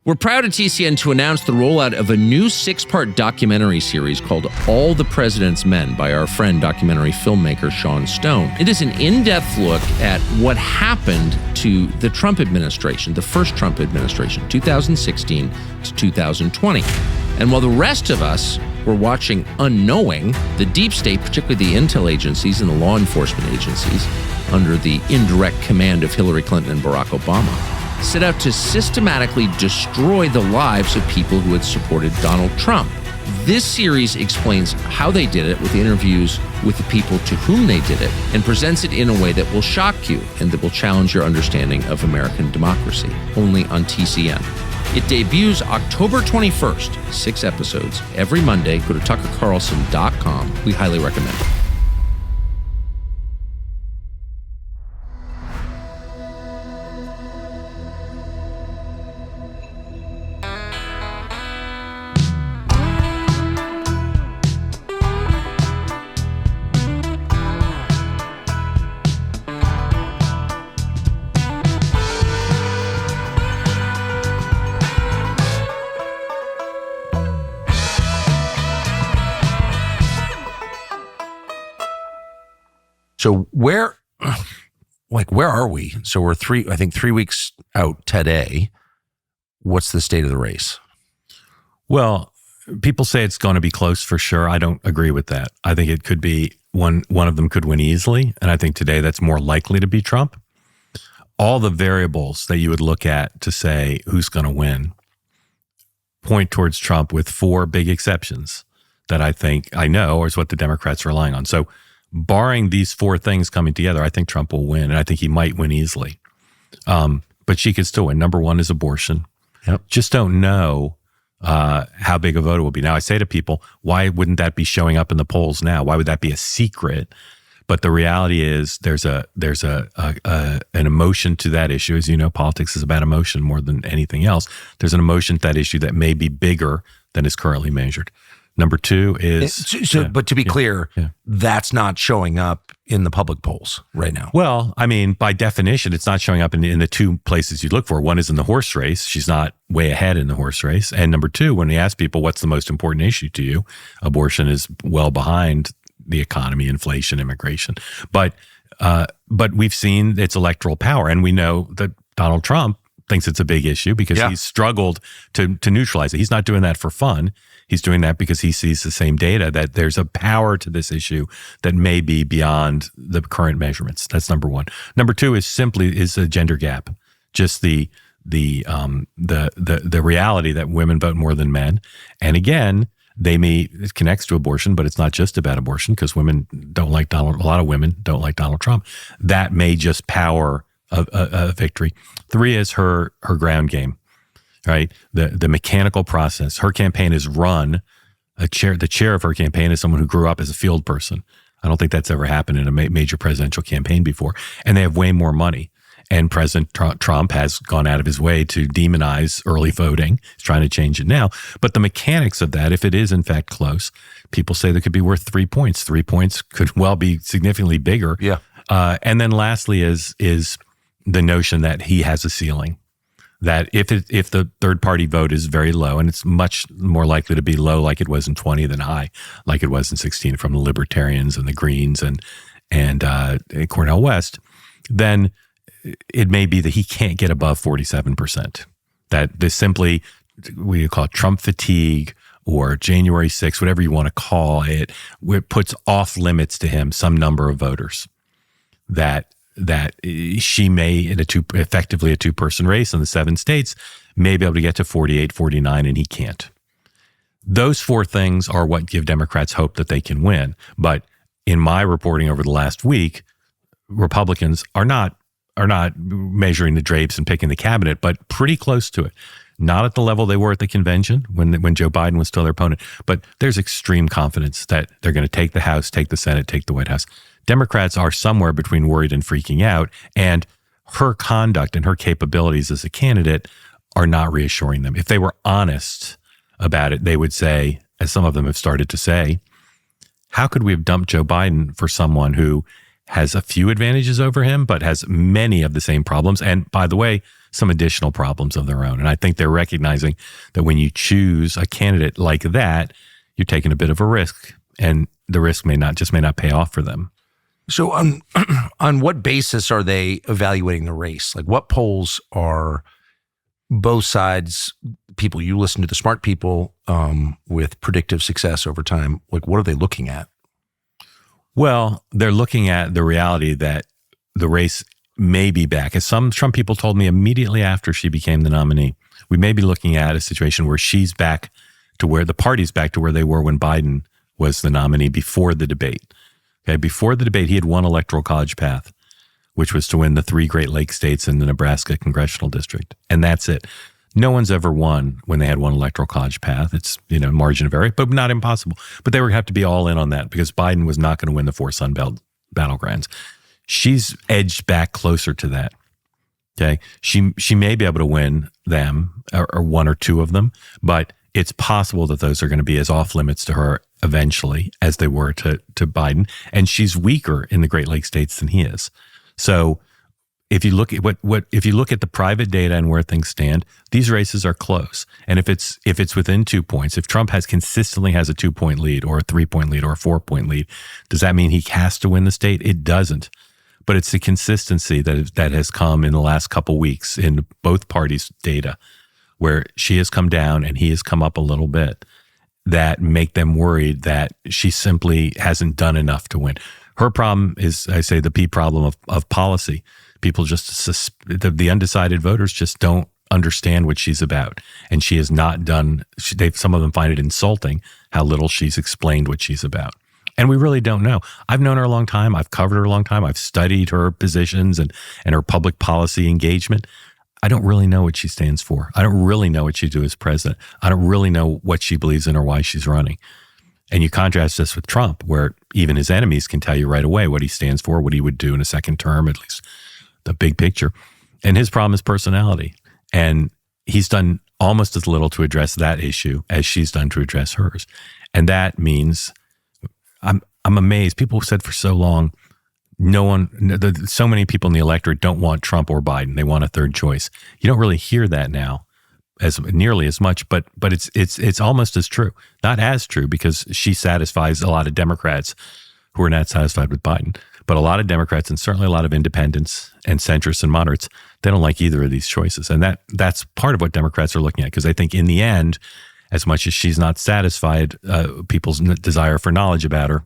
We're proud at TCN to announce the rollout of a new 6-part documentary series called All the President's Men by our friend documentary filmmaker Sean Stone. It is an in-depth look at what happened to the Trump administration, the first Trump administration, 2016 to 2020. And while the rest of us were watching unknowing, the deep state, particularly the intel agencies and the law enforcement agencies, under the indirect command of Hillary Clinton and Barack Obama, set out to systematically destroy the lives of people who had supported Donald Trump. This series explains how they did it with interviews with the people to whom they did it, and presents it in a way that will shock you and that will challenge your understanding of American democracy, only on TCN. It debuts October 21st, 6 episodes every Monday. Go to tuckercarlson.com. We highly recommend it. So where are we? So we're 3 weeks out today. What's the state of the race? Well, people say it's going to be close for sure. I don't agree with that. I think it could be one of them could win easily. And I think today that's more likely to be Trump. All the variables that you would look at to say who's going to win point towards Trump, with 4 big exceptions that I know is what the Democrats are relying on. So barring these 4 things coming together, I think Trump will win, and I think he might win easily. But she could still win. Number 1 is abortion. Yep. Just don't know how big a vote it will be. Now, I say to people, why wouldn't that be showing up in the polls now? Why would that be a secret? But the reality is there's an emotion to that issue. As you know, politics is about emotion more than anything else. There's an emotion to that issue that may be bigger than is currently measured. Number 2 is... But to be clear, that's not showing up in the public polls right now. Well, I mean, by definition, it's not showing up in the 2 places you look for. One is in the horse race. She's not way ahead in the horse race. And number 2, when we ask people, what's the most important issue to you? Abortion is well behind the economy, inflation, immigration. But we've seen its electoral power. And we know that Donald Trump thinks it's a big issue because he's struggled to neutralize it. He's not doing that for fun. He's doing that because he sees the same data, that there's a power to this issue that may be beyond the current measurements. That's number 1. Number 2 is a gender gap. Just the reality that women vote more than men. And again, it connects to abortion, but it's not just about abortion, because a lot of women don't like Donald Trump. That may just power a victory. 3 is her ground game. Right, the mechanical process. Her campaign is run. The chair of her campaign is someone who grew up as a field person. I don't think that's ever happened in a major presidential campaign before. And they have way more money. And President Trump has gone out of his way to demonize early voting. He's trying to change it now. But the mechanics of that, if it is in fact close, people say that could be worth 3 points. 3 points could well be significantly bigger. Yeah. And then lastly is the notion that he has a ceiling. That if the third party vote is very low, and it's much more likely to be low like it was in 20 than high like it was in 16 from the Libertarians and the Greens and Cornel West, then it may be that he can't get above 47%. That this simply, we call it Trump fatigue or January 6th, whatever you want to call it, it puts off limits to him some number of voters that she may, in effectively a 2-person race in the 7 states, may be able to get to 48, 49, and he can't. Those 4 things are what give Democrats hope that they can win. But in my reporting over the last week, Republicans are not measuring the drapes and picking the cabinet, but pretty close to it. Not at the level they were at the convention when Joe Biden was still their opponent, but there's extreme confidence that they're going to take the House, take the Senate, take the White House. Democrats are somewhere between worried and freaking out, and her conduct and her capabilities as a candidate are not reassuring them. If they were honest about it, they would say, as some of them have started to say, how could we have dumped Joe Biden for someone who has a few advantages over him, but has many of the same problems? And by the way, some additional problems of their own. And I think they're recognizing that when you choose a candidate like that, you're taking a bit of a risk, and the risk may not pay off for them. So on what basis are they evaluating the race? Like, what polls are both sides, people, you listen to the smart people with predictive success over time, like what are they looking at? Well, they're looking at the reality that the race may be back. As some Trump people told me immediately after she became the nominee, we may be looking at a situation where she's back to where the party's back to where they were when Biden was the nominee before the debate. Okay, before the debate, he had one electoral college path, which was to win the 3 Great Lakes states in the Nebraska congressional district. And that's it. No one's ever won when they had one electoral college path. It's, margin of error, but not impossible. But they would have to be all in on that because Biden was not going to win the 4 Sun Belt battlegrounds. She's edged back closer to that. Okay. She may be able to win them or 1 or 2 of them, but it's possible that those are going to be as off limits to her eventually as they were to Biden. And she's weaker in the Great Lakes states than he is. So if you look at if you look at the private data and where things stand, these races are close. And if it's within 2 points, if Trump consistently has a 2-point lead or a 3-point lead or a 4-point lead, does that mean he has to win the state? It doesn't. But it's the consistency that has come in the last couple weeks in both parties' data, where she has come down and he has come up a little bit, that make them worried that she simply hasn't done enough to win. Her problem is, I say, the P problem of policy. People just, the undecided voters just don't understand what she's about. And she has not done, some of them find it insulting how little she's explained what she's about. And we really don't know. I've known her a long time. I've covered her a long time. I've studied her positions and her public policy engagement. I don't really know what she stands for. I don't really know what she do as president. I don't really know what she believes in or why she's running. And you contrast this with Trump, where even his enemies can tell you right away what he stands for, what he would do in a second term, at least the big picture. And his problem is personality. And he's done almost as little to address that issue as she's done to address hers. And that means I'm amazed. People said for so long, so many people in the electorate don't want Trump or Biden. They want a third choice. You don't really hear that now as nearly as much, but it's almost as true. Not as true, because she satisfies a lot of Democrats who are not satisfied with Biden. But a lot of Democrats, and certainly a lot of independents and centrists and moderates, they don't like either of these choices. And that's part of what Democrats are looking at, because I think in the end, as much as she's not satisfied people's desire for knowledge about her,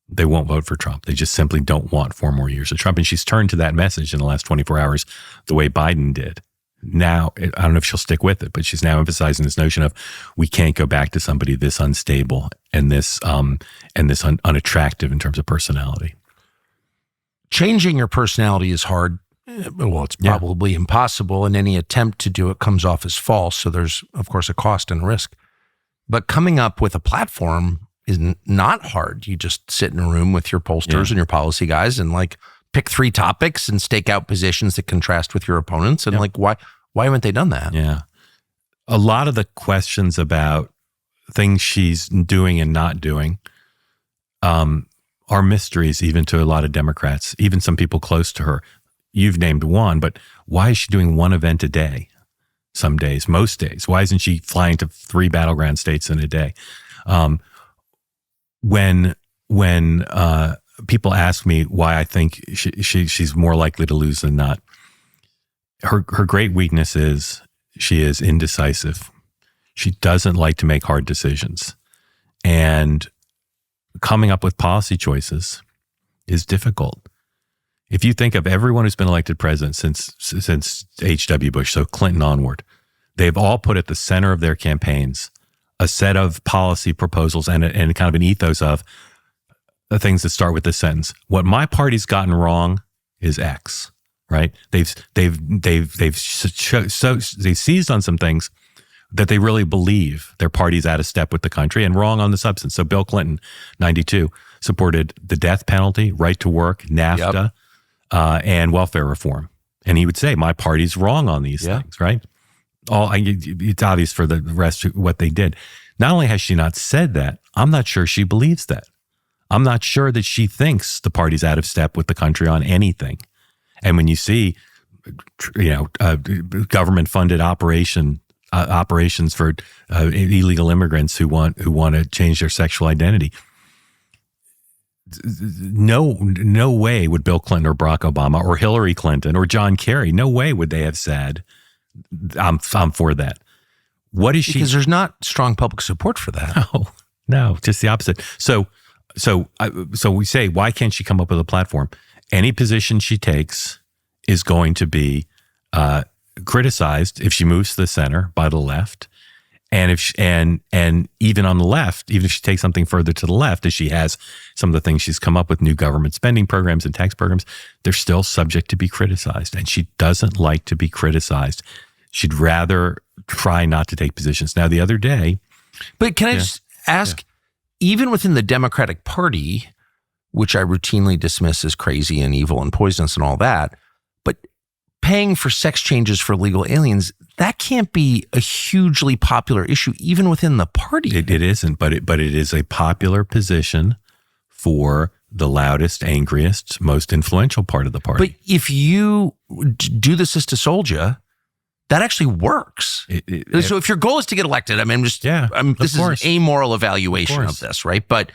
they won't vote for Trump. They just simply don't want 4 more years of Trump. And she's turned to that message in the last 24 hours the way Biden did. Now, I don't know if she'll stick with it, but she's now emphasizing this notion of we can't go back to somebody this unstable and this unattractive in terms of personality. Changing your personality is hard. Well, it's probably impossible, and any attempt to do it comes off as false. So there's, of course, a cost and a risk. But coming up with a platform is not hard. You just sit in a room with your pollsters and your policy guys and pick 3 topics and stake out positions that contrast with your opponents. And why haven't they done that? Yeah. A lot of the questions about things she's doing and not doing are mysteries even to a lot of Democrats, even some people close to her. You've named one, but why is she doing 1 event a day? Some days, most days. Why isn't she flying to 3 battleground states in a day? When people ask me why I think she's more likely to lose than not, her great weakness is she is indecisive. She doesn't like to make hard decisions. And coming up with policy choices is difficult. If you think of everyone who's been elected president since H.W. Bush, so Clinton onward, they've all put at the center of their campaigns a set of policy proposals and kind of an ethos of the things that start with this sentence: what my party's gotten wrong is X. Right? They've seized on some things that they really believe their party's out of step with the country and wrong on the substance. So Bill Clinton, 92, supported the death penalty, right to work, NAFTA, and welfare reform. And he would say, my party's wrong on these things, right? It's obvious for the rest of what they did. Not only has she not said that, I'm not sure she believes that. I'm not sure that she thinks the party's out of step with the country on anything. And when you see government-funded operations for illegal immigrants who want to change their sexual identity. No way would Bill Clinton or Barack Obama or Hillary Clinton or John Kerry, no way would they have said, I'm for that. What is she? Because there's not strong public support for that. No, just the opposite. So we say, why can't she come up with a platform? Any position she takes is going to be criticized if she moves to the center by the left. And if and even on the left, even if she takes something further to the left, as she has some of the things she's come up with, new government spending programs and tax programs, they're still subject to be criticized. And she doesn't like to be criticized. She'd rather try not to take positions. Now, the other day. But can I just ask, even within the Democratic Party, which I routinely dismiss as crazy and evil and poisonous and all that, but paying for sex changes for legal aliens, that can't be a hugely popular issue, even within the party. It isn't, but it is a popular position for the loudest, angriest, most influential part of the party. But if you do the Sister Soldier, that actually works. So if your goal is to get elected, I mean, this is an amoral evaluation of this, right? But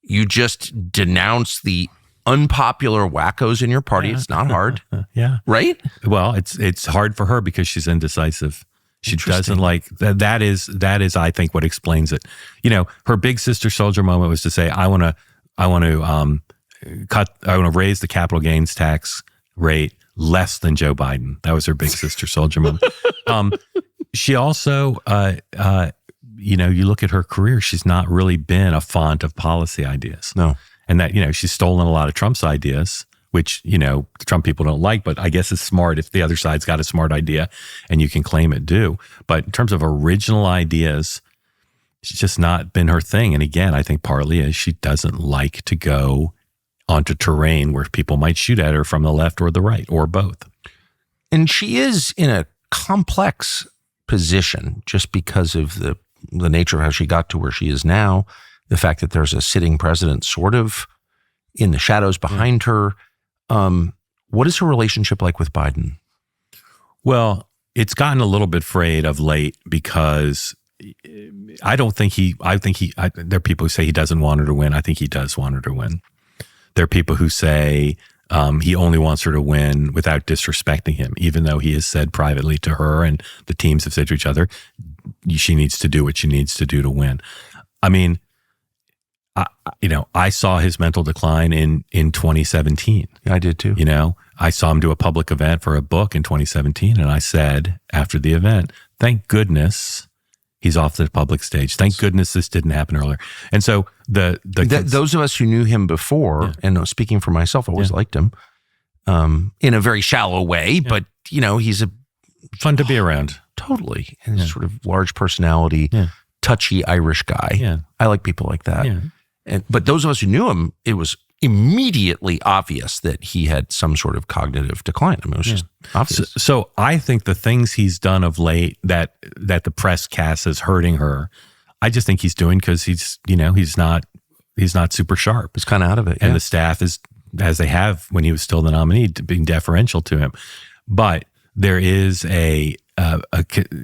you just denounce the unpopular wackos in your party. It's not hard. Right? Well, it's hard for her because she's indecisive. She doesn't like that. That is, I think, what explains it. Her big Sister Soldier moment was to say, I want to raise the capital gains tax rate less than Joe Biden. That was her big Sister Soldier moment. She also, you look at her career, she's not really been a font of policy ideas. No. And that, she's stolen a lot of Trump's ideas, which, the Trump people don't like, but I guess it's smart if the other side's got a smart idea and you can claim it do. But in terms of original ideas, she's just not been her thing. And again, I think partly is she doesn't like to go onto terrain where people might shoot at her from the left or the right or both. And she is in a complex position just because of the nature of how she got to where she is now. The fact that there's a sitting president sort of in the shadows behind her. What is her relationship like with Biden? Well, it's gotten a little bit frayed of late because there are people who say he doesn't want her to win. I think he does want her to win. There are people who say he only wants her to win without disrespecting him, even though he has said privately to her and the teams have said to each other, she needs to do what she needs to do to win. I mean, I saw his mental decline in 2017. Yeah, I did too. I saw him do a public event for a book in 2017, and I said after the event, thank goodness he's off the public stage. Thank goodness this didn't happen earlier. And so those of us who knew him before, and speaking for myself, I always liked him in a very shallow way, but he's fun to be around. Totally. And sort of large personality, touchy Irish guy. Yeah. I like people like that. Yeah. But those of us who knew him, it was immediately obvious that he had some sort of cognitive decline. I mean, it was just obvious. So I think the things he's done of late that the press casts as hurting her, I just think he's doing because he's not super sharp. He's kind of out of it. And the staff is, as they have when he was still the nominee, being deferential to him. But there is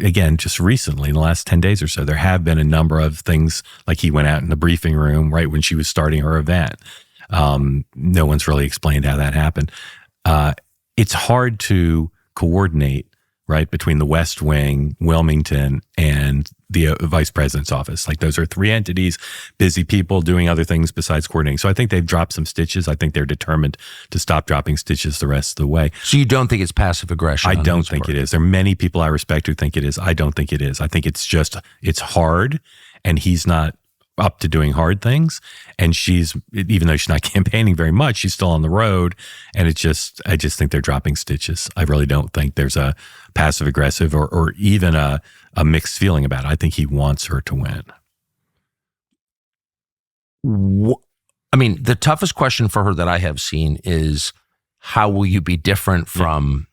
again, just recently, in the last 10 days or so, there have been a number of things, like he went out in the briefing room right when she was starting her event. No one's really explained how that happened. It's hard to coordinate, right, between the West Wing, Wilmington, and the vice president's office. Like, those are three entities, busy people doing other things besides coordinating. So I think they've dropped some stitches. I think they're determined to stop dropping stitches the rest of the way. So you don't think it's passive aggression? I don't think it is. There are many people I respect who think it is. I don't think it is. I think it's hard, and he's not up to doing hard things. And even though she's not campaigning very much, she's still on the road. And I just think they're dropping stitches. I really don't think there's a passive aggressive or even a mixed feeling about it. I think he wants her to win. I mean, the toughest question for her that I have seen is, how will you be different from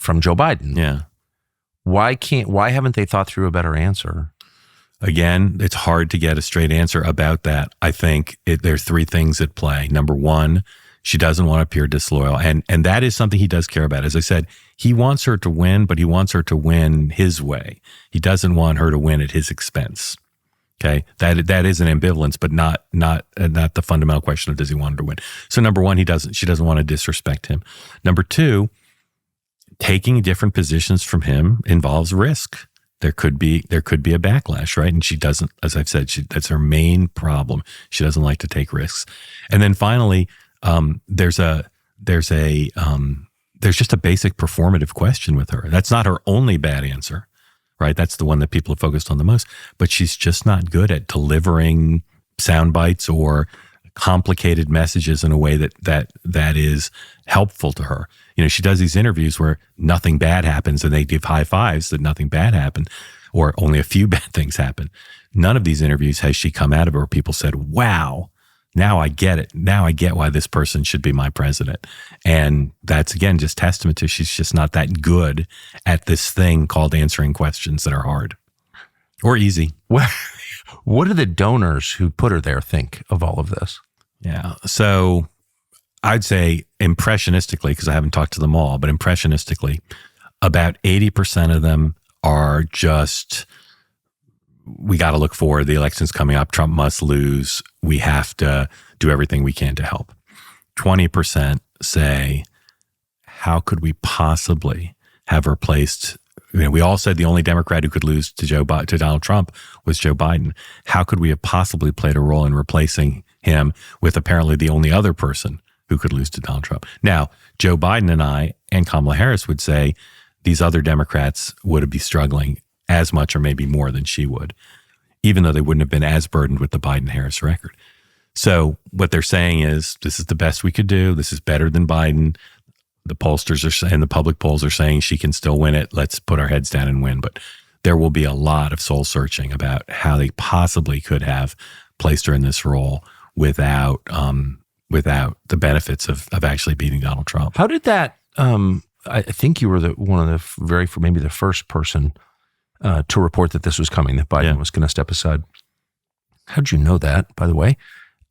Joe Biden? Yeah. Why haven't they thought through a better answer? Again, it's hard to get a straight answer about that. I think there are three things at play. Number one, She doesn't want to appear disloyal. And that is something he does care about. As I said, he wants her to win, but he wants her to win his way. He doesn't want her to win at his expense. Okay. That is an ambivalence, but not the fundamental question of does he want her to win. So number one, she doesn't want to disrespect him. Number two, taking different positions from him involves risk. There could be a backlash, right? And she doesn't, as I've said, that's her main problem. She doesn't like to take risks. And then finally, there's just a basic performative question with her. That's not her only bad answer, right? That's the one that people have focused on the most. But she's just not good at delivering sound bites or complicated messages in a way that is helpful to her. She does these interviews where nothing bad happens and they give high fives that nothing bad happened or only a few bad things happen. None of these interviews has she come out of it where people said, wow, now I get it. Now I get why this person should be my president. And that's, again, just testament to she's just not that good at this thing called answering questions that are hard or easy. What do the donors who put her there think of all of this? Yeah. So I'd say impressionistically, because I haven't talked to them all, but impressionistically, about 80% of them are just, we got to look forward. The election's coming up. Trump must lose. We have to do everything we can to help. 20% say, how could we possibly have replaced, we all said the only Democrat who could lose to Donald Trump was Joe Biden. How could we have possibly played a role in replacing him with apparently the only other person who could lose to Donald Trump? Now, Joe Biden and I and Kamala Harris would say these other Democrats would be struggling as much or maybe more than she would, even though they wouldn't have been as burdened with the Biden-Harris record. So what they're saying is this is the best we could do. This is better than Biden. The pollsters are saying, the public polls are saying she can still win it. Let's put our heads down and win. But there will be a lot of soul searching about how they possibly could have placed her in this role without the benefits of actually beating Donald Trump. How did that? I think you were one of the maybe the first person to report that this was coming, that Biden was going to step aside. How'd you know that, by the way?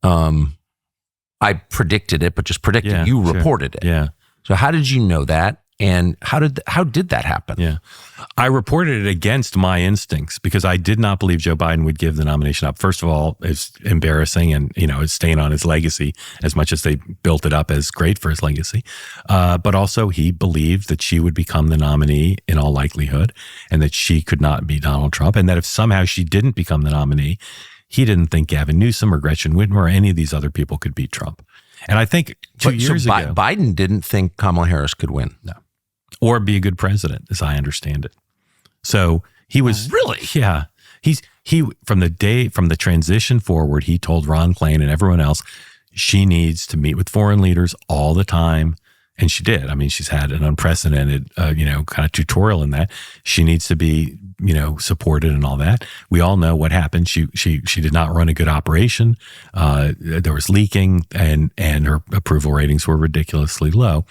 I predicted it, but just predicted. Yeah, you reported it. Yeah. So how did you know that? And how did that happen? Yeah. I reported it against my instincts because I did not believe Joe Biden would give the nomination up. First of all, it's embarrassing and, it's staying on his legacy as much as they built it up as great for his legacy. But also he believed that she would become the nominee in all likelihood and that she could not be Donald Trump. And that if somehow she didn't become the nominee, he didn't think Gavin Newsom or Gretchen Whitmer or any of these other people could beat Trump. And I think 2 years ago, Biden didn't think Kamala Harris could win. No. Or be a good president, as I understand it. So he was really, yeah. He from the transition forward, he told Ron Klain and everyone else, she needs to meet with foreign leaders all the time, and she did. I mean, she's had an unprecedented, kind of tutorial in that. She needs to be, supported and all that. We all know what happened. She did not run a good operation. There was leaking, and her approval ratings were ridiculously low.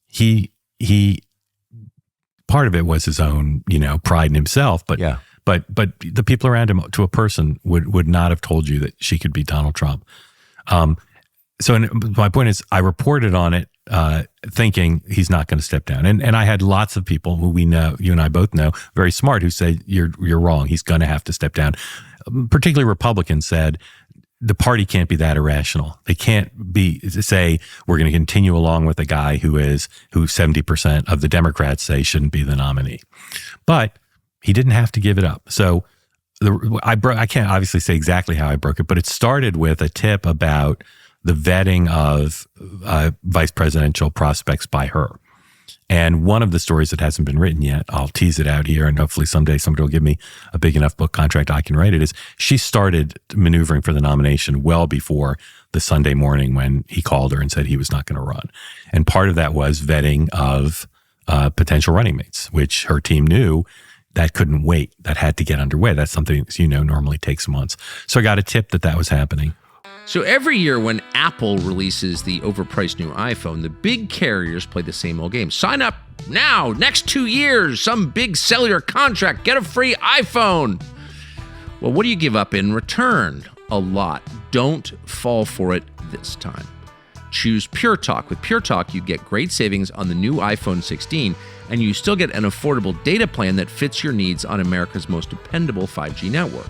He part of it was his own, pride in himself, but the people around him, to a person, would not have told you that she could beat Donald Trump. So my point is, I reported on it, thinking he's not going to step down, and I had lots of people who we know, you and I both know, very smart, who said you're wrong. He's going to have to step down. Particularly Republicans said, the party can't be that irrational. They can't say we're going to continue along with a guy who 70% of the Democrats say shouldn't be the nominee. But he didn't have to give it up. So I can't obviously say exactly how I broke it, but it started with a tip about the vetting of vice presidential prospects by her. And one of the stories that hasn't been written yet, I'll tease it out here, and hopefully someday somebody will give me a big enough book contract I can write it, is she started maneuvering for the nomination well before the Sunday morning when he called her and said he was not going to run. And part of that was vetting of potential running mates, which her team knew that couldn't wait. That had to get underway. That's something, as you know, normally takes months. So I got a tip that was happening. So every year when Apple releases the overpriced new iPhone, the big carriers play the same old game. Sign up now, next 2 years, some big cellular contract, get a free iPhone. Well, what do you give up in return? A lot. Don't fall for it this time. choose Pure Talk. With Pure Talk, you get great savings on the new iPhone 16, and you still get an affordable data plan that fits your needs on America's most dependable 5G network.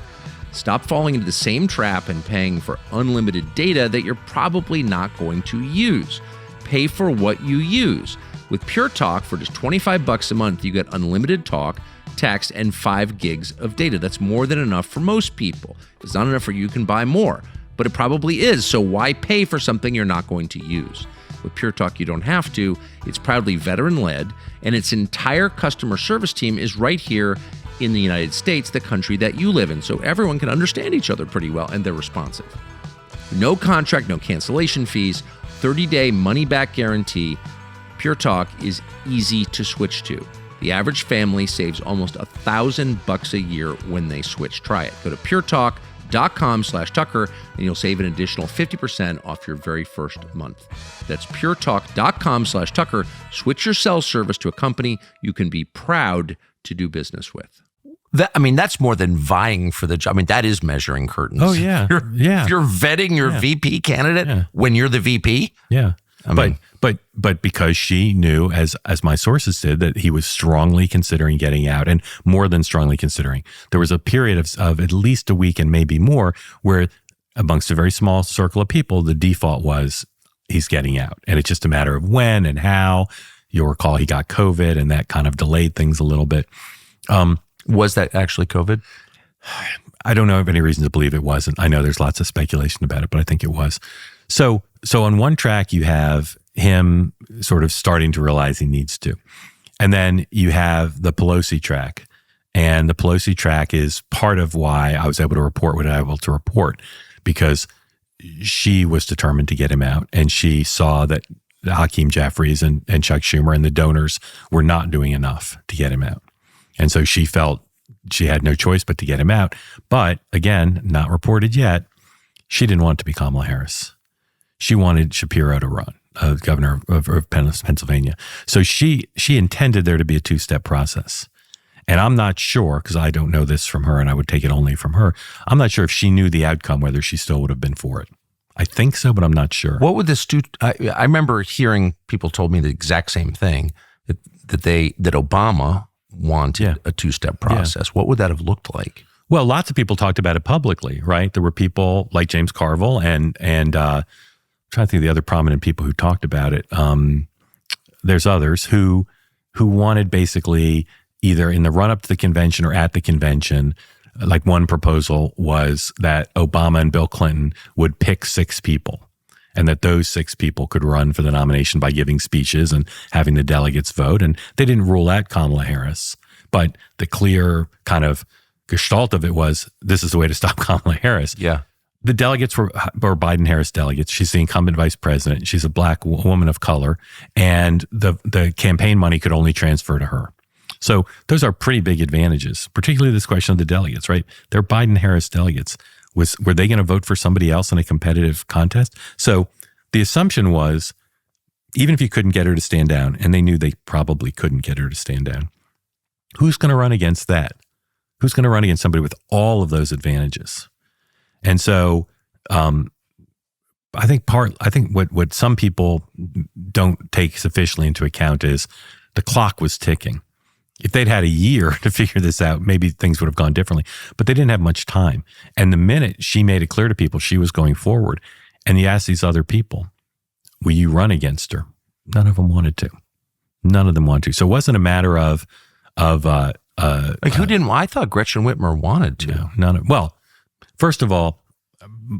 Stop falling into the same trap and paying for unlimited data that you're probably not going to use. Pay for what you use. With Pure Talk, for just $25 a month, you get unlimited talk, text, and 5 gigs of data. That's more than enough for most people. If it's not enough for you, you can buy more. But it probably is, so why pay for something you're not going to use? With Pure Talk, you don't have to. It's proudly veteran-led, and its entire customer service team is right here in the United States, the country that you live in, so everyone can understand each other pretty well, and they're responsive. No contract, no cancellation fees, 30-day money-back guarantee. Pure Talk is easy to switch to. The average family saves almost $1,000 a year when they switch. Try it. Go to puretalk.com/Tucker, and you'll save an additional 50% off your very first month. That's puretalk.com/Tucker. Switch your cell service to a company you can be proud to do business with. That's more than vying for the job. That is measuring curtains. Oh, yeah. You're vetting your VP candidate when you're the VP. Yeah. But because she knew, as my sources did, that he was strongly considering getting out, and more than strongly considering. There was a period of at least a week and maybe more where amongst a very small circle of people, the default was he's getting out. And it's just a matter of when and how. You'll recall he got COVID, and that kind of delayed things a little bit. Was that actually COVID? I don't know of any reason to believe it wasn't. I know there's lots of speculation about it, but I think it was. So on one track, you have him sort of starting to realize he needs to. And then you have the Pelosi track. And the Pelosi track is part of why I was able to report what I was able to report, because she was determined to get him out. And she saw that Hakeem Jeffries and Chuck Schumer and the donors were not doing enough to get him out. And so she felt she had no choice but to get him out. But again, not reported yet, she didn't want it to be Kamala Harris. She wanted Shapiro to run, governor of Pennsylvania. So she intended there to be a two-step process. And I'm not sure, because I don't know this from her, and I would take it only from her. I'm not sure if she knew the outcome, whether she still would have been for it. I think so, but I'm not sure. What would this do? I remember hearing people told me the exact same thing, that Obama wanted a two-step process. What would that have looked like? Well, lots of people talked about it publicly, right? There were people like James Carville and I'm trying to think of the other prominent people who talked about it. There's others who wanted basically either in the run-up to the convention or at the convention. Like one proposal was that Obama and Bill Clinton would pick 6 people, and that those 6 people could run for the nomination by giving speeches and having the delegates vote. And they didn't rule out Kamala Harris, but the clear kind of gestalt of it was, this is the way to stop Kamala Harris. Yeah. The delegates were Biden-Harris delegates. She's the incumbent vice president. She's a black woman of color, and the campaign money could only transfer to her. So those are pretty big advantages, particularly this question of the delegates, right? They're Biden-Harris delegates. Were they going to vote for somebody else in a competitive contest? So the assumption was, even if you couldn't get her to stand down, and they knew they probably couldn't get her to stand down, who's going to run against that? Who's going to run against somebody with all of those advantages? And so I think what some people don't take sufficiently into account is the clock was ticking. If they'd had a year to figure this out, maybe things would have gone differently. But they didn't have much time. And the minute she made it clear to people she was going forward, and you asked these other people, will you run against her? None of them wanted to. None of them wanted to. So it wasn't a matter of who didn't? I thought Gretchen Whitmer wanted to. No, well, first of all,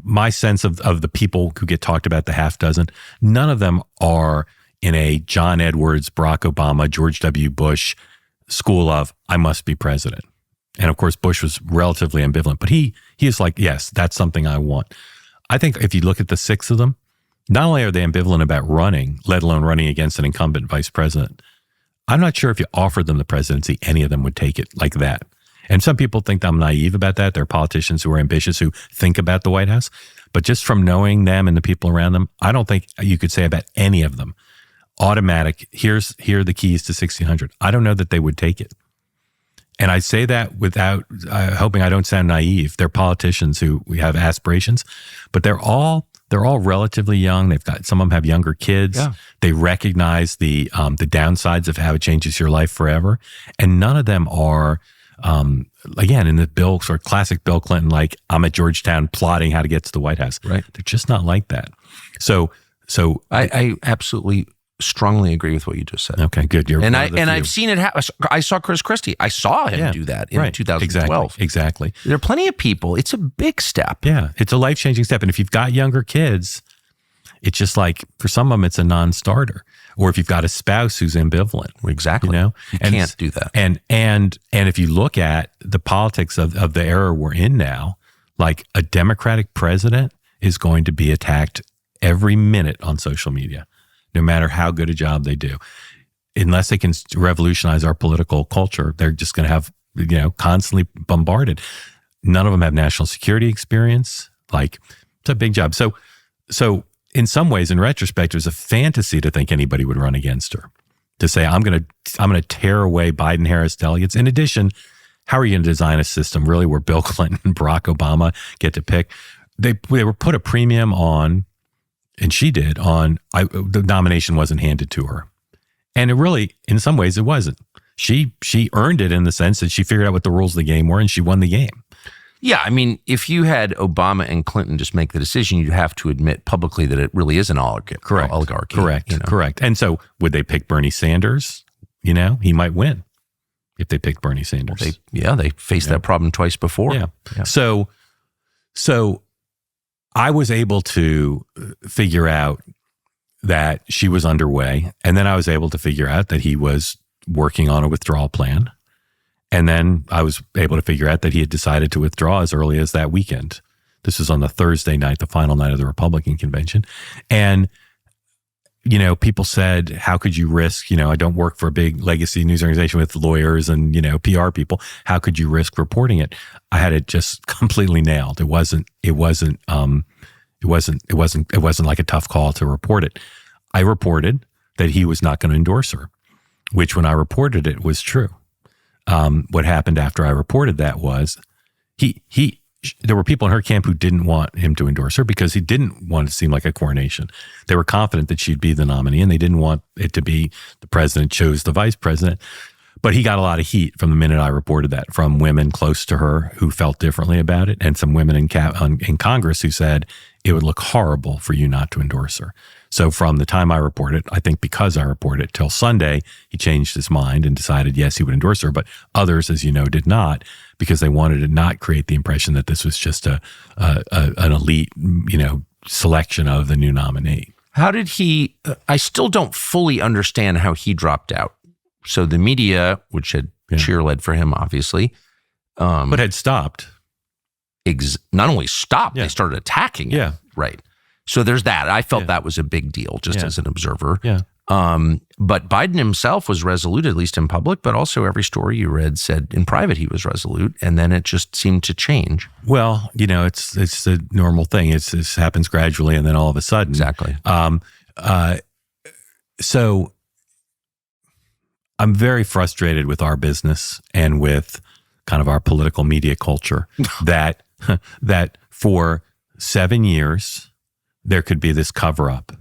my sense of the people who get talked about, the half dozen, none of them are in a John Edwards, Barack Obama, George W. Bush school of, I must be president. And of course, Bush was relatively ambivalent, but he is like, yes, that's something I want. I think if you look at the 6 of them, not only are they ambivalent about running, let alone running against an incumbent vice president, I'm not sure if you offered them the presidency, any of them would take it like that. And some people think I'm naive about that. There are politicians who are ambitious who think about the White House. But just from knowing them and the people around them, I don't think you could say about any of them, automatic, here are the keys to 1600. I don't know that they would take it. And I say that without hoping I don't sound naive. They're politicians who we have aspirations, but they're all They're all relatively young. Some of them have younger kids. Yeah. They recognize the downsides of how it changes your life forever. And none of them are, again, in the sort of classic Bill Clinton, like, I'm at Georgetown plotting how to get to the White House. Right. They're just not like that. So I absolutely strongly agree with what you just said. okay, good. I've seen it happen. I saw Chris Christie. I saw him do that in 2012. Exactly. There are plenty of people. It's a big step. Yeah, it's a life-changing step. And if you've got younger kids, it's just like, for some of them, it's a non-starter. Or if you've got a spouse who's ambivalent. Exactly. You can't do that. And if you look at the politics of the era we're in now, like, a Democratic president is going to be attacked every minute on social media, no matter how good a job they do. Unless they can revolutionize our political culture, they're just going to have, constantly bombarded. None of them have national security experience. Like, it's a big job. So in some ways, in retrospect, it was a fantasy to think anybody would run against her, to say, I'm going to tear away Biden-Harris delegates. In addition, how are you going to design a system really where Bill Clinton and Barack Obama get to pick? They were put a premium on, and she did, the nomination wasn't handed to her. And it really, in some ways, it wasn't. She earned it in the sense that she figured out what the rules of the game were, and she won the game. Yeah, I mean, if you had Obama and Clinton just make the decision, you'd have to admit publicly that it really is an oligarchy. Correct. And so would they pick Bernie Sanders? He might win if they picked Bernie Sanders. They faced that problem twice before. Yeah. So I was able to figure out that she was underway, and then I was able to figure out that he was working on a withdrawal plan. And then I was able to figure out that he had decided to withdraw as early as that weekend. This was on the Thursday night, the final night of the Republican convention. And, people said, how could you risk, I don't work for a big legacy news organization with lawyers and, PR people. How could you risk reporting it? I had it just completely nailed. It wasn't like a tough call to report it. I reported that he was not going to endorse her, which when I reported it was true. What happened after I reported that was there were people in her camp who didn't want him to endorse her because he didn't want it to seem like a coronation. They were confident that she'd be the nominee, and they didn't want it to be the president chose the vice president. But he got a lot of heat from the minute I reported that, from women close to her who felt differently about it, and some women in Congress who said it would look horrible for you not to endorse her. So from the time I reported, I think because I reported it till Sunday, he changed his mind and decided, yes, he would endorse her. But others, as you know, did not, because they wanted to not create the impression that this was just an elite, selection of the new nominee. How did he? I still don't fully understand how he dropped out. So the media, which had cheerled for him, obviously, but had stopped. Not only stopped, they started attacking him. Yeah, right. So there's that. I felt that was a big deal, just as an observer. Yeah. But Biden himself was resolute, at least in public, but also every story you read said in private he was resolute, and then it just seemed to change. Well, it's the normal thing. It happens gradually, and then all of a sudden. Exactly. So I'm very frustrated with our business and with kind of our political media culture that for 7 years there could be this cover-up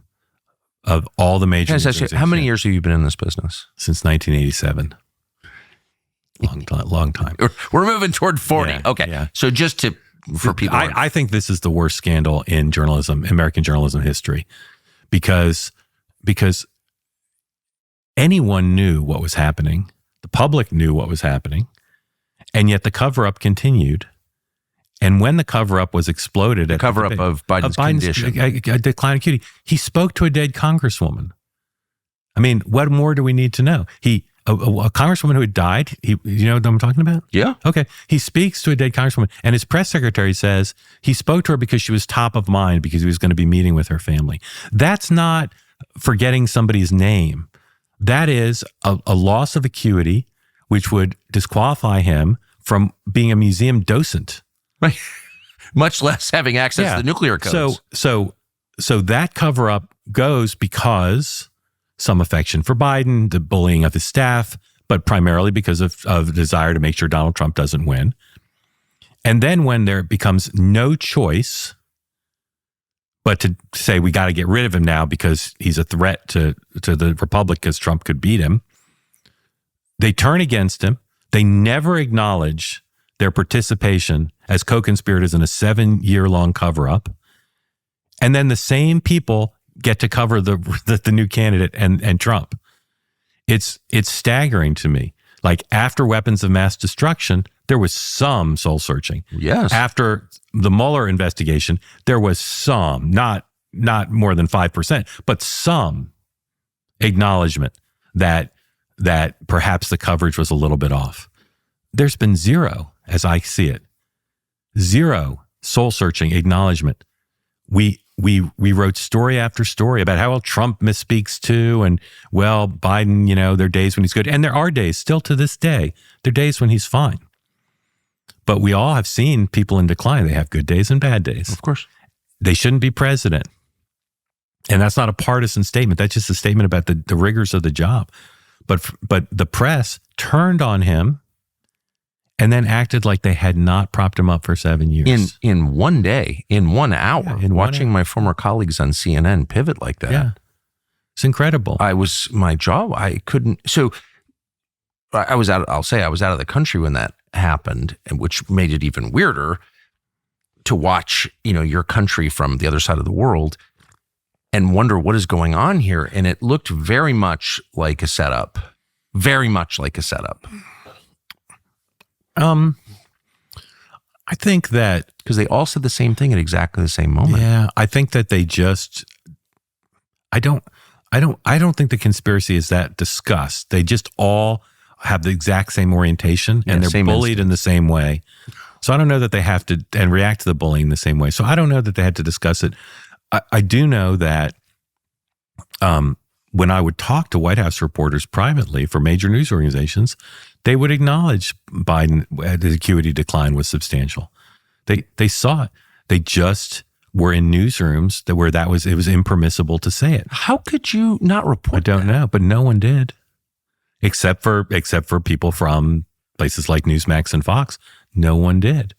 of all the major organizations. How many years have you been in this business? Since 1987. Long time. We're moving toward 40. Yeah, okay. yeah. So just for people. I think this is the worst scandal in American journalism history, because anyone knew what was happening. The public knew what was happening, and yet the cover-up continued. And when the cover-up was exploded, of Biden's condition, a decline of acuity, he spoke to a dead congresswoman. I mean, what more do we need to know? A congresswoman who had died. You know what I'm talking about? Yeah. Okay. He speaks to a dead congresswoman, and his press secretary says he spoke to her because she was top of mind because he was going to be meeting with her family. That's not forgetting somebody's name. That is a loss of acuity, which would disqualify him from being a museum docent. Right. Much less having access to the nuclear codes. So that cover-up goes because some affection for Biden, the bullying of his staff, but primarily because of the desire to make sure Donald Trump doesn't win. And then when there becomes no choice But to say we got to get rid of him now because he's a threat to the Republic because Trump could beat him, they turn against him. They never acknowledge their participation as co-conspirators in a 7-year-long cover-up. And then the same people get to cover the new candidate and Trump. It's staggering to me. Like after weapons of mass destruction, there was some soul searching. Yes. After the Mueller investigation, there was some, not more than 5%, but some acknowledgement that perhaps the coverage was a little bit off. There's been zero, as I see it, zero soul searching acknowledgement. We wrote story after story about how Trump misspeaks too, and Biden, there are days when he's good, and there are days still to this day. There are days when he's fine. But we all have seen people in decline. They have good days and bad days. Of course. They shouldn't be president. And that's not a partisan statement. That's just a statement about the rigors of the job. But the press turned on him and then acted like they had not propped him up for 7 years. In one day, in 1 hour, watching my former colleagues on CNN pivot like that. Yeah. It's incredible. I couldn't. So I was out of the country when that happened, and which made it even weirder to watch, your country from the other side of the world and wonder what is going on here. And it looked very much like a setup. Very much like a setup. I think that because they all said the same thing at exactly the same moment. Yeah, I think that they just. I don't think the conspiracy is that discussed. They just all have the exact same orientation and they're bullied in the same way. So I don't know that they have to and react to the bullying the same way. So I don't know that they had to discuss it. I do know that when I would talk to White House reporters privately for major news organizations, they would acknowledge Biden, the acuity decline was substantial. They saw it. They just were in newsrooms where it was impermissible to say it. How could you not report? I don't know, but no one did, except for people from places like Newsmax and Fox. No one did.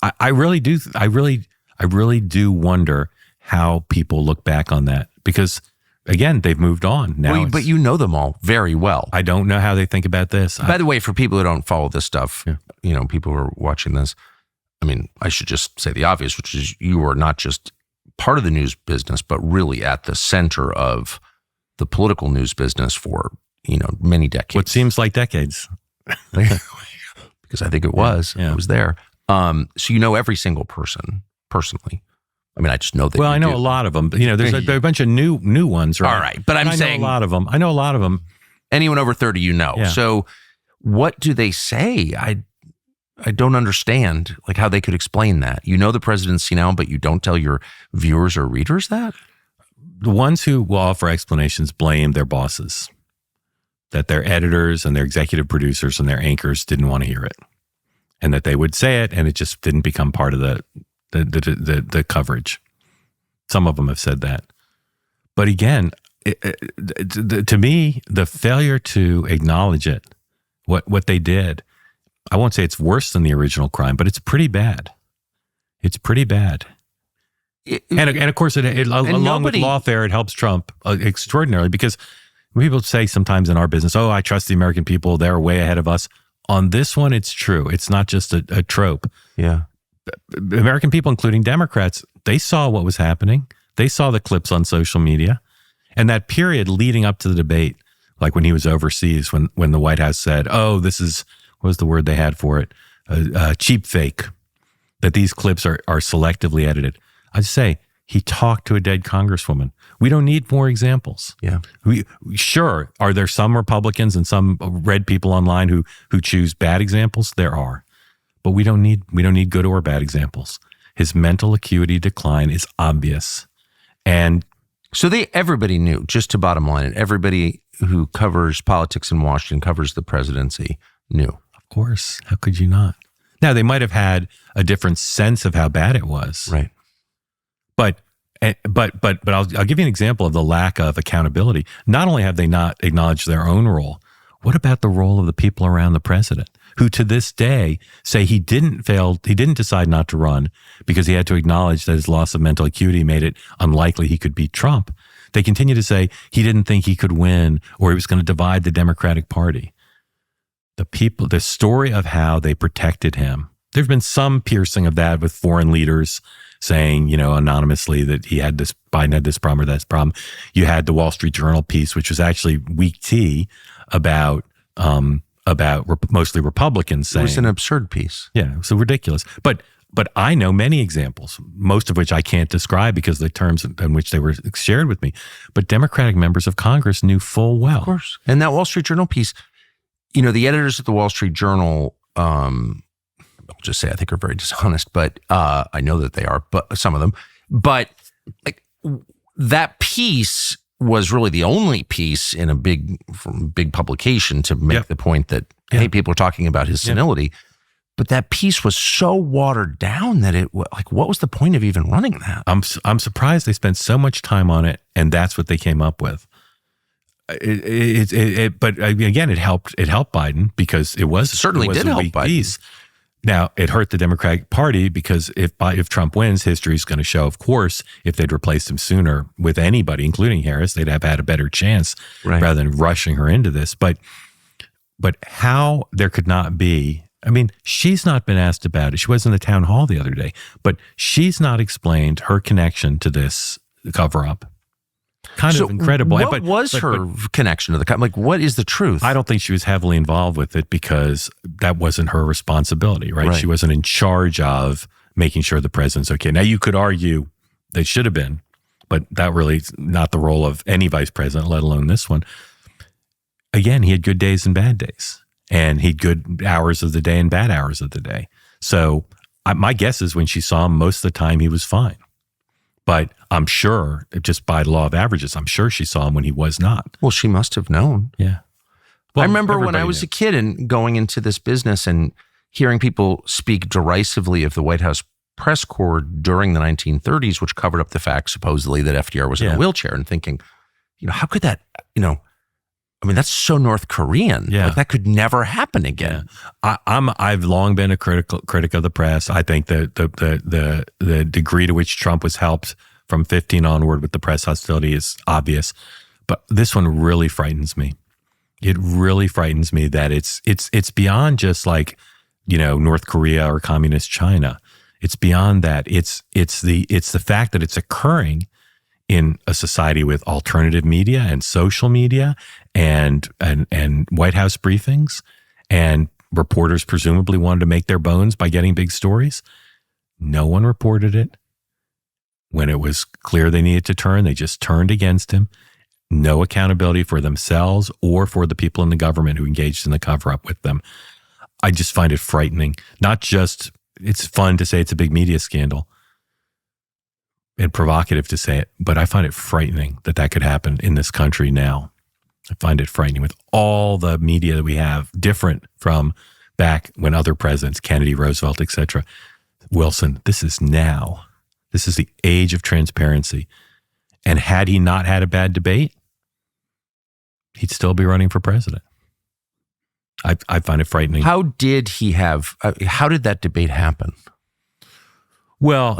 I really do wonder how people look back on that because, again, they've moved on now. But you know them all very well. I don't know how they think about this. By the way, for people who don't follow this stuff, people who are watching this, I mean, I should just say the obvious, which is you are not just part of the news business, but really at the center of the political news business for, many decades. What seems like decades. Because I think it was. Yeah. I was there. So you know every single person personally. I mean, I just know that. Well, I know a lot of them. There's a bunch of new ones, right? All right, but I'm saying I know a lot of them. Anyone over 30, Yeah. So what do they say? I don't understand how they could explain that. The presidency now, but you don't tell your viewers or readers that? The ones who will offer explanations blame their bosses, that their editors and their executive producers and their anchors didn't want to hear it, and that they would say it and it just didn't become part of the coverage. Some of them have said that. But again, to me, the failure to acknowledge it, what they did, I won't say it's worse than the original crime, but it's pretty bad. It's pretty bad. And of course, along with lawfare, it helps Trump extraordinarily because people say sometimes in our business, I trust the American people. They're way ahead of us. On this one, it's true. It's not just a trope. Yeah. American people, including Democrats, they saw what was happening. They saw the clips on social media. And that period leading up to the debate, like when he was overseas, when the White House said, what was the word they had for it? Cheap fake, that these clips are selectively edited. I'd say he talked to a dead congresswoman. We don't need more examples. Yeah. Sure, are there some Republicans and some red people online who choose bad examples? There are. But we don't need good or bad examples. His mental acuity decline is obvious. And so everybody knew, just to bottom line it, everybody who covers politics in Washington, covers the presidency, knew. Of course. How could you not? Now, they might have had a different sense of how bad it was. Right. But I'll give you an example of the lack of accountability. Not only have they not acknowledged their own role, what about the role of the people around the president who to this day say he didn't decide not to run because he had to acknowledge that his loss of mental acuity made it unlikely he could beat Trump. They continue to say he didn't think he could win or he was going to divide the Democratic Party. The story of how they protected him. There's been some piercing of that with foreign leaders saying, anonymously that Biden had this problem or that problem. You had the Wall Street Journal piece, which was actually weak tea about mostly Republicans saying. It was an absurd piece. Yeah, it was so ridiculous. But I know many examples, most of which I can't describe because of the terms in which they were shared with me. But Democratic members of Congress knew full well. Of course. And that Wall Street Journal piece, the editors of the Wall Street Journal, I'll just say I think are very dishonest, but I know that they are, but some of them. But like that piece was really the only piece in a big publication to make the point that, hey, people are talking about his senility. But that piece was so watered down that what was the point of even running that? I'm surprised they spent so much time on it, and that's what they came up with. But again, it helped Biden because it certainly did help Biden. Piece. Now, it hurt the Democratic Party because if Trump wins, history is going to show, of course, if they'd replaced him sooner with anybody, including Harris, they'd have had a better chance rather than rushing her into this. But how there could not be. I mean, she's not been asked about it. She was in the town hall the other day, but she's not explained her connection to this cover-up. Kind of incredible. What was her connection to the cover-up? Like, what is the truth? I don't think she was heavily involved with it because that wasn't her responsibility, right? She wasn't in charge of making sure the president's okay. Now, you could argue they should have been, but that really is not the role of any vice president, let alone this one. Again, he had good days and bad days. And he'd good hours of the day and bad hours of the day. So my guess is when she saw him, most of the time he was fine. But I'm sure, just by the law of averages, I'm sure she saw him when he was not. Well, she must have known. Yeah. Well, I remember when I was a kid and going into this business and hearing people speak derisively of the White House press corps during the 1930s, which covered up the fact supposedly that FDR was in a wheelchair, and thinking, how could that, I mean, that's so North Korean. Yeah. Like, that could never happen again. Yeah. I've long been a critic of the press. I think that the degree to which Trump was helped from 2015 onward with the press hostility is obvious. But this one really frightens me. It really frightens me that it's beyond just like, North Korea or communist China. It's beyond that. It's the fact that it's occurring in a society with alternative media and social media and White House briefings, and reporters presumably wanted to make their bones by getting big stories. No one reported it. When it was clear they needed to turn, they just turned against him. No accountability for themselves or for the people in the government who engaged in the cover-up with them. I just find it frightening. Not just, it's fun to say it's a big media scandal and provocative to say it, but I find it frightening that could happen in this country now. I find it frightening with all the media that we have, different from back when other presidents, Kennedy, Roosevelt, etc. Wilson, this is now. This is the age of transparency. And had he not had a bad debate, he'd still be running for president. I find it frightening. How did that debate happen? Well,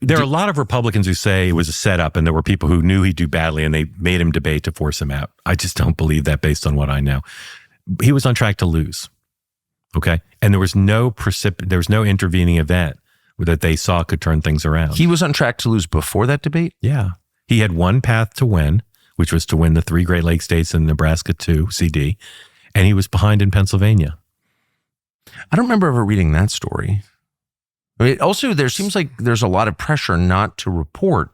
there are a lot of Republicans who say it was a setup and there were people who knew he'd do badly and they made him debate to force him out. I just don't believe that based on what I know. He was on track to lose. Okay. And there was no intervening event that they saw could turn things around. He was on track to lose before that debate? Yeah. He had one path to win, which was to win the 3 Great Lakes states and Nebraska 2 CD. And he was behind in Pennsylvania. I don't remember ever reading that story. I mean, also, there seems like there's a lot of pressure not to report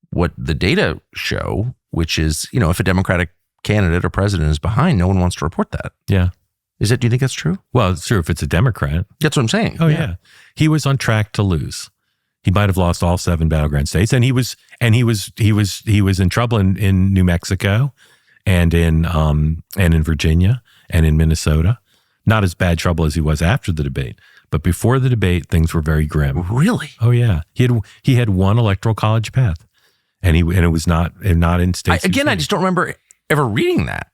what the data show, which is, if a Democratic candidate or president is behind, no one wants to report that. Yeah. Do you think that's true? Well, it's true if it's a Democrat. That's what I'm saying. Oh, yeah. He was on track to lose. He might have lost all 7 battleground states, and he was in trouble in New Mexico and in Virginia and in Minnesota. Not as bad trouble as he was after the debate. But before the debate, things were very grim. Really? Oh yeah, he had one electoral college path, and it was not in states. I just don't remember ever reading that.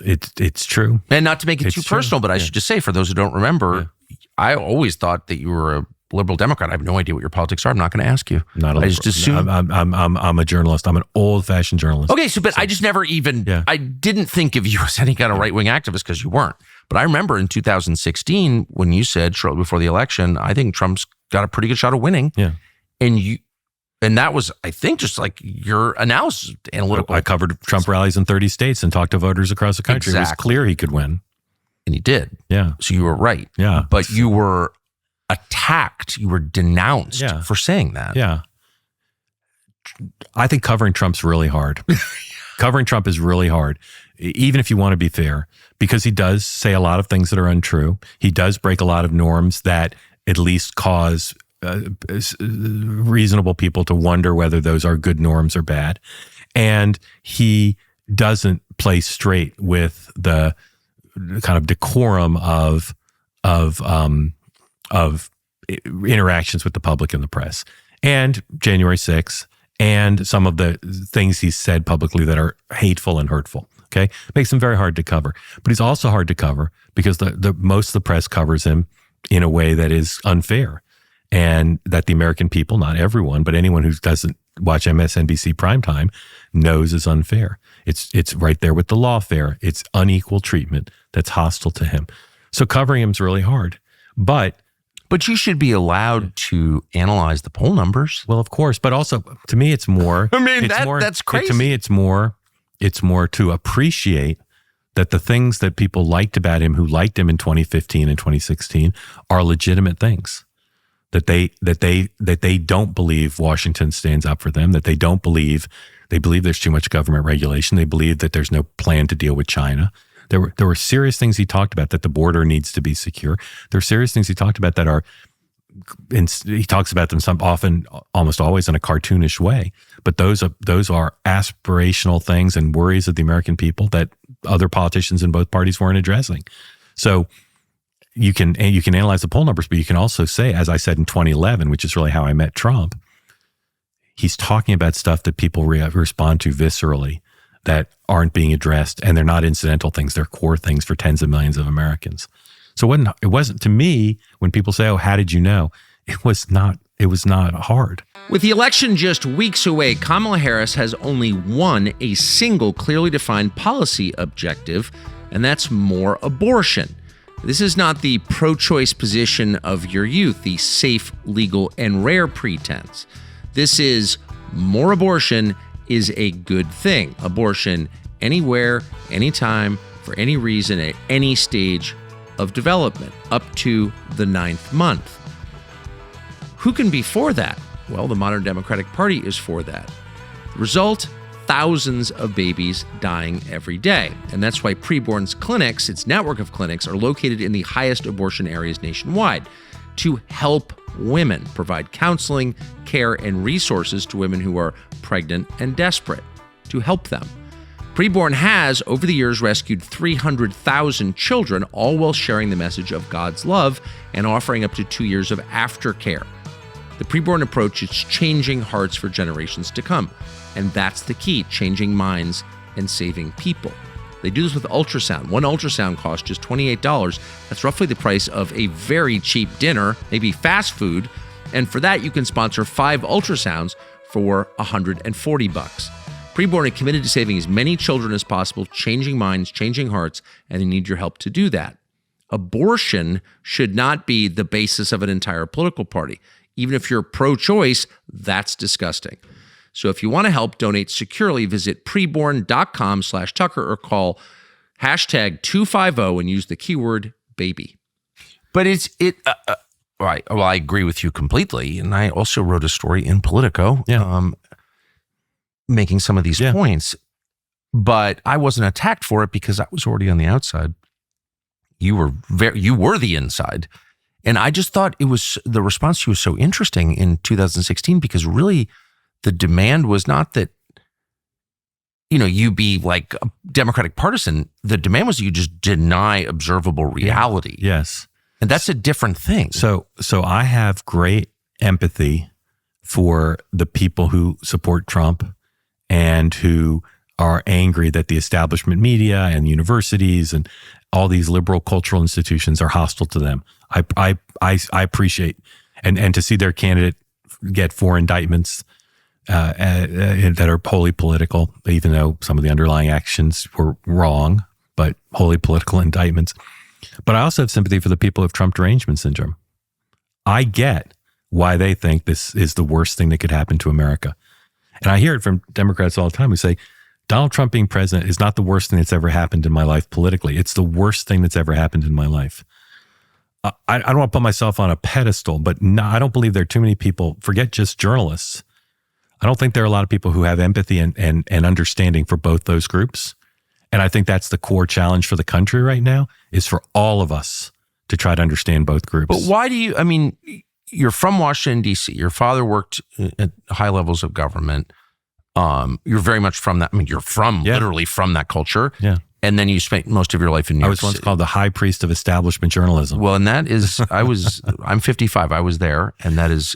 It's true. And not to make it too true. personal, but I should just say, for those who don't remember, I always thought that you were a liberal Democrat. I have no idea what your politics are. I'm not going to ask you. I just assume I'm a journalist. I'm an old-fashioned journalist. Okay, but I just never even, I didn't think of you as any kind of right-wing activist because you weren't. But I remember in 2016 when you said shortly before the election, I think Trump's got a pretty good shot of winning. Yeah. And that was, I think, just like your analysis, analytical. I covered Trump rallies in 30 states and talked to voters across the country. Exactly. It was clear he could win. And he did. Yeah. So you were right. Yeah. But you were attacked. You were denounced for saying that. Yeah. I think covering Trump's really hard. Covering Trump is really hard, even if you want to be fair, because he does say a lot of things that are untrue. He does break a lot of norms that at least cause reasonable people to wonder whether those are good norms or bad. And he doesn't play straight with the kind of decorum of interactions with the public and the press. And January 6th, and some of the things he's said publicly that are hateful and hurtful. Okay, makes him very hard to cover. But he's also hard to cover because the most of the press covers him in a way that is unfair, and that the American people, not everyone, but anyone who doesn't watch MSNBC primetime knows is unfair. It's right there with the lawfare. It's unequal treatment that's hostile to him. So covering him is really hard. But you should be allowed to analyze the poll numbers. Well, of course, but also to me, it's more. I mean, that's crazy. To me, it's more to appreciate that the things that people liked about him, who liked him in 2015 and 2016, are legitimate things. That they don't believe Washington stands up for them. That they believe there's too much government regulation. They believe that there's no plan to deal with China. There were serious things he talked about, that the border needs to be secure. There are serious things he talked about that are, and he talks about them often, almost always in a cartoonish way. But those are aspirational things and worries of the American people that other politicians in both parties weren't addressing. So you can analyze the poll numbers, but you can also say, as I said in 2011, which is really how I met Trump, he's talking about stuff that people respond to viscerally, that aren't being addressed, and they're not incidental things. They're core things for tens of millions of Americans. So it wasn't to me, when people say, "Oh, how did you know?" It was not hard. With the election just weeks away, Kamala Harris has only a single clearly defined policy objective, and that's more abortion. This is not the pro-choice position of your youth, the safe, legal, and rare pretense. This is more abortion is a good thing. Abortion anywhere, anytime, for any reason, at any stage of development, up to the 9th month. Who can be for that? Well, the modern Democratic Party is for that. Result, thousands of babies dying every day. And that's why Preborn's clinics, its network of clinics, are located in the highest abortion areas nationwide to help women, provide counseling, care, and resources to women who are pregnant and desperate, to help them. Preborn has, over the years, rescued 300,000 children, all while sharing the message of God's love and offering up to 2 years of aftercare. The Preborn approach is changing hearts for generations to come. And that's the key, changing minds and saving people. They do this with ultrasound. One ultrasound costs just $28. That's roughly the price of a very cheap dinner, maybe fast food. And for that, you can sponsor 5 ultrasounds for $140. Preborn are committed to saving as many children as possible, changing minds, changing hearts, and they need your help to do that. Abortion should not be the basis of an entire political party. Even if you're pro-choice, that's disgusting. So if you want to help donate securely, visit preborn.com/Tucker or call #250 and use the keyword baby. But right. Well, I agree with you completely. And I also wrote a story in Politico making some of these points, but I wasn't attacked for it because I was already on the outside. You were the inside. And I just thought the response to you was so interesting in 2016 because really the demand was not that, you be like a Democratic partisan. The demand was that you just deny observable reality. Yes. And that's a different thing. So I have great empathy for the people who support Trump and who are angry that the establishment media and universities and all these liberal cultural institutions are hostile to them. I appreciate, and to see their candidate get 4 indictments that are wholly political, even though some of the underlying actions were wrong, but wholly political indictments. But I also have sympathy for the people of Trump derangement syndrome. I get why they think this is the worst thing that could happen to America. And I hear it from Democrats all the time who say, Donald Trump being president is not the worst thing that's ever happened in my life politically. It's the worst thing that's ever happened in my life. I don't want to put myself on a pedestal, but no, I don't believe there are too many people, forget just journalists. I don't think there are a lot of people who have empathy and understanding for both those groups. And I think that's the core challenge for the country right now, is for all of us to try to understand both groups. But why do you, I mean, you're from Washington, D.C. Your father worked at high levels of government. You're very much from that. I mean, you're from literally from that culture. Yeah. And then you spent most of your life in New York City. I was once City. called the high priest of establishment journalism. Well, and that is, I'm 55. I was there, and that is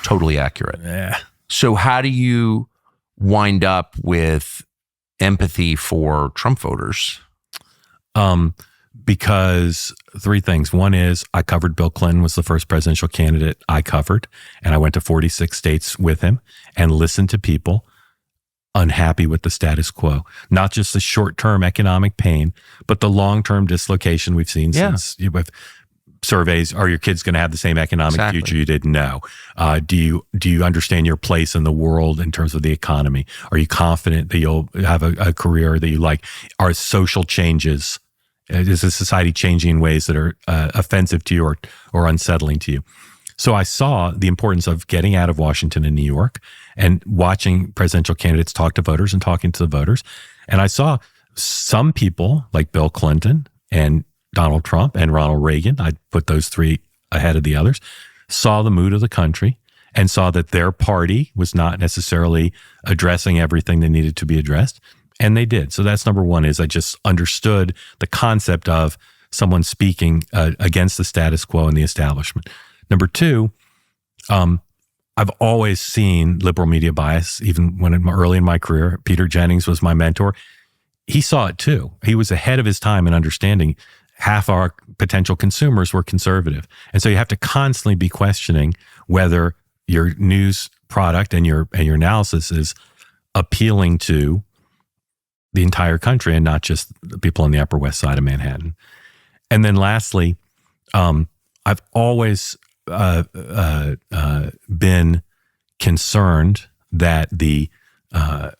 totally accurate. Yeah. So how do you wind up with empathy for Trump voters? Because 3 things. One is I covered Bill Clinton, was the first presidential candidate I covered, and I went to 46 states with him and listened to people unhappy with the status quo. Not just the short-term economic pain, but the long-term dislocation we've seen since with surveys. Are your kids going to have the same economic future you did? No. Do you understand your place in the world in terms of the economy? Are you confident that you'll have a career that you like? Are social changes, is the society changing in ways that are offensive to you or unsettling to you? So I saw the importance of getting out of Washington and New York and watching presidential candidates talk to voters and talking to the voters. And I saw some people like Bill Clinton and Donald Trump and Ronald Reagan, I'd put those 3 ahead of the others, saw the mood of the country and saw that their party was not necessarily addressing everything that needed to be addressed. And they did. So that's number 1, is I just understood the concept of someone speaking against the status quo and the establishment. Number 2, I've always seen liberal media bias, even when early in my career. Peter Jennings was my mentor. He saw it too. He was ahead of his time in understanding half our potential consumers were conservative. And so you have to constantly be questioning whether your news product and your analysis is appealing to the entire country and not just the people on the Upper West Side of Manhattan. And then lastly, I've always been concerned that the how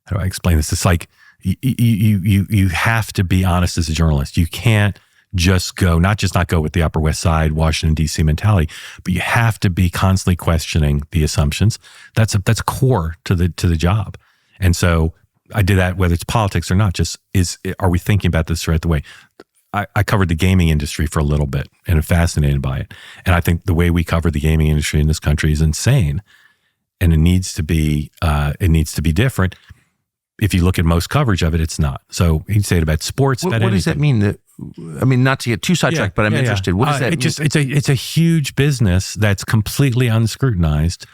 do I explain this? It's like you have to be honest as a journalist. You can't just not go with the Upper West Side, Washington, D.C. mentality, but you have to be constantly questioning the assumptions. That's core to the job. And so I did that, whether it's politics or not. Are we thinking about this the right way? I covered the gaming industry for a little bit and am fascinated by it. And I think the way we cover the gaming industry in this country is insane. And it needs to be different. If you look at most coverage of it, it's not. So you can say it about sports. What does that mean? Not to get too sidetracked, but I'm interested. What does that mean? It's a huge business that's completely unscrutinized.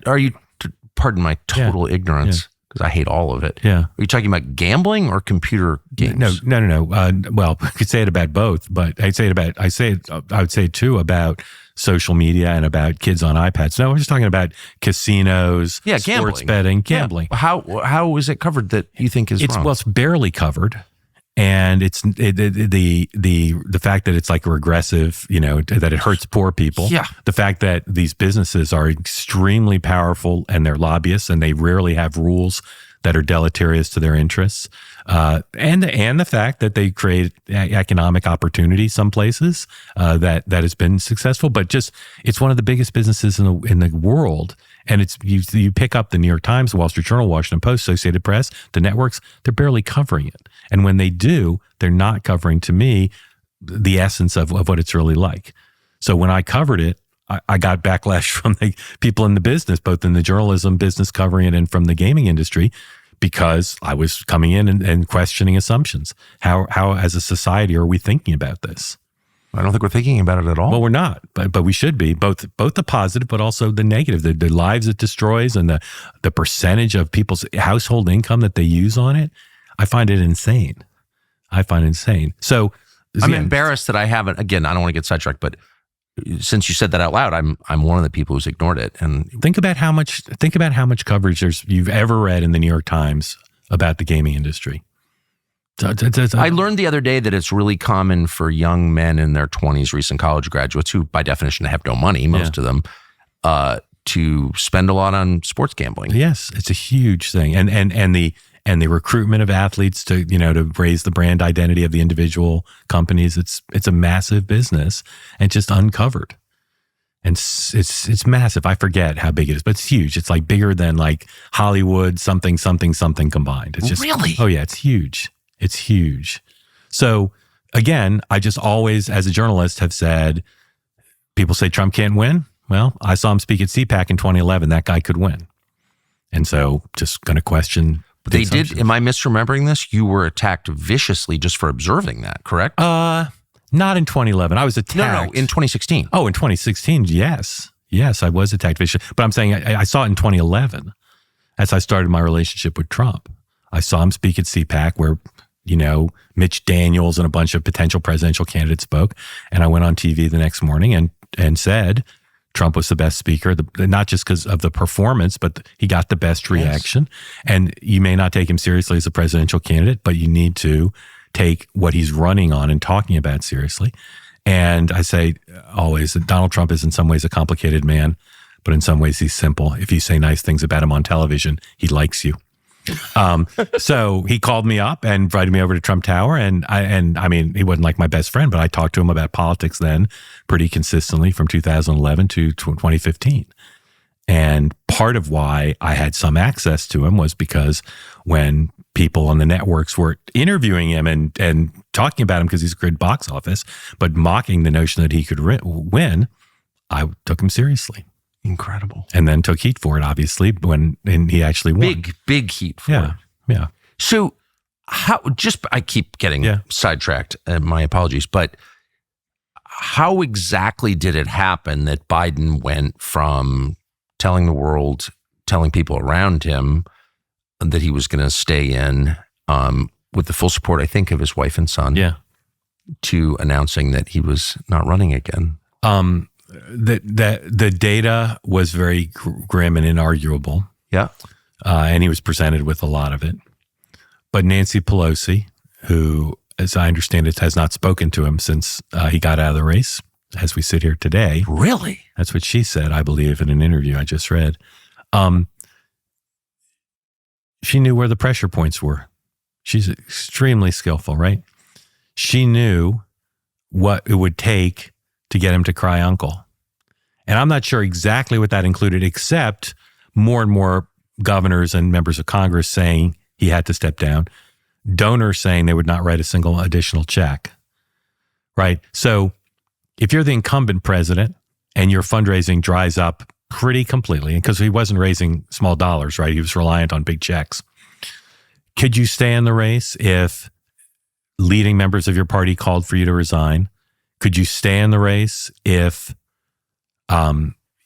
Are you, pardon my total ignorance, because I hate all of it. Yeah. Are you talking about gambling or computer games? No. Well, I could say it about both, but I would say too about social media and about kids on iPads. No, we're just talking about casinos, sports betting, gambling. Yeah. How is it covered that you think is wrong? Well, it's barely covered. And it's the fact that it's like regressive, that it hurts poor people. Yeah. The fact that these businesses are extremely powerful and they're lobbyists and they rarely have rules that are deleterious to their interests. And the fact that they create economic opportunity some places that has been successful, but just it's one of the biggest businesses in the world. And it's you pick up the New York Times, the Wall Street Journal, Washington Post, Associated Press, the networks, they're barely covering it. And when they do, they're not covering, to me, the essence of what it's really like. So when I covered it, I got backlash from the people in the business, both in the journalism business covering it and from the gaming industry, because I was coming in and questioning assumptions. How as a society are we thinking about this? I don't think we're thinking about it at all. Well, we're not, but we should be, both the positive, but also the negative, the lives it destroys and the percentage of people's household income that they use on it. I find it insane. So I'm embarrassed that I haven't, again, I don't want to get sidetracked, but since you said that out loud, I'm one of the people who's ignored it. And think about how much coverage you've ever read in the New York Times about the gaming industry. I learned the other day that it's really common for young men in their 20s, recent college graduates, who by definition have no money, most of them, to spend a lot on sports gambling. Yes, it's a huge thing, and the recruitment of athletes to raise the brand identity of the individual companies. It's a massive business and just uncovered, and it's massive. I forget how big it is, but it's huge. It's like bigger than like Hollywood something combined. It's just really, oh yeah, it's huge. It's huge. So again, I just always, as a journalist, have said, people say Trump can't win. Well, I saw him speak at CPAC in 2011. That guy could win. And so just going to question. But they did, am I misremembering this? You were attacked viciously just for observing that, correct? Not in 2011. I was attacked. No, in 2016. Oh, in 2016, yes. Yes, I was attacked viciously. But I'm saying I saw it in 2011 as I started my relationship with Trump. I saw him speak at CPAC where Mitch Daniels and a bunch of potential presidential candidates spoke. And I went on TV the next morning and said Trump was the best speaker, not just because of the performance, but he got the best reaction. Yes. And you may not take him seriously as a presidential candidate, but you need to take what he's running on and talking about seriously. And I say always that Donald Trump is in some ways a complicated man, but in some ways he's simple. If you say nice things about him on television, he likes you. So he called me up and invited me over to Trump Tower. And I mean, he wasn't like my best friend, but I talked to him about politics then pretty consistently from 2011 to 2015. And part of why I had some access to him was because when people on the networks were interviewing him and talking about him because he's a good box office, but mocking the notion that he could win, I took him seriously. Incredible. And then took heat for it, obviously, when he actually won. Big heat for it. Yeah. So I keep getting sidetracked, my apologies, but how exactly did it happen that Biden went from telling the world, telling people around him that he was going to stay in with the full support, I think, of his wife and son, to announcing that he was not running again? The data was very grim and inarguable. Yeah. And he was presented with a lot of it. But Nancy Pelosi, who, as I understand it, has not spoken to him since he got out of the race, as we sit here today. Really? That's what she said, I believe, in an interview I just read. She knew where the pressure points were. She's extremely skillful, right? She knew what it would take to get him to cry uncle. And I'm not sure exactly what that included, except more and more governors and members of Congress saying he had to step down, donors saying they would not write a single additional check, right? So if you're the incumbent president and your fundraising dries up pretty completely, because he wasn't raising small dollars, right? He was reliant on big checks. Could you stay in the race if leading members of your party called for you to resign? Could you stay in the race if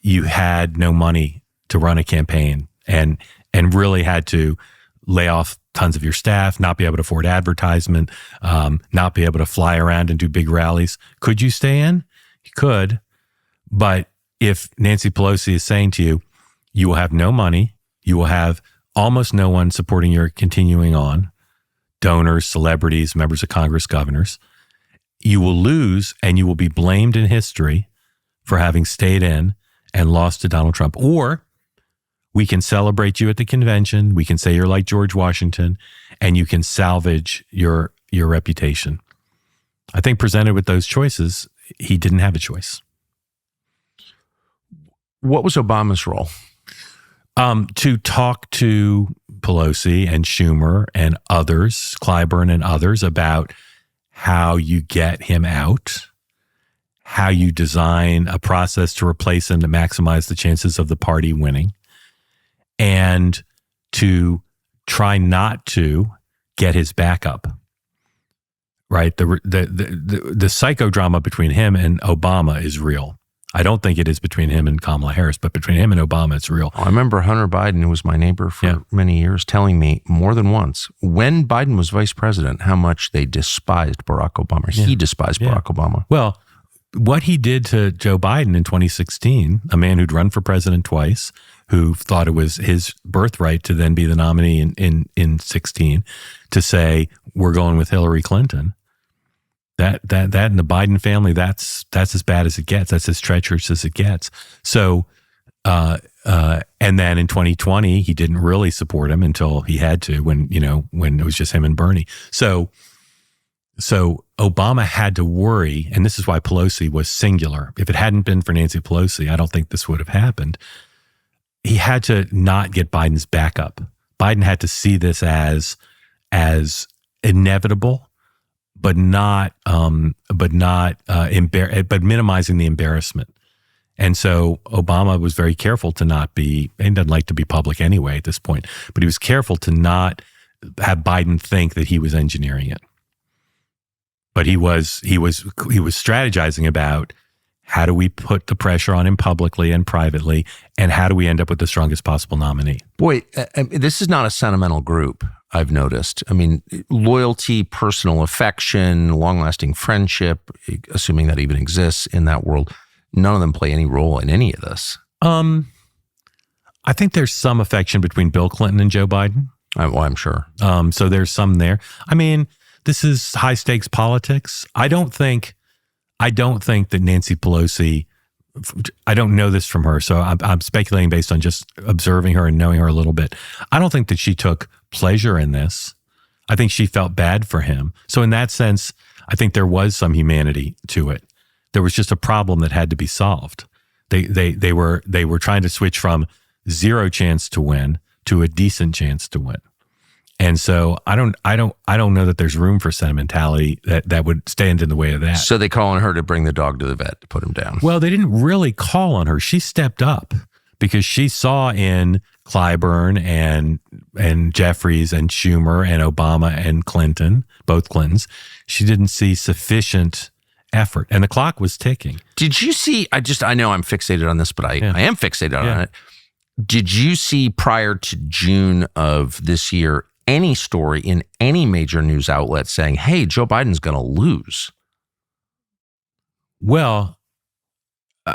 you had no money to run a campaign and really had to lay off tons of your staff, not be able to afford advertisement, not be able to fly around and do big rallies? Could you stay in? You could. But if Nancy Pelosi is saying to you, you will have no money, you will have almost no one supporting your continuing on, donors, celebrities, members of Congress, governors, you will lose and you will be blamed in history for having stayed in and lost to Donald Trump. Or we can celebrate you at the convention. We can say you're like George Washington and you can salvage your reputation. I think presented with those choices, he didn't have a choice. What was Obama's role? To talk to Pelosi and Schumer and others, Clyburn and others, about how you get him out, how you design a process to replace him to maximize the chances of the party winning, and to try not to get his backup, right? The psychodrama between him and Obama is real. I don't think it is between him and Kamala Harris, but between him and Obama, it's real. I remember Hunter Biden, who was my neighbor for many years, telling me more than once, when Biden was vice president, how much they despised Barack Obama. He despised Barack Obama. Well, what he did to Joe Biden in 2016, a man who'd run for president twice, who thought it was his birthright to then be the nominee in 16, to say, we're going with Hillary Clinton. That in the Biden family, that's as bad as it gets. That's as treacherous as it gets. So, and then in 2020, he didn't really support him until he had to, when it was just him and Bernie. So Obama had to worry, and this is why Pelosi was singular. If it hadn't been for Nancy Pelosi, I don't think this would have happened. He had to not get Biden's backup. Biden had to see this as inevitable, but minimizing the embarrassment. And so Obama was very careful to not be, and doesn't like to be public anyway at this point, but he was careful to not have Biden think that he was engineering it. But he was strategizing about, how do we put the pressure on him publicly and privately, and how do we end up with the strongest possible nominee? Boy, this is not a sentimental group, I've noticed. I mean, loyalty, personal affection, long-lasting friendship, assuming that even exists in that world, none of them play any role in any of this. I think there's some affection between Bill Clinton and Joe Biden. I'm sure. So there's some there. I mean, this is high-stakes politics. I don't think that Nancy Pelosi, I don't know this from her, so I'm speculating based on just observing her and knowing her a little bit. I don't think that she took pleasure in this. I think she felt bad for him. So in that sense, I think there was some humanity to it. There was just a problem that had to be solved. They were trying to switch from zero chance to win to a decent chance to win. And so I don't know that there's room for sentimentality that would stand in the way of that. So they call on her to bring the dog to the vet to put him down. Well, they didn't really call on her. She stepped up because she saw in Clyburn and Jeffries and Schumer and Obama and Clinton, both Clintons, she didn't see sufficient effort, and the clock was ticking. Did you see? I know I'm fixated on this, but I am fixated on it. Did you see prior to June of this year any story in any major news outlet saying, hey, Joe Biden's going to lose? Well,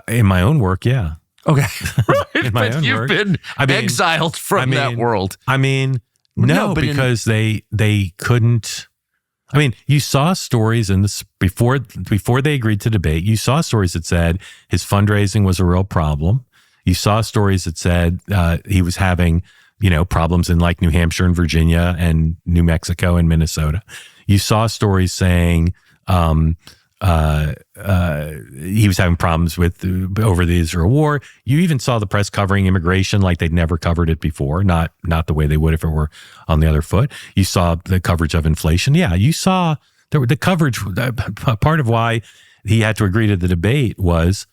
in my own work, yeah. Okay. In my own you've work. been exiled from that world. I mean, no, because they couldn't. I mean, you saw stories in this before they agreed to debate. You saw stories that said his fundraising was a real problem. You saw stories that said he was having problems in like New Hampshire and Virginia and New Mexico and Minnesota. You saw stories saying he was having problems over the Israel war. You even saw the press covering immigration like they'd never covered it before, not the way they would if it were on the other foot. You saw the coverage of inflation. Yeah, you saw the coverage. Part of why he had to agree to the debate was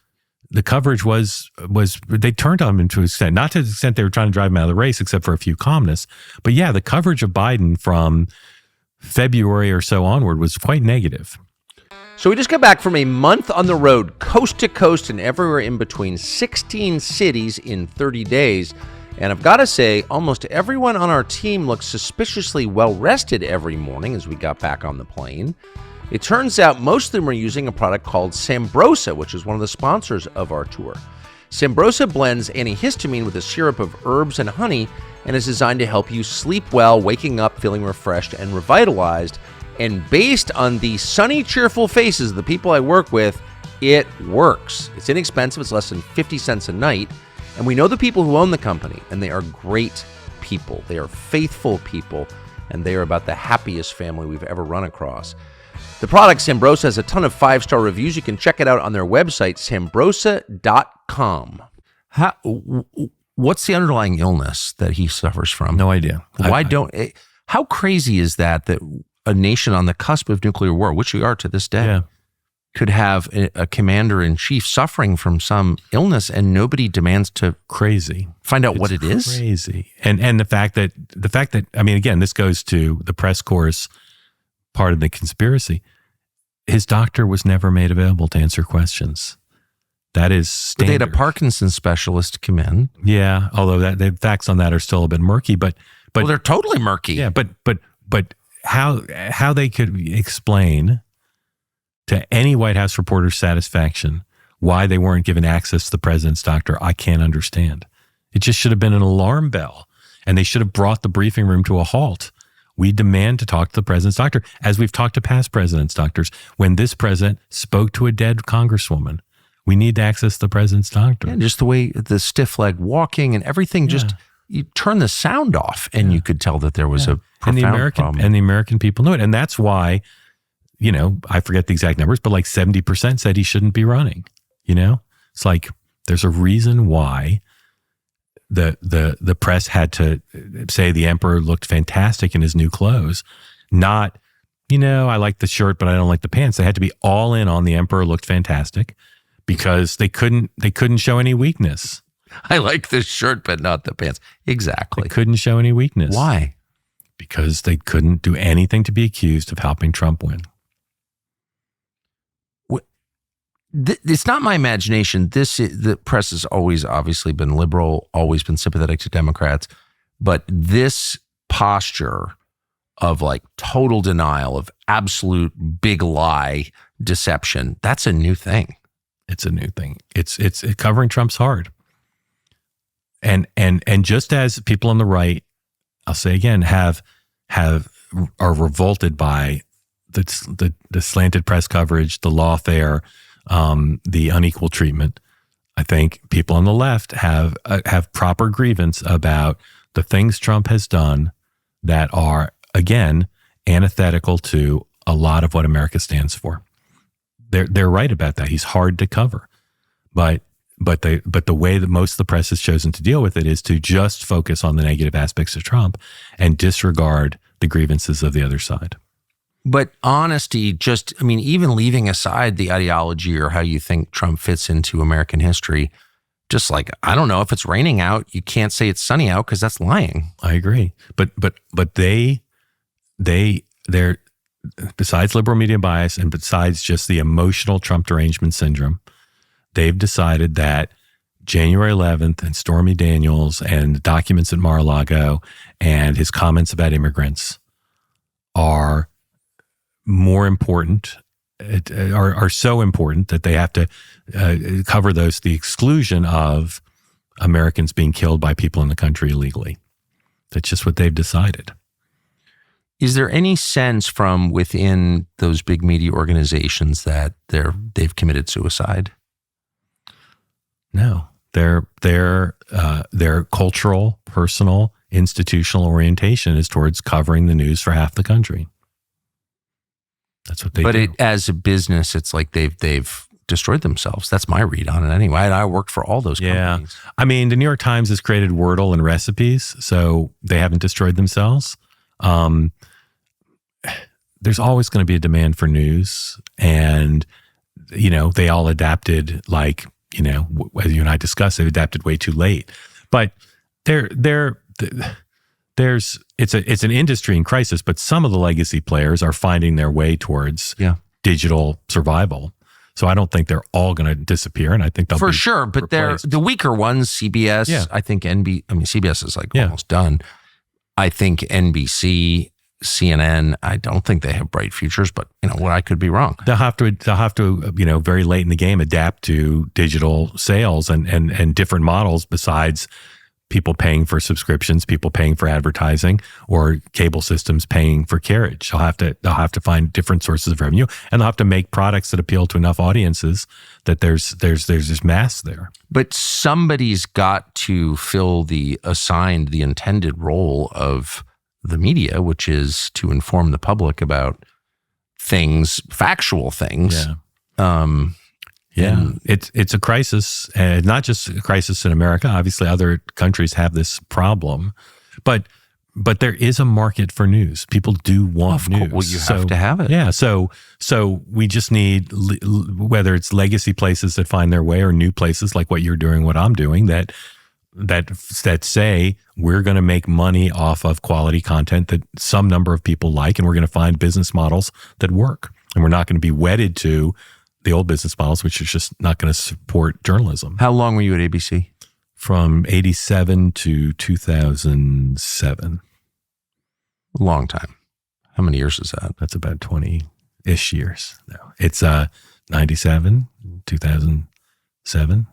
the coverage was they turned on him to an extent, not to the extent they were trying to drive him out of the race, except for a few columnists. But yeah, the coverage of Biden from February or so onward was quite negative. So we just got back from a month on the road, coast to coast and everywhere in between, 16 cities in 30 days. And I've got to say, almost everyone on our team looked suspiciously well rested every morning as we got back on the plane. It turns out most of them are using a product called Sambrosa, which is one of the sponsors of our tour. Sambrosa blends antihistamine with a syrup of herbs and honey and is designed to help you sleep well, waking up feeling refreshed and revitalized. And based on the sunny, cheerful faces of the people I work with, it works. It's inexpensive. It's less than 50 cents a night. And we know the people who own the company, and they are great people. They are faithful people, and they are about the happiest family we've ever run across. The product, Sambrosa, has a ton of 5-star reviews. You can check it out on their website, sambrosa.com. What's the underlying illness that he suffers from? No idea. How crazy is that a nation on the cusp of nuclear war, which we are to this day, could have a commander-in-chief suffering from some illness and nobody demands to find out what it is? Crazy. And the fact that I mean, again, this goes to the press corps part of the conspiracy. His doctor was never made available to answer questions. That is standard. But they had a Parkinson's specialist come in. Yeah, although the facts on that are still a bit murky. But well, they're totally murky. Yeah, but how they could explain to any White House reporter's satisfaction why they weren't given access to the president's doctor, I can't understand. It just should have been an alarm bell, and they should have brought the briefing room to a halt. We demand to talk to the president's doctor, as we've talked to past presidents' doctors. When this president spoke to a dead congresswoman, we need to access the president's doctor. Yeah, just the way the stiff leg walking and everything, just you turn the sound off and you could tell that there was a profound problem. And the American people knew it. And that's why, I forget the exact numbers, but like 70% said he shouldn't be running. It's like there's a reason why the press had to say the emperor looked fantastic in his new clothes, not, I like the shirt, but I don't like the pants. They had to be all in on the emperor looked fantastic because they couldn't show any weakness. I like the shirt, but not the pants. Exactly. They couldn't show any weakness. Why? Because they couldn't do anything to be accused of helping Trump win. It's not my imagination. The press has always obviously been liberal, always been sympathetic to Democrats, but this posture of like total denial, of absolute big lie, deception, that's a new thing. It's a new thing. It's covering Trump's hard. And just as people on the right, I'll say again, are revolted by the slanted press coverage, the lawfare, the unequal treatment, I think people on the left have proper grievance about the things Trump has done that are, again, antithetical to a lot of what America stands for. They're right about that. He's hard to cover, but the way that most of the press has chosen to deal with it is to just focus on the negative aspects of Trump and disregard the grievances of the other side. But honesty, even leaving aside the ideology or how you think Trump fits into American history, just like, I don't know, if it's raining out, you can't say it's sunny out because that's lying. I agree. But they're besides liberal media bias and besides just the emotional Trump derangement syndrome, they've decided that January 11th and Stormy Daniels and the documents at Mar-a-Lago and his comments about immigrants are more important, are so important that they have to cover those to the exclusion of Americans being killed by people in the country illegally. That's just what they've decided. Is there any sense from within those big media organizations that they've committed suicide? No, their cultural, personal, institutional orientation is towards covering the news for half the country. That's what they do. But as a business, it's like they've destroyed themselves. That's my read on it anyway. I worked for all those companies. I mean, the New York Times has created Wordle and recipes, so they haven't destroyed themselves. There's always going to be a demand for news, and they all adapted, like as you and I discussed, they've adapted way too late. But it's an industry in crisis, but some of the legacy players are finding their way towards digital survival. So I don't think they're all going to disappear, and I think they'll for be sure. But replaced. they're the weaker ones. CBS, I think CBS is almost done. I think NBC, CNN, I don't think they have bright futures, but what, I could be wrong. They'll have to very late in the game adapt to digital sales and different models besides people paying for subscriptions, people paying for advertising, or cable systems paying for carriage. They'll have to find different sources of revenue, and they'll have to make products that appeal to enough audiences that there's this mass there. But somebody's got to fill the intended role of the media, which is to inform the public about things, factual things. It's a crisis, and not just a crisis in America. Obviously, other countries have this problem, but there is a market for news. People do want news. Well, you have to have it. Yeah. So we just need, whether it's legacy places that find their way or new places like what you're doing, what I'm doing, that that say we're going to make money off of quality content that some number of people like, and we're going to find business models that work. And we're not going to be wedded to the old business models, which is just not going to support journalism. How long were you at ABC? From 87 to 2007. Long time. How many years is that? That's about 20-ish years. No, it's 97, 2007.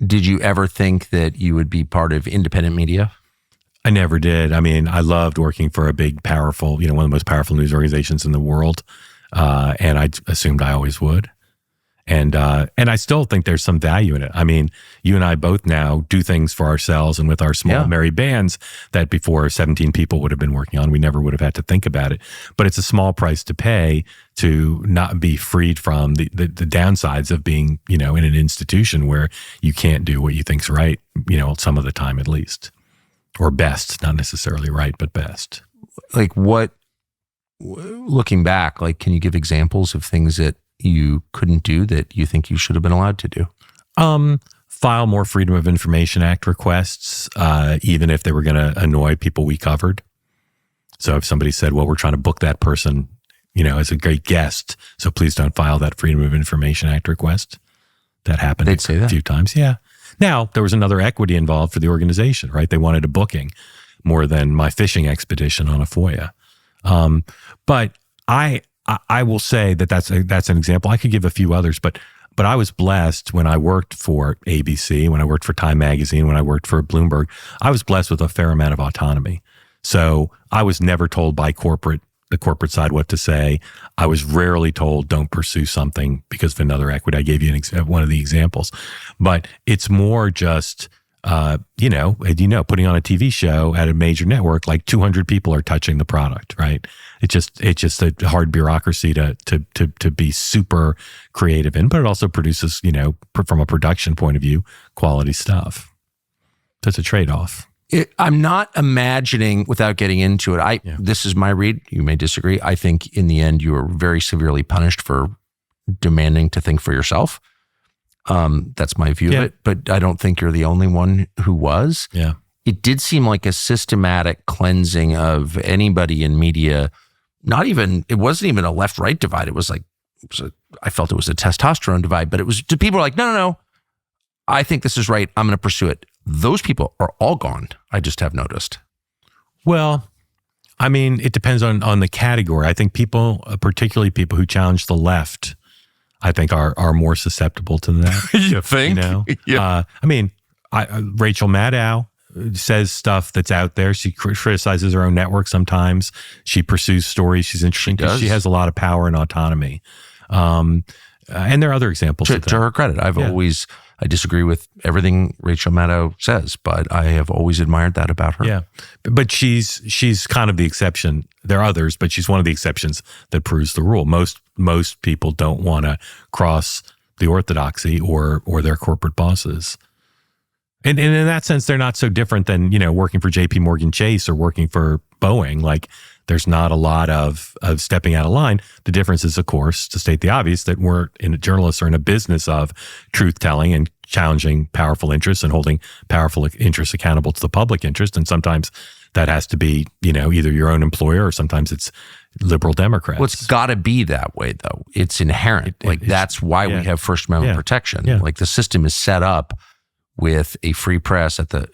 Did you ever think that you would be part of independent media? I never did. I mean, I loved working for a big, powerful, one of the most powerful news organizations in the world. And I assumed I always would. And I still think there's some value in it. I mean, you and I both now do things for ourselves and with our small merry bands that before 17 people would have been working on. We never would have had to think about it. But it's a small price to pay to not be freed from the downsides of being, in an institution where you can't do what you think's right, some of the time at least. Or best, not necessarily right, but best. Like what, looking back, can you give examples of things that you couldn't do that you think you should have been allowed to do? File more Freedom of Information Act requests, even if they were going to annoy people we covered. So if somebody said, well, we're trying to book that person, as a great guest, so please don't file that Freedom of Information Act request. That happened They'd say that. A few times. Yeah. Now, there was another equity involved for the organization, right? They wanted a booking more than my fishing expedition on a FOIA. But I will say that's an example. I could give a few others, but I was blessed when I worked for ABC, when I worked for Time Magazine, when I worked for Bloomberg. I was blessed with a fair amount of autonomy. So I was never told by the corporate side what to say. I was rarely told don't pursue something because of another equity. I gave you one of the examples, but it's more just putting on a TV show at a major network, like 200 people are touching the product, right? It's just a hard bureaucracy to be super creative in, but it also produces, from a production point of view, quality stuff. That's a trade-off. I'm not imagining, without getting into it, this is my read. You may disagree. I think in the end, you were very severely punished for demanding to think for yourself. That's my view of it, but I don't think you're the only one who was. Yeah. It did seem like a systematic cleansing of anybody in media. It wasn't even a left-right divide. I felt it was a testosterone divide, but it was to people like, no, I think this is right. I'm going to pursue it. Those people are all gone. I just have noticed. Well, I mean, it depends on the category. I think people, particularly people who challenge the left, I think are more susceptible to that. You think? Yeah. Rachel Maddow says stuff that's out there. She criticizes her own network sometimes. She pursues stories she's interesting because she has a lot of power and autonomy. And there are other examples. To her credit, I disagree with everything Rachel Maddow says, but I have always admired that about her. Yeah, but she's kind of the exception. There are others, but she's one of the exceptions that proves the rule. Most people don't want to cross the orthodoxy or their corporate bosses. And in that sense, they're not so different than, working for JP Morgan Chase or working for Boeing. Like, there's not a lot of stepping out of line. The difference is, of course, to state the obvious, that journalists are in a business of truth telling and challenging powerful interests and holding powerful interests accountable to the public interest. And sometimes that has to be, either your own employer or sometimes it's liberal Democrats. Well, it's got to be that way, though. It's inherent. That's why we have First Amendment protection. Yeah. Like, the system is set up with a free press at the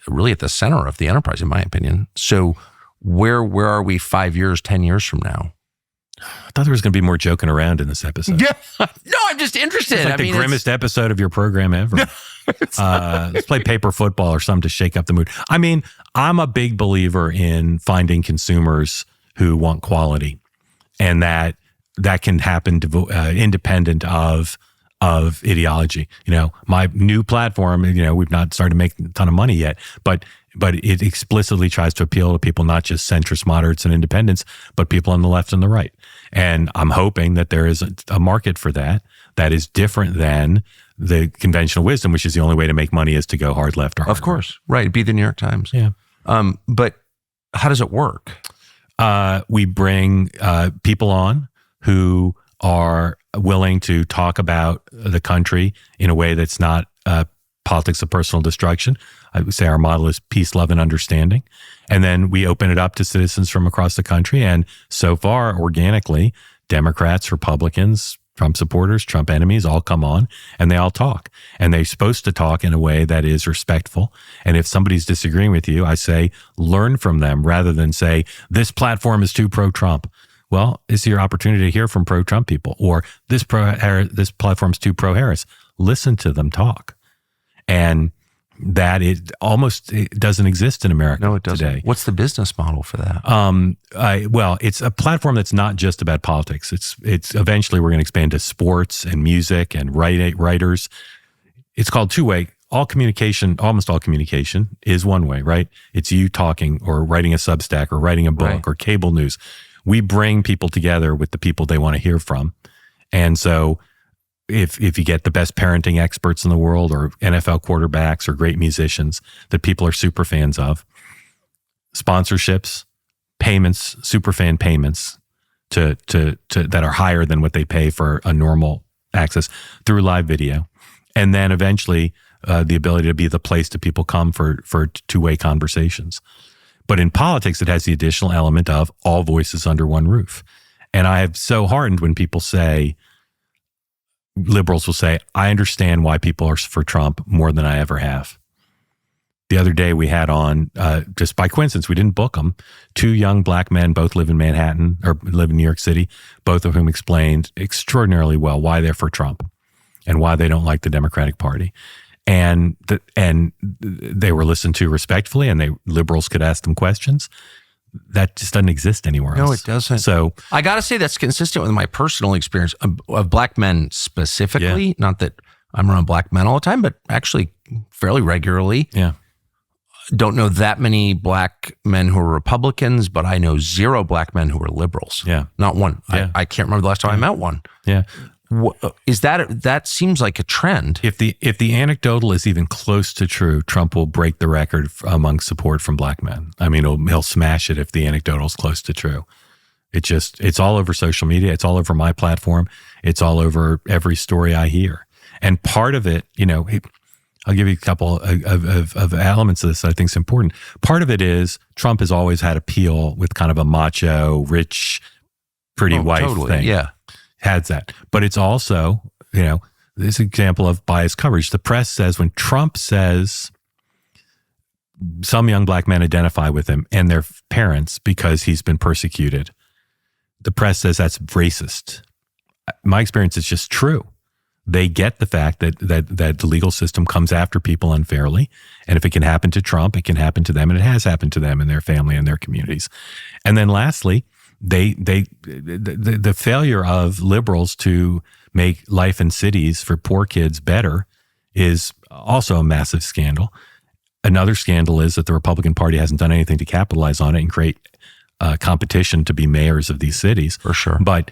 center of the enterprise, in my opinion. So where are we 5 years, 10 years from now? I thought there was going to be more joking around in this episode. Yeah. No, I'm just interested. It's like the grimmest episode of your program ever. Let's play paper football or something to shake up the mood. I mean, I'm a big believer in finding consumers who want quality, and that can happen independent of ideology. My new platform, we've not started to make a ton of money yet, but it explicitly tries to appeal to people, not just centrist, moderates, and independents, but people on the left and the right. And I'm hoping that there is a market for that is different than the conventional wisdom, which is the only way to make money is to go hard left or hard Of course. Right. Be the New York Times. Yeah. But how does it work? We bring people on who are willing to talk about the country in a way that's not politics of personal destruction. I would say our model is peace, love, and understanding. And then we open it up to citizens from across the country. And so far, organically, Democrats, Republicans, Trump supporters, Trump enemies all come on and they all talk. And they're supposed to talk in a way that is respectful. And if somebody's disagreeing with you, I say, learn from them rather than say, this platform is too pro-Trump. Well, it's your opportunity to hear from pro-Trump people, or this platform's too pro-Harris. Listen to them talk. And that it doesn't exist in America No, it doesn't. today. What's the business model for that? Well, it's a platform that's not just about politics. It's eventually we're going to expand to sports and music and writers. It's called two-way. Almost all communication is one way, right? It's you talking or writing a Substack or writing a book Right. or cable news. We bring people together with the people they want to hear from. And so if you get the best parenting experts in the world or NFL quarterbacks or great musicians that people are super fans of, sponsorships, payments, super fan payments to that are higher than what they pay for a normal access through live video. And then eventually the ability to be the place that people come for two-way conversations. But in politics, it has the additional element of all voices under one roof. And I have so heartened when people say, liberals will say, I understand why people are for Trump more than I ever have. The other day we had on, just by coincidence, we didn't book them, two young black men, both live in Manhattan or live in New York City, both of whom explained extraordinarily well why they're for Trump and why they don't like the Democratic Party. And they were listened to respectfully, and liberals could ask them questions. That just doesn't exist anywhere else. No, it doesn't. So I got to say that's consistent with my personal experience of black men specifically. Yeah. Not that I'm around black men all the time, but actually fairly regularly. yeah, Don't know that many black men who are Republicans, but I know zero black men who are liberals. Yeah. Not one. Yeah. I can't remember the last time I met one. yeah. Is that seems like a trend? If the anecdotal is even close to true, Trump will break the record among support from black men. I mean, he'll smash it if the anecdotal is close to true. It's all over social media. It's all over my platform. It's all over every story I hear. And part of it, I'll give you a couple of elements of this that I think is important. Part of it is Trump has always had appeal with kind of a macho, rich, pretty wife thing. Yeah. Has that. But it's also, this example of biased coverage. The press says when Trump says some young black men identify with him and their parents because he's been persecuted, the press says that's racist. My experience is just true. They get the fact that the legal system comes after people unfairly. And if it can happen to Trump, it can happen to them. And it has happened to them and their family and their communities. And then lastly, the failure of liberals to make life in cities for poor kids better is also a massive scandal. Another scandal is that the Republican Party hasn't done anything to capitalize on it and create competition to be mayors of these cities. For sure. But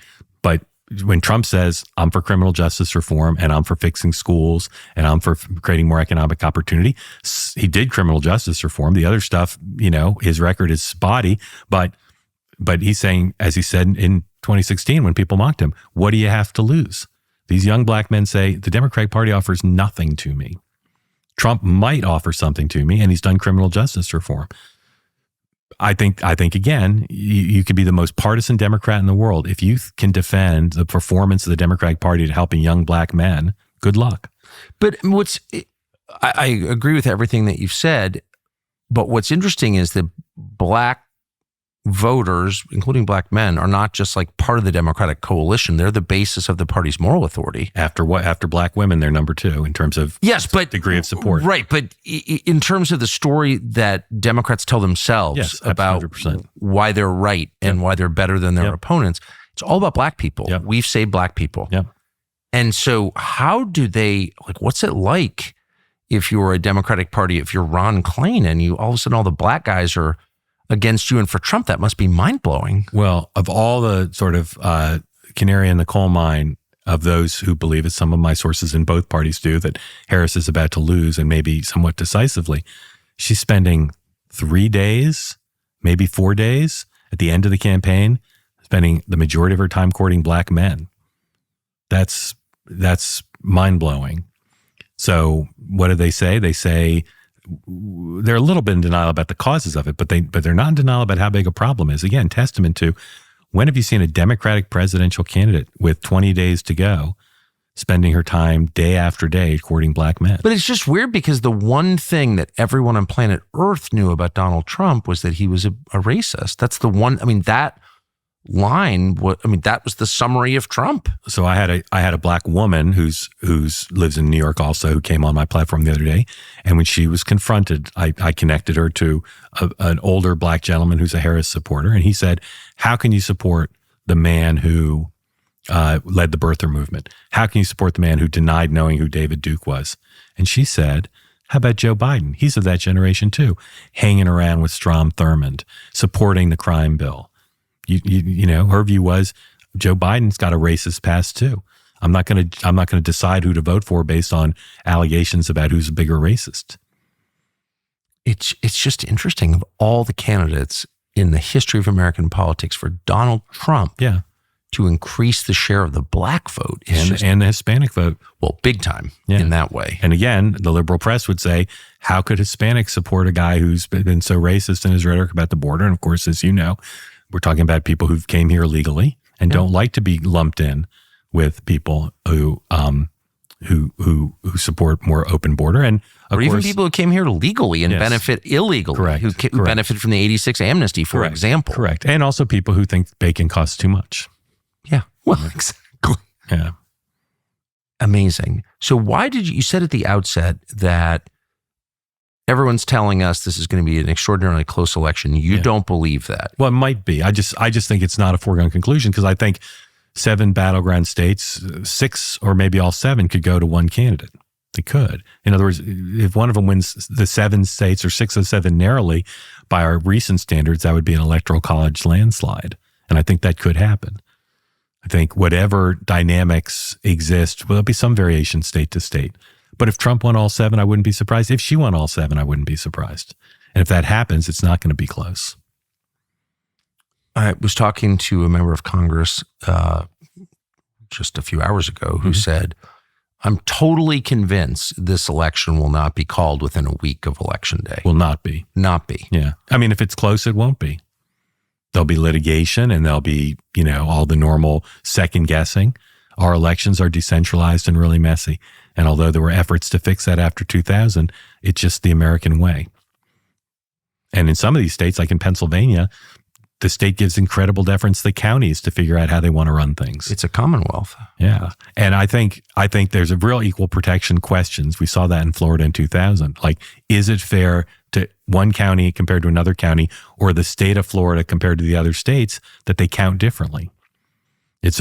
when Trump says, I'm for criminal justice reform and I'm for fixing schools and I'm for creating more economic opportunity, he did criminal justice reform. The other stuff, his record is spotty, but he's saying, as he said in 2016 when people mocked him, what do you have to lose? These young black men say, the Democratic Party offers nothing to me. Trump might offer something to me, and he's done criminal justice reform. I think again, you could be the most partisan Democrat in the world. If you can defend the performance of the Democratic Party to helping young black men, good luck. But I agree with everything that you've said, but what's interesting is that black voters, including black men, are not just like part of the Democratic coalition. They're the basis of the party's moral authority. After black women, they're number two in terms of degree of support. Right. But in terms of the story that Democrats tell themselves Yes, about 100%. why they're right and why they're better than their opponents, it's all about black people. Yep. We've saved black people. Yep. And so how do they, what's it like if you're a Democratic Party, if you're Ron Klain and you all of a sudden all the black guys are against you and for Trump? That must be mind-blowing. Well, of all the sort of canary in the coal mine of those who believe, as some of my sources in both parties do, that Harris is about to lose and maybe somewhat decisively, she's spending 3 days, maybe 4 days at the end of the campaign, spending the majority of her time courting black men. That's mind-blowing. So what do they say? They say they're a little bit in denial about the causes of it, but they're not in denial about how big a problem is. Again, testament to, when have you seen a Democratic presidential candidate with 20 days to go spending her time day after day courting black men? But it's just weird because the one thing that everyone on planet Earth knew about Donald Trump was that he was a racist. That's the one. I mean, that line. That was the summary of Trump. So I had a black woman who's lives in New York also, who came on my platform the other day, and when she was confronted, I connected her to an older black gentleman who's a Harris supporter, and he said, "How can you support the man who led the birther movement? How can you support the man who denied knowing who David Duke was?" And she said, "How about Joe Biden? He's of that generation too, hanging around with Strom Thurmond, supporting the crime bill." You know, her view was, Joe Biden's got a racist past too. I'm not going to decide who to vote for based on allegations about who's a bigger racist. It's just interesting, of all the candidates in the history of American politics, for Donald Trump to increase the share of the black vote and the Hispanic vote. Well, big time in that way. And again, the liberal press would say, how could Hispanics support a guy who's been so racist in his rhetoric about the border? And of course, as you know, we're talking about people who came here legally and don't like to be lumped in with people who support more open border, and or even people who came here legally and benefit illegally, Correct. who benefit from the '86 amnesty, for example. Correct, and also people who think bacon costs too much. Yeah, well, exactly. Yeah, amazing. So why did you said at the outset that everyone's telling us this is going to be an extraordinarily close election. You don't believe that? Well, it might be. I just think it's not a foregone conclusion, because I think 7 battleground states, 6 or maybe all 7 could go to one candidate. They could. In other words, if one of them wins the 7 states or 6 of 7 narrowly, by our recent standards, that would be an electoral college landslide. And I think that could happen. I think whatever dynamics exist, well, there'll be some variation state to state. But if Trump won all 7, I wouldn't be surprised. If she won all 7, I wouldn't be surprised. And if that happens, it's not going to be close. I was talking to a member of Congress just a few hours ago who said, I'm totally convinced this election will not be called within a week of Election Day. Will not be. Not be. Yeah. I mean, if it's close, it won't be. There'll be litigation, and there'll be, all the normal second guessing. Our elections are decentralized and really messy. And although there were efforts to fix that after 2000, it's just the American way. And in some of these states, like in Pennsylvania, the state gives incredible deference to the counties to figure out how they want to run things. It's a commonwealth. Yeah. And I think there's a real equal protection questions. We saw that in Florida in 2000. Like, is it fair to one county compared to another county, or the state of Florida compared to the other states, that they count differently? It's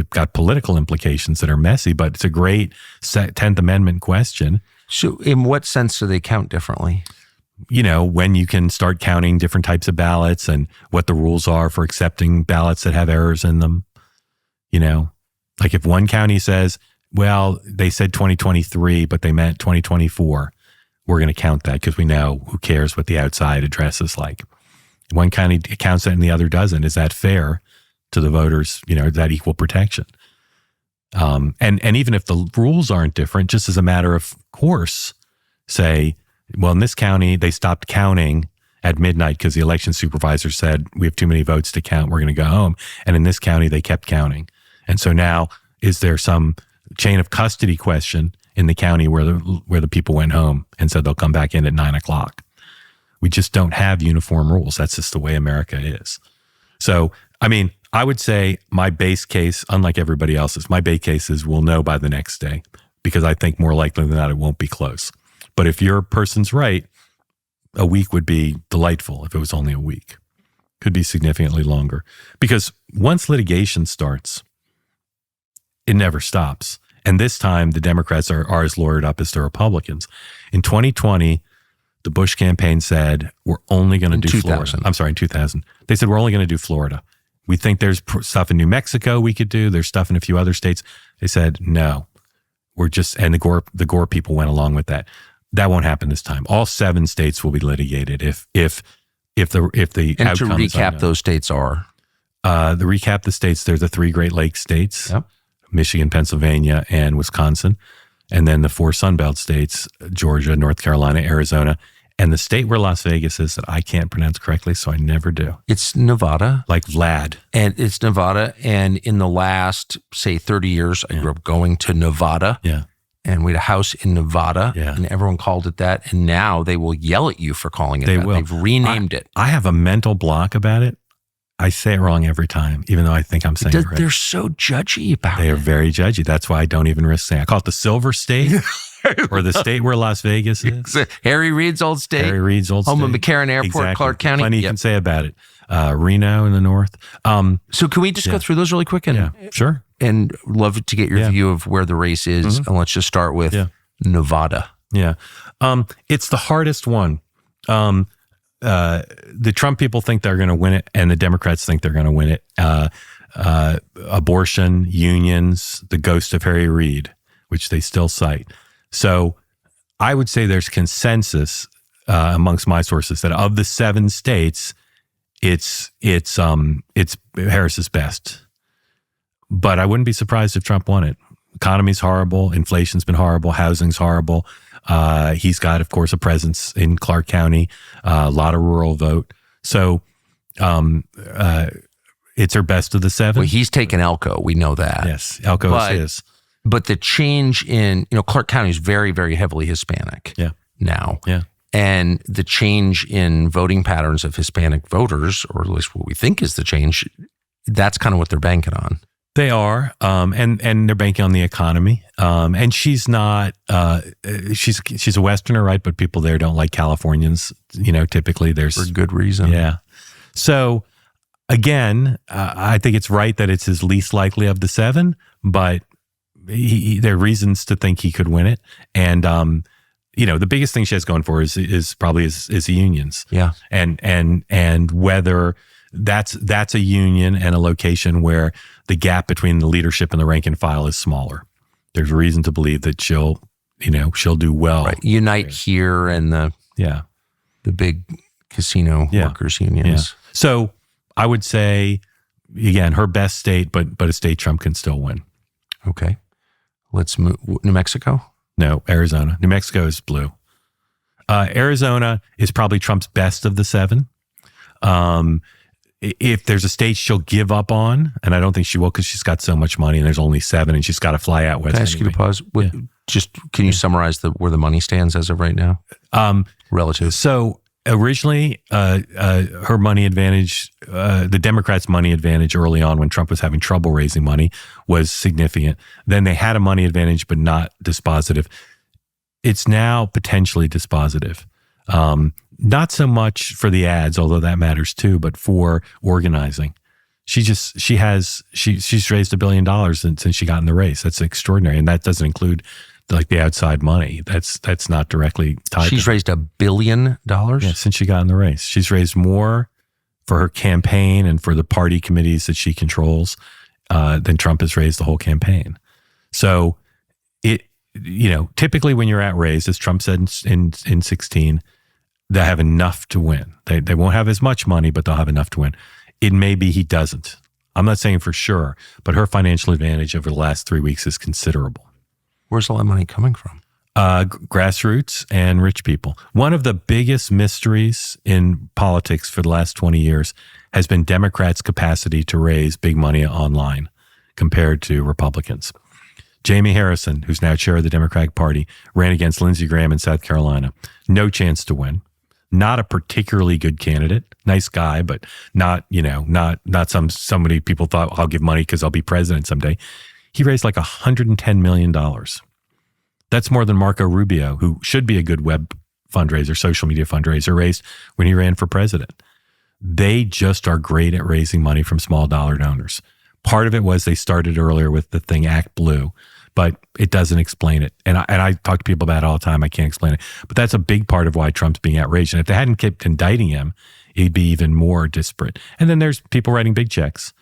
got political implications that are messy, but it's a great 10th Amendment question. So in what sense do they count differently? When you can start counting different types of ballots and what the rules are for accepting ballots that have errors in them. Like if one county says, well, they said 2023, but they meant 2024, we're going to count that because we know who cares what the outside address is like. One county counts it and the other doesn't. Is that fair to the voters? That equal protection. And even if the rules aren't different, just as a matter of course, say, well, in this county, they stopped counting at midnight because the election supervisor said, we have too many votes to count, we're going to go home. And in this county, they kept counting. And so now, is there some chain of custody question in the county where the people went home and said they'll come back in at 9:00? We just don't have uniform rules. That's just the way America is. So, I mean, I would say my base case, unlike everybody else's, my base case is we'll know by the next day, because I think more likely than not, it won't be close. But if your person's right, a week would be delightful if it was only a week. Could be significantly longer. Because once litigation starts, it never stops. And this time, the Democrats are as lawyered up as the Republicans. In 2020, the Bush campaign said, we're only going to do Florida. I'm sorry, in 2000. They said, we're only going to do Florida. We think there's stuff in New Mexico we could do. There's stuff in a few other states. They said, no, and the Gore people went along with that. That won't happen this time. All 7 states will be litigated if the and to recap, unknown. those states are the states. They're the 3 Great Lakes states: Michigan, Pennsylvania, and Wisconsin. and then the 4 Sunbelt states, Georgia, North Carolina, Arizona, and the state where Las Vegas is that I can't pronounce correctly, so I never do. It's Nevada. Like Vlad. And it's Nevada. And in the last, say, 30 years, I grew up going to Nevada. Yeah. And we had a house in Nevada. Yeah. And everyone called it that. And now they will yell at you for calling it They that. will. They've renamed it. I have a mental block about it. I say it wrong every time, even though I think I'm saying it right. They're so judgy about They it. are very judgy. That's why I don't even risk saying it. I call it the Silver State or the state where Las Vegas is. Harry Reid's old state. Harry Reid's old home state. of McCarran Airport, Exactly. Clark County. Plenty you can say about it. Reno in the north. So can we just go through those really quick? And, Sure. And love to get your view of where the race is. And let's just start with Nevada. Yeah. It's the hardest one. The Trump people think they're going to win it, and the Democrats think they're going to win it. Abortion, unions, the ghost of Harry Reid, which they still cite. So I would say there's consensus amongst my sources that of the 7 states, it's Harris's best. But I wouldn't be surprised if Trump won it. Economy's horrible. Inflation's been horrible. Housing's horrible. He's got, of course, a presence in Clark County, a lot of rural vote. So it's her best of the 7. Well, he's taken Elko. We know that. Yes, Elko is his. But the change in, Clark County is very, very heavily Hispanic now. Yeah. And the change in voting patterns of Hispanic voters, or at least what we think is the change, that's kind of what they're banking on. They are, and they're banking on the economy. And she's not, she's a Westerner, right? But people there don't like Californians. Typically there's for good reason. Yeah. So again, I think it's right that it's his least likely of the 7, but there are reasons to think he could win it. And the biggest thing she has going for her is probably the unions. Yeah. And whether that's a union and a location where the gap between the leadership and the rank and file is smaller. There's reason to believe that she'll do well. Right. Unite here and the big casino workers unions. Yeah. So I would say, again, her best state, but a state Trump can still win. Okay. Let's move. New Mexico? No, Arizona. New Mexico is blue. Arizona is probably Trump's best of the 7. If there's a state she'll give up on, and I don't think she will because she's got so much money and there's only 7 and she's got to fly out west. Can I ask you to pause? Can you summarize where the money stands as of right now? Relative. So originally, her money advantage, the Democrats' money advantage early on when Trump was having trouble raising money was significant. Then they had a money advantage, but not dispositive. It's now potentially dispositive. Not so much for the ads, although that matters too, but for organizing. She's raised $1 billion since she got in the race. That's extraordinary. And that doesn't include like the outside money. That's not directly tied. She's raised $1 billion? Yeah, since she got in the race. She's raised more for her campaign and for the party committees that she controls than Trump has raised the whole campaign. So typically when you're outraised, as Trump said in 16, they have enough to win. They won't have as much money, but they'll have enough to win. It may be he doesn't. I'm not saying for sure, but her financial advantage over the last 3 weeks is considerable. Where's all that money coming from? Grassroots and rich people. One of the biggest mysteries in politics for the last 20 years has been Democrats' capacity to raise big money online compared to Republicans. Jamie Harrison, who's now chair of the Democratic Party, ran against Lindsey Graham in South Carolina. No chance to win. Not a particularly good candidate. Nice guy, but not somebody people thought, I'll give money because I'll be president someday. He raised like $110 million. That's more than Marco Rubio, who should be a good web fundraiser, social media fundraiser, raised when he ran for president. They just are great at raising money from small dollar donors. Part of it was they started earlier with the thing Act Blue, but it doesn't explain it. And I talk to people about it all the time. I can't explain it. But that's a big part of why Trump's being outraged. And if they hadn't kept indicting him, it'd be even more disparate. And then there's people writing big checks.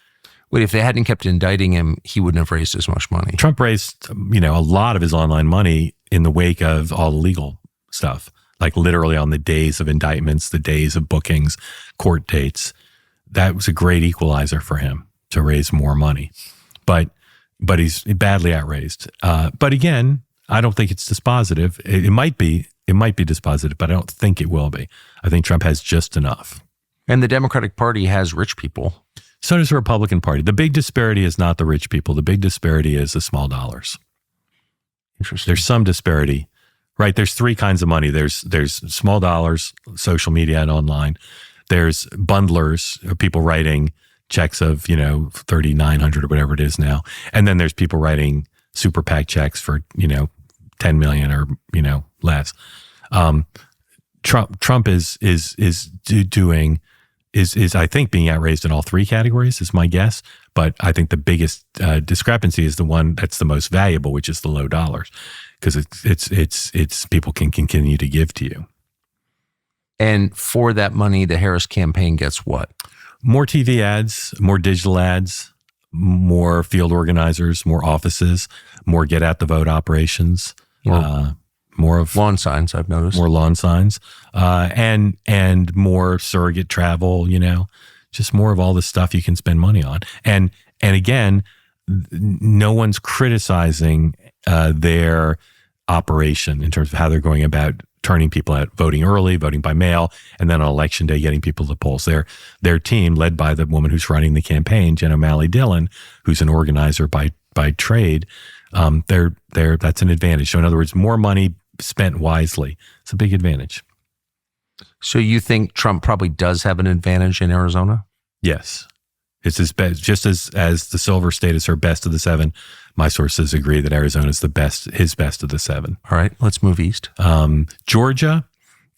Wait, if they hadn't kept indicting him, he wouldn't have raised as much money. Trump raised, a lot of his online money in the wake of all the legal stuff, like literally on the days of indictments, the days of bookings, court dates. That was a great equalizer for him to raise more money. But he's badly outraised. But again, I don't think it's dispositive. It might be dispositive, but I don't think it will be. I think Trump has just enough. And the Democratic Party has rich people. So does the Republican Party. The big disparity is not the rich people. The big disparity is the small dollars. Interesting. There's some disparity, right? There's three kinds of money. There's small dollars, social media and online. There's bundlers, or people writing checks of, $3,900 or whatever it is now. And then there's people writing super PAC checks for, $10 million or, less. Trump is I think being outraised in all three categories is my guess. But I think the biggest discrepancy is the one that's the most valuable, which is the low dollars, because it's people can continue to give to you. And for that money, the Harris campaign gets what? More TV ads, more digital ads, more field organizers, more offices, more get out the vote operations, more of lawn signs. I've noticed more lawn signs, and more surrogate travel. Just more of all the stuff you can spend money on. And again, no one's criticizing their operation in terms of how they're going about turning people out, voting early, voting by mail, and then on election day getting people to the polls. Their team, led by the woman who's running the campaign, Jen O'Malley Dillon, who's an organizer by trade, that's an advantage. So in other words, more money spent wisely. It's a big advantage. So you think Trump probably does have an advantage in Arizona? Yes. It's his best, just as the Silver State is her best of the seven. My sources agree that Arizona is his best of the seven. All right, let's move east. Georgia,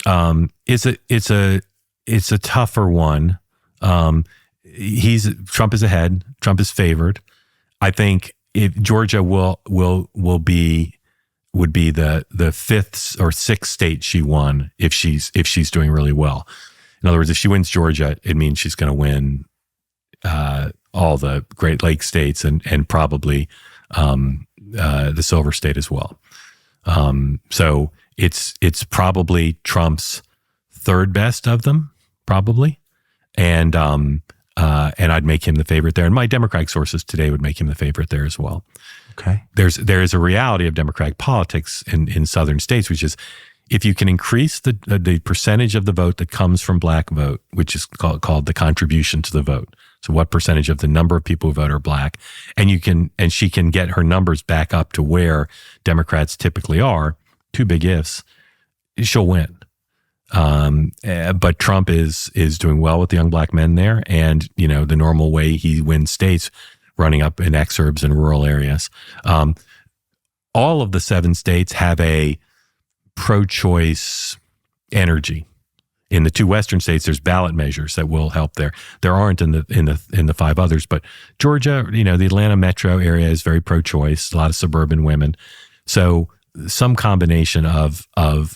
it's a tougher one. Trump is ahead. Trump is favored. I think Georgia would be the fifth or sixth state she won if she's doing really well. In other words, if she wins Georgia, it means she's going to win all the Great Lakes states and probably the Silver State as well. So it's probably Trump's third best of them, probably, and I'd make him the favorite there. And my Democratic sources today would make him the favorite there as well. Okay. There is a reality of Democratic politics in southern states, which is if you can increase the percentage of the vote that comes from black vote, which is called the contribution to the vote. So what percentage of the number of people who vote are black, and she can get her numbers back up to where Democrats typically are, two big ifs, she'll win. But Trump is doing well with the young black men there, and the normal way he wins states, running up in exurbs in rural areas. All of the 7 states have a pro-choice energy. In the 2 western states, there's ballot measures that will help there. There aren't in the 5 others, but Georgia, the Atlanta metro area is very pro-choice. A lot of suburban women, so some combination of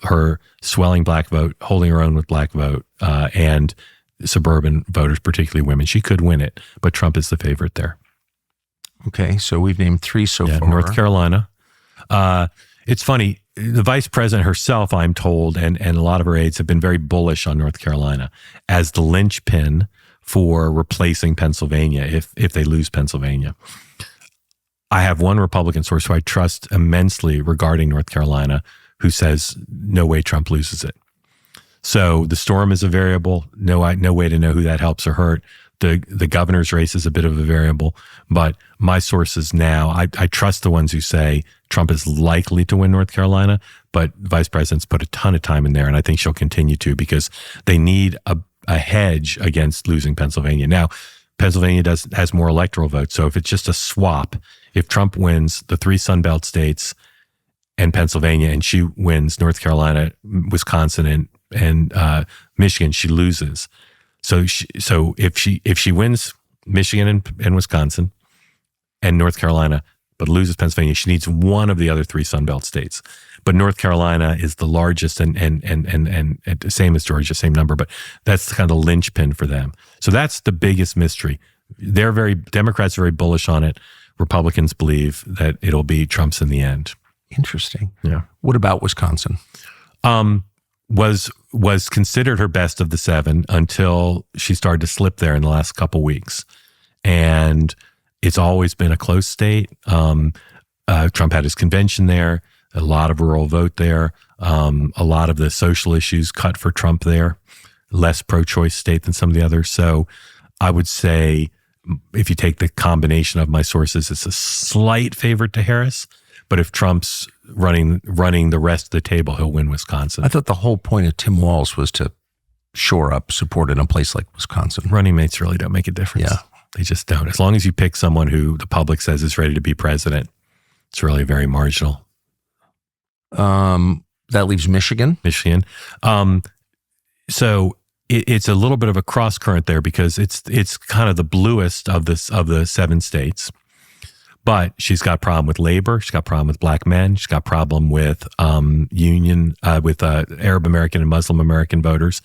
her swelling black vote, holding her own with black vote, and suburban voters, particularly women, she could win it. But Trump is the favorite there. Okay, so we've named 3 so far. North Carolina. It's funny. The vice president herself, I'm told, and a lot of her aides have been very bullish on North Carolina as the linchpin for replacing Pennsylvania if they lose Pennsylvania. I have one Republican source who I trust immensely regarding North Carolina who says no way Trump loses it. So the storm is a variable. No way to know who that helps or hurt. The governor's race is a bit of a variable, but my sources now, I trust the ones who say Trump is likely to win North Carolina, but the vice president's put a ton of time in there, and I think she'll continue to because they need a hedge against losing Pennsylvania. Now, Pennsylvania has more electoral votes, so if it's just a swap, if Trump wins the 3 Sunbelt states and Pennsylvania, and she wins North Carolina, Wisconsin, and Michigan, she loses. So if she wins Michigan and Wisconsin and North Carolina, but loses Pennsylvania, she needs one of the other 3 Sunbelt states. But North Carolina is the largest and same as Georgia, same number, but that's kind of the linchpin for them. So that's the biggest mystery. Democrats are very bullish on it. Republicans believe that it'll be Trump's in the end. Interesting. Yeah. What about Wisconsin? Was considered her best of the 7 until she started to slip there in the last couple weeks. And it's always been a close state. Trump had his convention there. a lot of rural vote there, a lot of the social issues cut for Trump there, less pro-choice state than some of the others. So I would say if you take the combination of my sources, it's a slight favorite to Harris. But if Trump's running the rest of the table, he'll win Wisconsin. I thought the whole point of Tim Walz was to shore up support in a place like Wisconsin. Running mates really don't make a difference. Yeah. They just don't. As long as you pick someone who the public says is ready to be president, it's really very marginal. That leaves Michigan. So it's a little bit of a cross current there because it's kind of the bluest of the 7 states. But she's got a problem with labor. She's got a problem with black men. She's got a problem with with Arab American and Muslim American voters.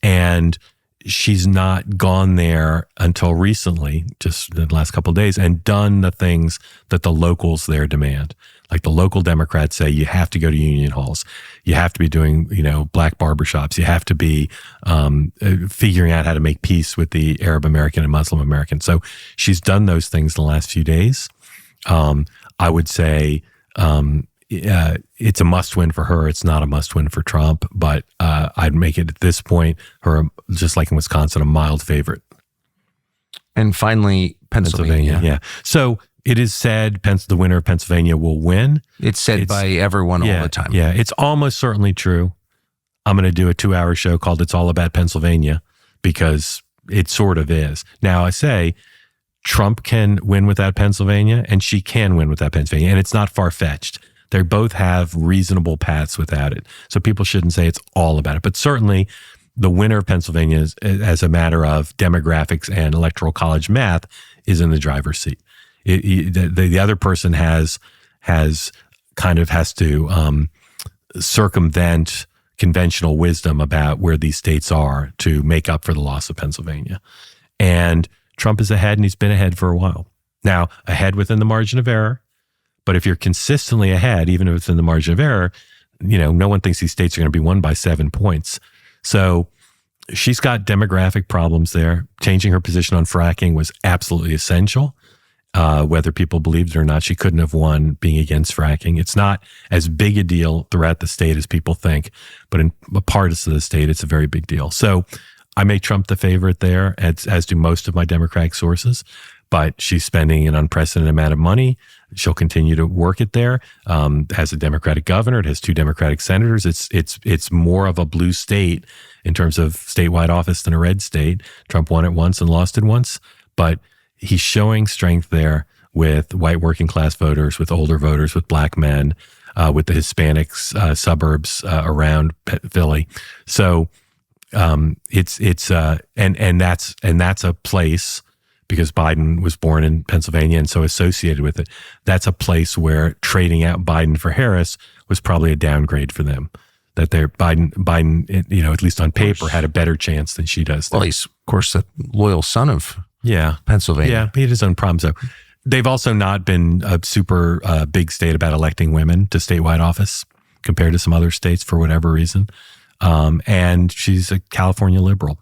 And she's not gone there until recently, just the last couple of days, and done the things that the locals there demand. Like the local Democrats say, you have to go to union halls. You have to be doing, black barbershops. You have to be figuring out how to make peace with the Arab American and Muslim American. So she's done those things the last few days. I would say it's a must-win for her. It's not a must-win for Trump, but I'd make it at this point, her, just like in Wisconsin, a mild favorite. And finally, Pennsylvania. Yeah. So it is said the winner of Pennsylvania will win. It's said by everyone all the time. Yeah, it's almost certainly true. I'm going to do a 2-hour show called It's All About Pennsylvania because it sort of is. Now, I say Trump can win without Pennsylvania, and she can win without Pennsylvania, and it's not far-fetched. They both have reasonable paths without it. So people shouldn't say it's all about it. But certainly the winner of Pennsylvania, is, as a matter of demographics and electoral college math, is in the driver's seat. The other person has to circumvent conventional wisdom about where these states are to make up for the loss of Pennsylvania. And Trump is ahead, and he's been ahead for a while. Now, ahead within the margin of error, but if you're consistently ahead, even if it's in the margin of error, no one thinks these states are going to be won by 7 points. So she's got demographic problems there. Changing her position on fracking was absolutely essential. Whether people believed it or not, she couldn't have won being against fracking. It's not as big a deal throughout the state as people think, but in parts of the state, it's a very big deal. So I make Trump the favorite there, as do most of my Democratic sources, but she's spending an unprecedented amount of money. She'll continue to work it there. Has a Democratic governor. It has 2 Democratic senators. It's more of a blue state in terms of statewide office than a red state. Trump won it once and lost it once, but he's showing strength there with white working class voters, with older voters, with black men, with the Hispanics suburbs around Philly. So that's a place, because Biden was born in Pennsylvania and so associated with it. That's a place where trading out Biden for Harris was probably a downgrade for them. That Biden, at least on paper, had a better chance than she does. Well, he's of course a loyal son of Pennsylvania. Yeah, he had his own problems though. They've also not been a super big state about electing women to statewide office compared to some other states for whatever reason. And she's a California liberal.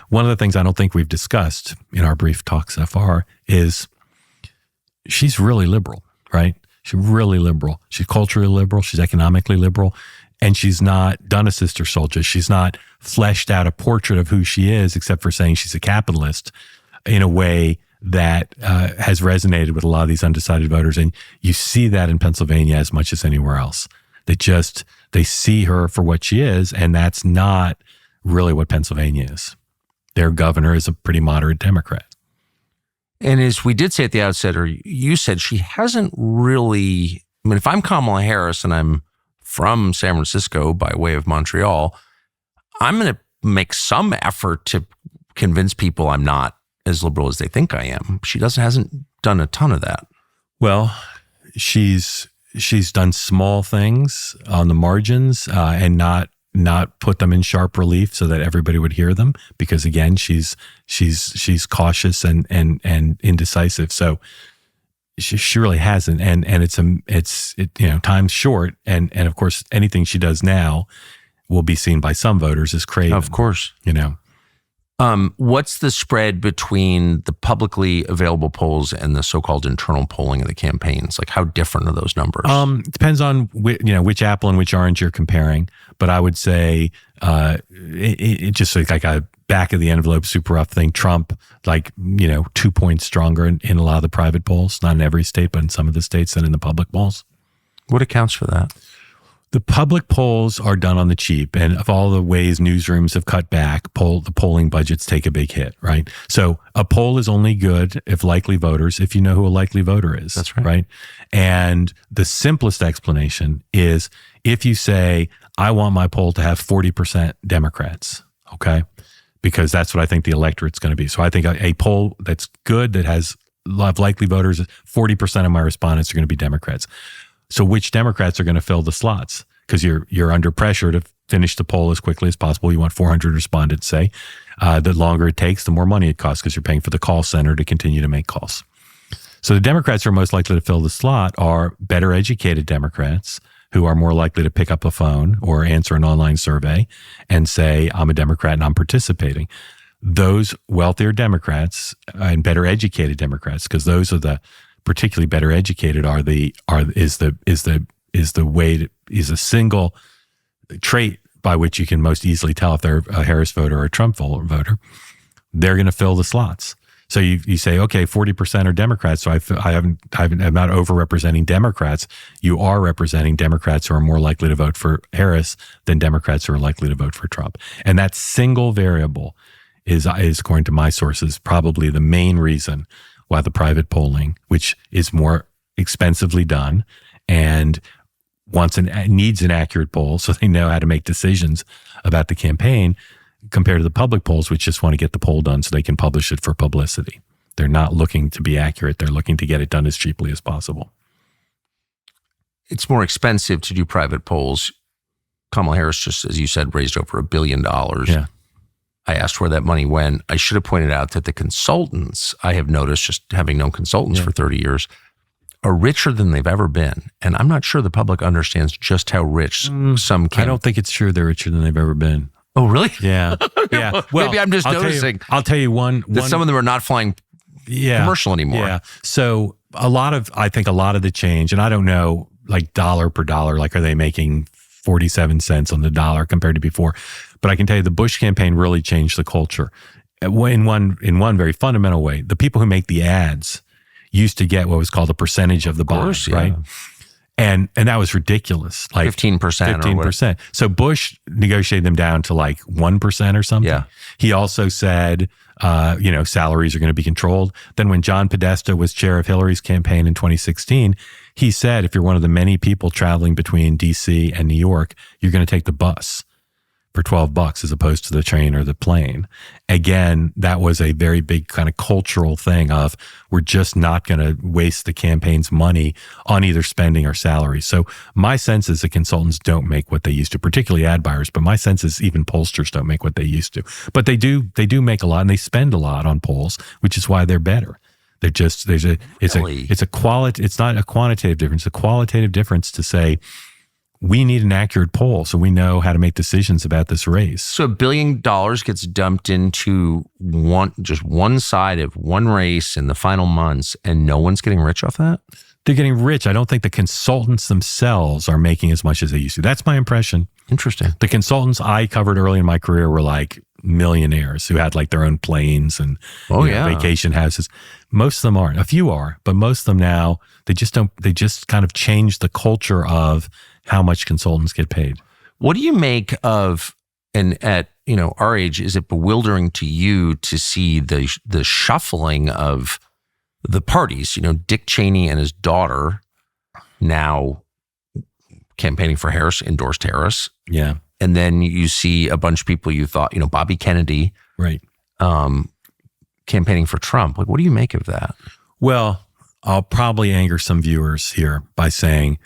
One of the things I don't think we've discussed in our brief talk so far is she's really liberal, right? She's really liberal. She's culturally liberal. She's economically liberal. And she's not done a Sister Souljah. She's not fleshed out a portrait of who she is, except for saying she's a capitalist in a way that has resonated with a lot of these undecided voters. And you see that in Pennsylvania as much as anywhere else. They see her for what she is, and that's not really what Pennsylvania is. Their governor is a pretty moderate Democrat. And as we did say at the outset, or you said, she hasn't really, if I'm Kamala Harris and I'm from San Francisco by way of Montreal, I'm going to make some effort to convince people I'm not as liberal as they think I am. She hasn't done a ton of that. Well, she's done small things on the margins and not put them in sharp relief so that everybody would hear them, because again, she's cautious and indecisive. So she really hasn't, and it's time's short, and of course anything she does now will be seen by some voters as craven. Of course, What's the spread between the publicly available polls and the so-called internal polling of the campaigns? Like, how different are those numbers? It depends on which apple and which orange you're comparing. But I would say it just like a back of the envelope, super rough thing. Trump, 2 points stronger in a lot of the private polls, not in every state, but in some of the states than in the public polls. What accounts for that? The public polls are done on the cheap, and of all the ways newsrooms have cut back, the polling budgets take a big hit, right? So a poll is only good if likely voters, if you know who a likely voter is. That's right. Right? And the simplest explanation is if you say, I want my poll to have 40% Democrats, okay? Because that's what I think the electorate's going to be. So I think a poll that's good, that has a lot of likely voters, 40% of my respondents are going to be Democrats. So which Democrats are going to fill the slots? Because you're under pressure to finish the poll as quickly as possible. You want 400 respondents, say. The longer it takes, the more money it costs because you're paying for the call center to continue to make calls. So the Democrats who are most likely to fill the slot are better educated Democrats who are more likely to pick up a phone or answer an online survey and say, I'm a Democrat and I'm participating. Those wealthier Democrats and better educated Democrats, because those are the particularly better educated is a single trait by which you can most easily tell if they're a Harris voter or a Trump voter. They're going to fill the slots. So you say, okay, 40% are Democrats. So I'm not overrepresenting Democrats. You are representing Democrats who are more likely to vote for Harris than Democrats who are likely to vote for Trump. And that single variable is according to my sources, probably the main reason why the private polling, which is more expensively done and needs an accurate poll so they know how to make decisions about the campaign, compared to the public polls, which just want to get the poll done so they can publish it for publicity. They're not looking to be accurate. They're looking to get it done as cheaply as possible. It's more expensive to do private polls. Kamala Harris, just as you said, raised over $1 billion. Yeah. I asked where that money went. I should have pointed out that the consultants, I have noticed, just having known consultants for 30 years, are richer than they've ever been. And I'm not sure the public understands just how rich some can. I don't think it's true they're richer than they've ever been. Oh, really? Yeah. Yeah. Well, maybe I'm just noticing. I'll tell you one that some of them are not flying commercial anymore. Yeah. So I think a lot of the change, and I don't know, like dollar per dollar, like are they making 47 cents on the dollar compared to before? But I can tell you the Bush campaign really changed the culture in one very fundamental way. The people who make the ads used to get what was called a percentage of the buy, right? And that was ridiculous, like 15%. 15%. So Bush negotiated them down to like 1% or something. Yeah. He also said, salaries are going to be controlled. Then when John Podesta was chair of Hillary's campaign in 2016, he said, if you're one of the many people traveling between DC and New York, you're going to take the bus for $12 as opposed to the train or the plane. Again, that was a very big kind of cultural thing of we're just not going to waste the campaign's money on either spending or salaries. So my sense is the consultants don't make what they used to, particularly ad buyers, but my sense is even pollsters don't make what they used to. But they do make a lot and they spend a lot on polls, which is why they're better. They're just, it's not a quantitative difference, it's a qualitative difference to say, we need an accurate poll so we know how to make decisions about this race. So $1 billion gets dumped into one side of one race in the final months, and no one's getting rich off that? They're getting rich. I don't think the consultants themselves are making as much as they used to. That's my impression. Interesting. The consultants I covered early in my career were like millionaires who had like their own planes and vacation houses. Most of them aren't. A few are, but most of them now, they just kind of changed the culture of how much consultants get paid. What do you make of, and at our age, is it bewildering to you to see the shuffling of the parties? Dick Cheney and his daughter now campaigning for Harris, endorsed Harris. Yeah. And then you see a bunch of people you thought, Bobby Kennedy, right, campaigning for Trump. Like, what do you make of that? Well, I'll probably anger some viewers here by saying,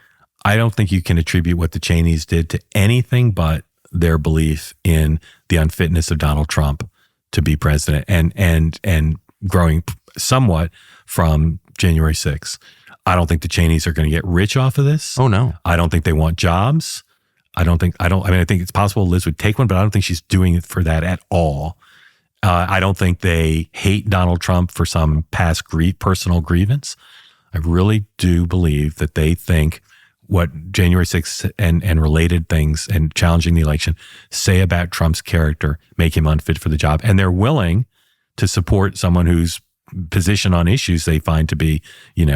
I don't think you can attribute what the Cheneys did to anything but their belief in the unfitness of Donald Trump to be president and growing somewhat from January 6th. I don't think the Cheneys are going to get rich off of this. Oh, no. I don't think they want jobs. I think it's possible Liz would take one, but I don't think she's doing it for that at all. I don't think they hate Donald Trump for some past personal grievance. I really do believe that they think what January 6th and related things and challenging the election say about Trump's character make him unfit for the job. And they're willing to support someone whose position on issues they find to be,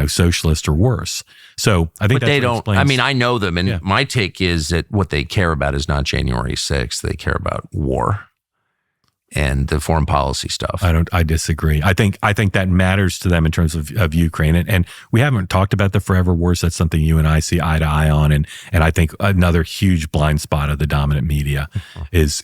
socialist or worse. So I think but they don't, I know them, and my take is that what they care about is not January 6th. They care about war and the foreign policy stuff. I disagree. I think that matters to them in terms of Ukraine. And we haven't talked about the forever wars. That's something you and I see eye to eye on. And I think another huge blind spot of the dominant media is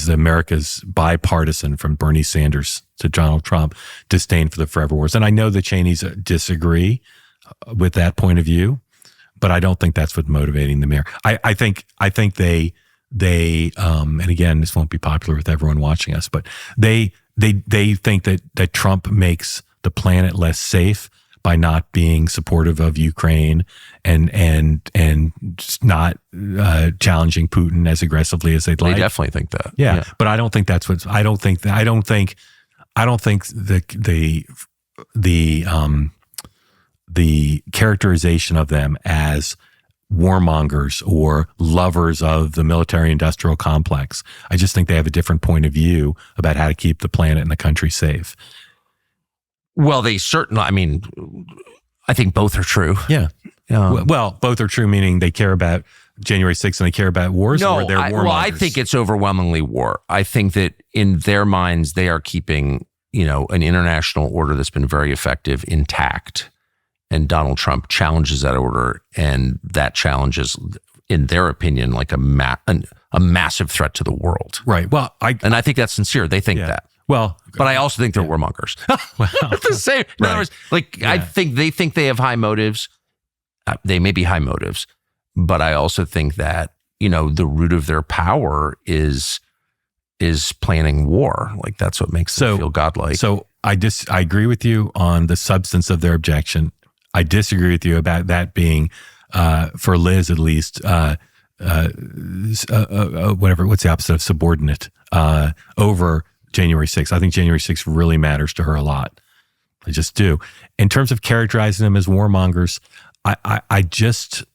America's bipartisan, from Bernie Sanders to Donald Trump, disdain for the forever wars. And I know the Cheneys disagree with that point of view, but I don't think that's what's motivating them here. I think they and again, this won't be popular with everyone watching us, but they think that Trump makes the planet less safe by not being supportive of Ukraine and not challenging Putin as aggressively as they'd like. They definitely think that. Yeah. But I don't think that's what I don't think the characterization of them as warmongers or lovers of the military-industrial complex. I just think they have a different point of view about how to keep the planet and the country safe. Well, they certainly, I think both are true. Yeah. Well, both are true, meaning they care about January 6th and they care about wars, or they're warmongers? Well, I think it's overwhelmingly war. I think that in their minds, they are keeping, an international order that's been very effective intact. And Donald Trump challenges that order, and that challenge is, in their opinion, like a massive threat to the world. Right. Well, I think that's sincere. They think that. Well, but I also think they're warmongers. The same. In other words, I think they have high motives. They may be high motives, but I also think that the root of their power is planning war. Like that's what makes them feel godlike. So I agree with you on the substance of their objection. I disagree with you about that being, for Liz at least, whatever. What's the opposite of subordinate over January 6th? I think January 6th really matters to her a lot. I just do. In terms of characterizing them as warmongers, I just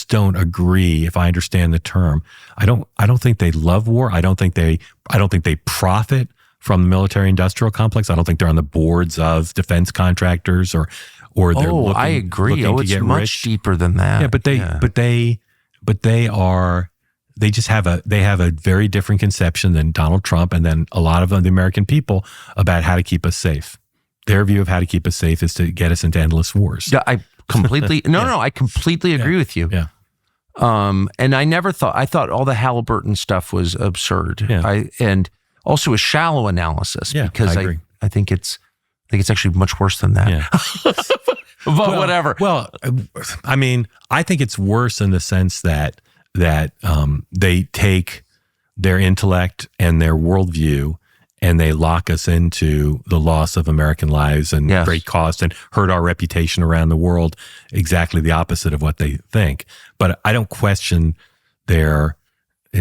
don't agree. If I understand the term, I don't think they love war. I don't think they profit from the military-industrial complex. I don't think they're on the boards of defense contractors or they're looking. I agree. It's much deeper than that. Yeah, but they have a very different conception than Donald Trump and then a lot of the American people about how to keep us safe. Their view of how to keep us safe is to get us into endless wars. Yeah, I completely I completely agree with you. Yeah. And I thought all the Halliburton stuff was absurd. Yeah. And also a shallow analysis because I agree. I think it's actually much worse than that. Yeah. But whatever. Well, I think it's worse in the sense that they take their intellect and their worldview and they lock us into the loss of American lives and great cost and hurt our reputation around the world, exactly the opposite of what they think. But I don't question in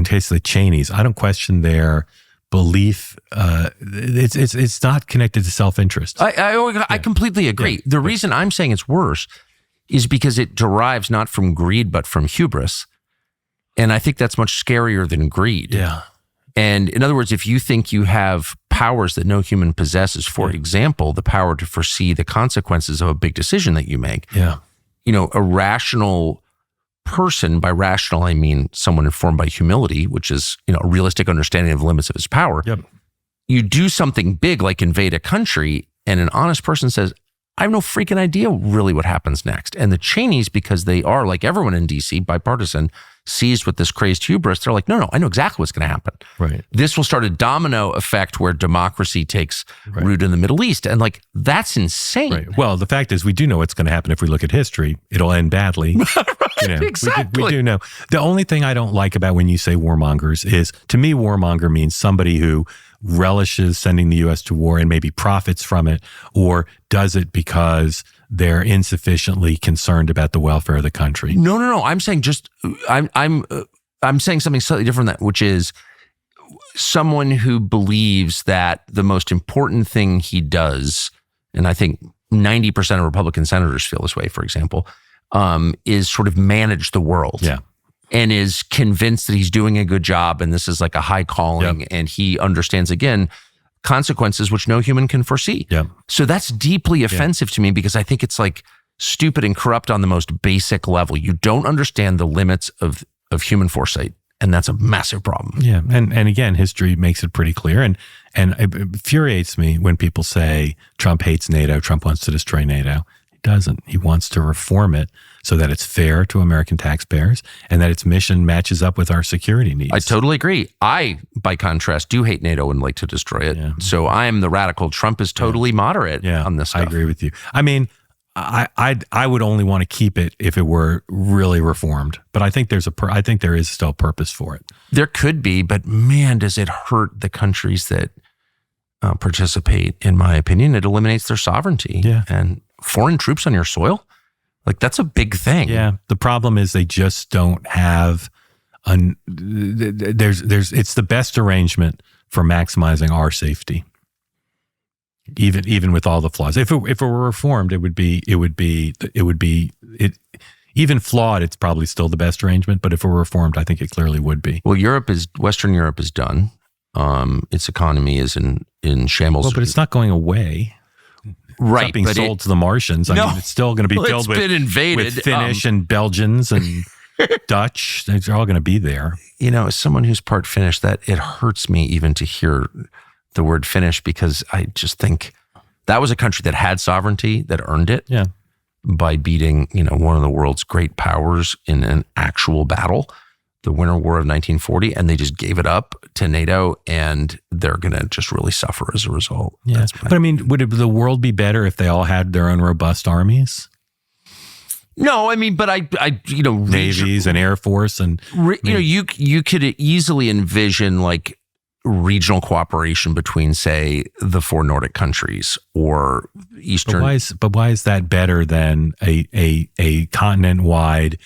case of the Cheneys, I don't question their belief. It's not connected to self-interest. I completely agree. Yeah. The reason I'm saying it's worse is because it derives not from greed, but from hubris. And I think that's much scarier than greed. Yeah. And in other words, if you think you have powers that no human possesses, for example, the power to foresee the consequences of a big decision that you make, a rational person, by rational, I mean someone informed by humility, which is, a realistic understanding of the limits of his power. Yep. You do something big like invade a country and an honest person says, I have no freaking idea really what happens next. And the Cheneys, because they are, like everyone in DC, bipartisan, seized with this crazed hubris, they're like, no, I know exactly what's going to happen. Right. This will start a domino effect where democracy takes root in the Middle East. And that's insane. Right. Well, the fact is we do know what's going to happen if we look at history. It'll end badly. Exactly. We do know. The only thing I don't like about when you say warmongers is, to me, warmonger means somebody who relishes sending the U.S. to war and maybe profits from it, or does it because they're insufficiently concerned about the welfare of the country. No. I'm saying I'm saying something slightly different than that, which is someone who believes that the most important thing he does, and I think 90% of Republican senators feel this way, for example, is sort of manage the world. Yeah. And is convinced that he's doing a good job and this is like a high calling, and he understands, again, consequences which no human can foresee. Yep. So that's deeply offensive to me, because I think it's like stupid and corrupt on the most basic level. You don't understand the limits of human foresight, and that's a massive problem. Yeah, and again, history makes it pretty clear, and it infuriates me when people say Trump hates NATO, Trump wants to destroy NATO. He doesn't. He wants to reform it so that it's fair to American taxpayers and that its mission matches up with our security needs. I totally agree. I, by contrast, do hate NATO and like to destroy it. Yeah. So I am the radical. Trump is totally moderate on this stuff. I agree with you. I mean, I would only want to keep it if it were really reformed, but I think there is still purpose for it. There could be, but man, does it hurt the countries that participate. In my opinion, it eliminates their sovereignty. Yeah. And foreign troops on your soil, like that's a big thing. Yeah. The problem is they just don't have it's the best arrangement for maximizing our safety. Even with all the flaws. If it were reformed, it would be even flawed, it's probably still the best arrangement, but if it were reformed, I think it clearly would be. Well, Western Europe is done. Its economy is in shambles. Well, but it's not going away. Right, it's not being sold to the Martians. I mean, it's still going to be filled with Finnish and Belgians and Dutch. They're all going to be there. You know, as someone who's part Finnish, that it hurts me even to hear the word Finnish, because I just think that was a country that had sovereignty, that earned it by beating, one of the world's great powers in an actual battle, the Winter War of 1940, and they just gave it up to NATO, and they're going to just really suffer as a result. Yeah. But I mean, would the world be better if they all had their own robust armies? No, I mean, but I navies and air force and you could easily envision like regional cooperation between, say, the 4 Nordic countries or Eastern. But why is that better than a continent-wide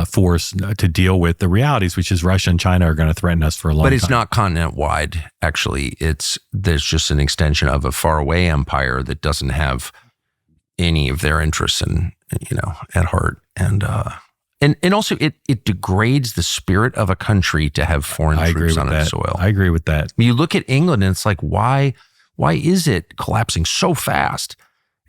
force to deal with the realities, which is Russia and China are going to threaten us for a long time? But it's not continent-wide, actually. There's just an extension of a faraway empire that doesn't have any of their interests at heart. And also it degrades the spirit of a country to have foreign troops on its soil. I agree with that. You look at England and it's like, why is it collapsing so fast?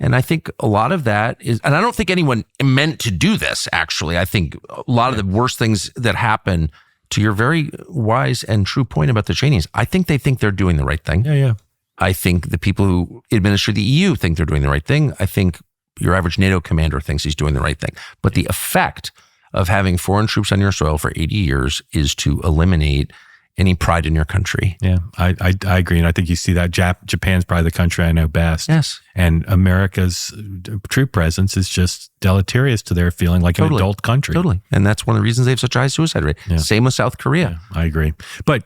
And I think a lot of that is, and I don't think anyone meant to do this, actually. I think a lot of the worst things that happen, to your very wise and true point about the Cheneys, I think they think they're doing the right thing. Yeah. I think the people who administer the EU think they're doing the right thing. I think your average NATO commander thinks he's doing the right thing. But the effect of having foreign troops on your soil for 80 years is to eliminate any pride in your country. Yeah, I agree. And I think you see that Japan's probably the country I know best. Yes. And America's troop presence is just deleterious to their feeling like an adult country. Totally. And that's one of the reasons they have such a high suicide rate. Yeah. Same with South Korea. Yeah, I agree. But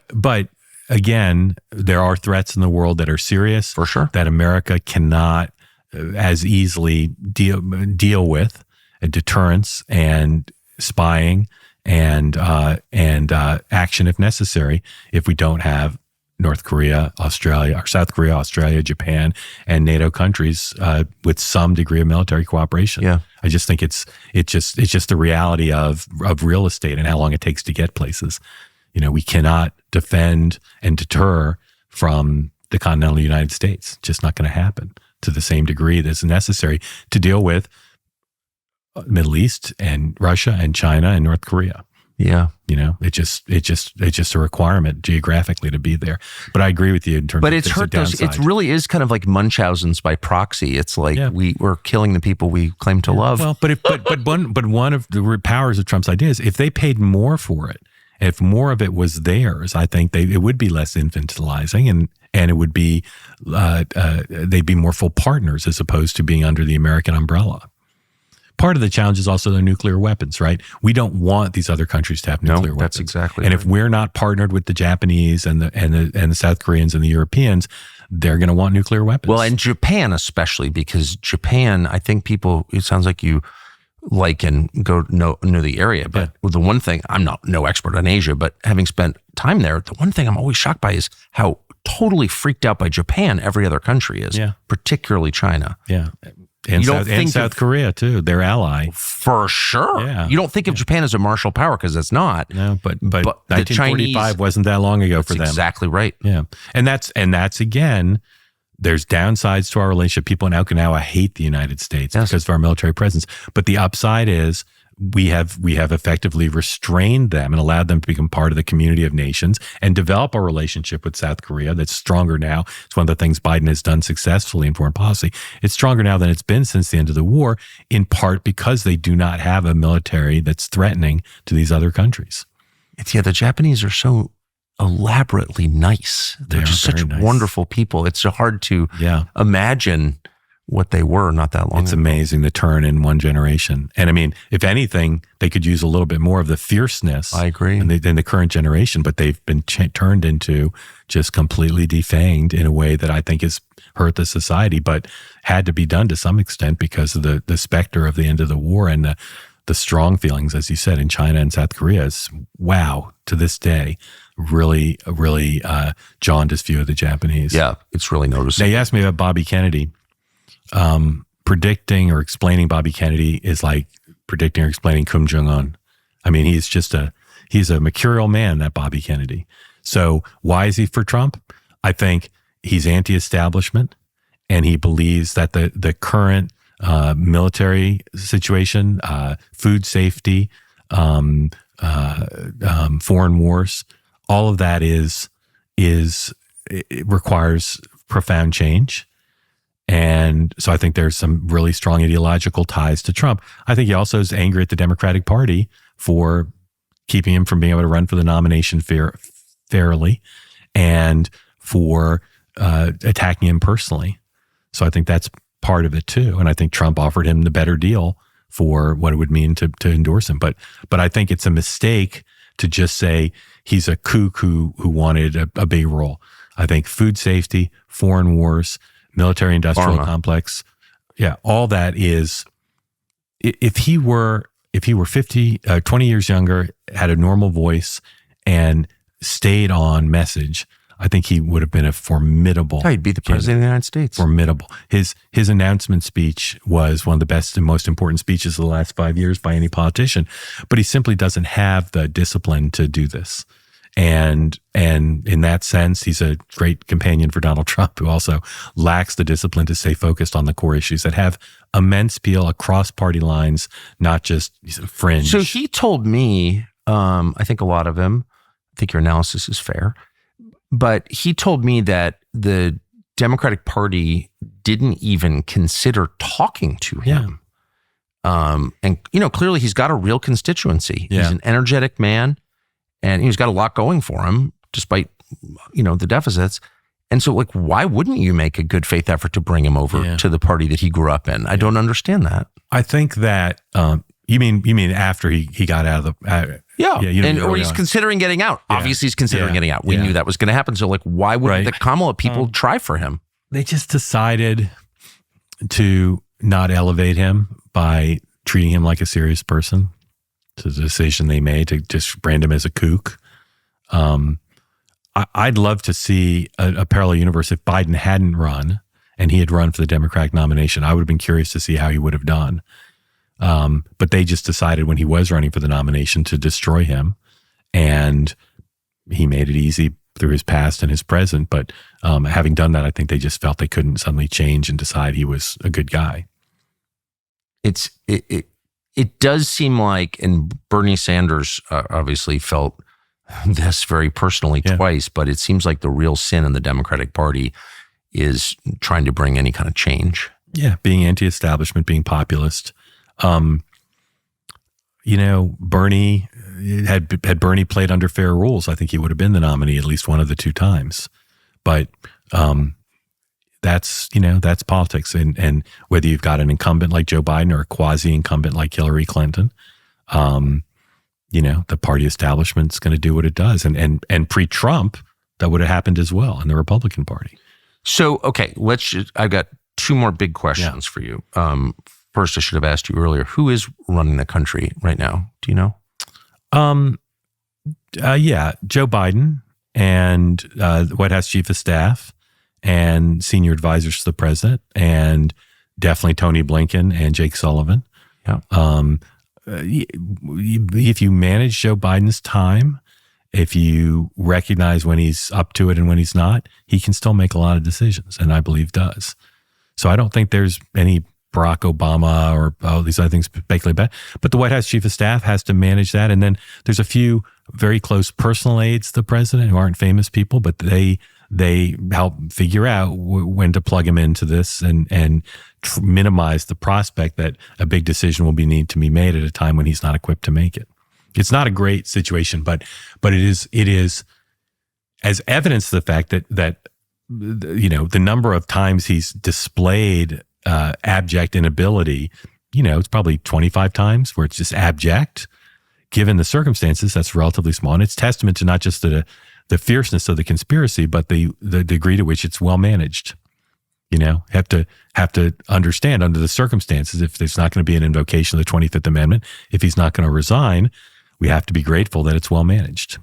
again, there are threats in the world that are serious. For sure. That America cannot as easily deal with. Deterrence and spying and action if necessary, if we don't have North Korea, Australia, or South Korea, Australia, Japan, and NATO countries with some degree of military cooperation. Yeah. I just think it's just the reality of real estate and how long it takes to get places. We cannot defend and deter from the continental United States. It's just not going to happen to the same degree that's necessary to deal with Middle East and Russia and China and North Korea. Yeah. It's just a requirement geographically to be there. But I agree with you in terms but of it's hurt those. It really is kind of like Munchausen's by proxy. It's like we're killing the people we claim to love. Well, but one of the powers of Trump's ideas, if they paid more for it, if more of it was theirs, I think it would be less infantilizing and it would be they'd be more full partners as opposed to being under the American umbrella. Part of the challenge is also the nuclear weapons, right? We don't want these other countries to have nuclear weapons. That's exactly and right. If we're not partnered with the Japanese and the South Koreans and the Europeans, they're going to want nuclear weapons. Well, and Japan especially, because Japan, I think it sounds like you like and know the area. But the one thing, I'm no expert on Asia, but having spent time there, the one thing I'm always shocked by is how totally freaked out by Japan every other country is, particularly China. Yeah. And South Korea too, their ally. For sure. Yeah. You don't think of Japan as a martial power because it's not. No, but 1945 wasn't that long ago for them. Exactly right. Yeah. And that's again, there's downsides to our relationship. People in Okinawa hate the United States because of our military presence. But the upside is we have effectively restrained them and allowed them to become part of the community of nations and develop a relationship with South Korea that's stronger now. It's one of the things Biden has done successfully in foreign policy. It's stronger now than it's been since the end of the war, in part because they do not have a military that's threatening to these other countries. The Japanese are so elaborately nice. They're just such wonderful people. It's hard to imagine what they were not that long ago. It's amazing the turn in one generation. And I mean, if anything, they could use a little bit more of the fierceness. I agree. In the current generation, but they've been turned into just completely defanged in a way that I think has hurt the society, but had to be done to some extent because of the specter of the end of the war and the strong feelings, as you said, in China and South Korea is, wow, to this day, really jaundiced view of the Japanese. Yeah, it's really noticeable. Now, you asked me about Bobby Kennedy. Predicting or explaining Bobby Kennedy is like predicting or explaining Kim Jong-un. I mean, he's a mercurial man, that Bobby Kennedy. So why is he for Trump? I think he's anti-establishment, and he believes that the current military situation, food safety, foreign wars, all of that it requires profound change. And so I think there's some really strong ideological ties to Trump. I think he also is angry at the Democratic Party for keeping him from being able to run for the nomination fairly and for attacking him personally. So I think that's part of it too. And I think Trump offered him the better deal for what it would mean to endorse him. But I think it's a mistake to just say he's a kook who wanted a big role. I think food safety, foreign wars, military industrial complex. Yeah. All that is, if he were 20 years younger, had a normal voice and stayed on message, I think he would have been a formidable. He'd be the president of the United States. Formidable. His announcement speech was one of the best and most important speeches of the last 5 years by any politician, but he simply doesn't have the discipline to do this. And in that sense, he's a great companion for Donald Trump, who also lacks the discipline to stay focused on the core issues that have immense appeal across party lines, not just fringe. So he told me, I think a lot of him, I think your analysis is fair, but he told me that the Democratic Party didn't even consider talking to him. And, clearly he's got a real constituency. He's an energetic man. And he's got a lot going for him, despite, the deficits. And so, why wouldn't you make a good faith effort to bring him over to the party that he grew up in? I don't understand that. I think that you mean after he got out of the or he's considering getting out. Yeah. Obviously, he's considering getting out. We knew that was going to happen. So, why wouldn't the Kamala people try for him? They just decided to not elevate him by treating him like a serious person. It's a decision they made to just brand him as a kook. I'd love to see a parallel universe if Biden hadn't run and he had run for the Democratic nomination. I would have been curious to see how he would have done. But they just decided when he was running for the nomination to destroy him, and he made it easy through his past and his present. But having done that, I think they just felt they couldn't suddenly change and decide he was a good guy. It does seem like, and Bernie Sanders obviously felt this very personally twice, but it seems like the real sin in the Democratic Party is trying to bring any kind of change. Yeah, being anti-establishment, being populist. Bernie, had Bernie played under fair rules, I think he would have been the nominee at least one of the two times. But that's politics. And whether you've got an incumbent like Joe Biden or a quasi-incumbent like Hillary Clinton, the party establishment's going to do what it does. And pre-Trump, that would have happened as well in the Republican Party. So, okay, I've got two more big questions for you. First, I should have asked you earlier, who is running the country right now? Do you know? Yeah, Joe Biden and the White House Chief of Staff and senior advisors to the president, and definitely Tony Blinken and Jake Sullivan. Yeah. If you manage Joe Biden's time, if you recognize when he's up to it and when he's not, he can still make a lot of decisions, and I believe does. So I don't think there's any Barack Obama or all these other things particularly bad. But the White House Chief of Staff has to manage that. And then there's a few very close personal aides to the president who aren't famous people, but they help figure out when to plug him into this and minimize the prospect that a big decision will need to be made at a time when he's not equipped to make it. It's not a great situation, but it is as evidence of the fact that the number of times he's displayed abject inability, it's probably 25 times where it's just abject. Given the circumstances, that's relatively small. And it's testament to not just the fierceness of the conspiracy, but the degree to which it's well managed. Have to understand under the circumstances, if there's not going to be an invocation of the 25th Amendment, if he's not going to resign, we have to be grateful that it's well managed.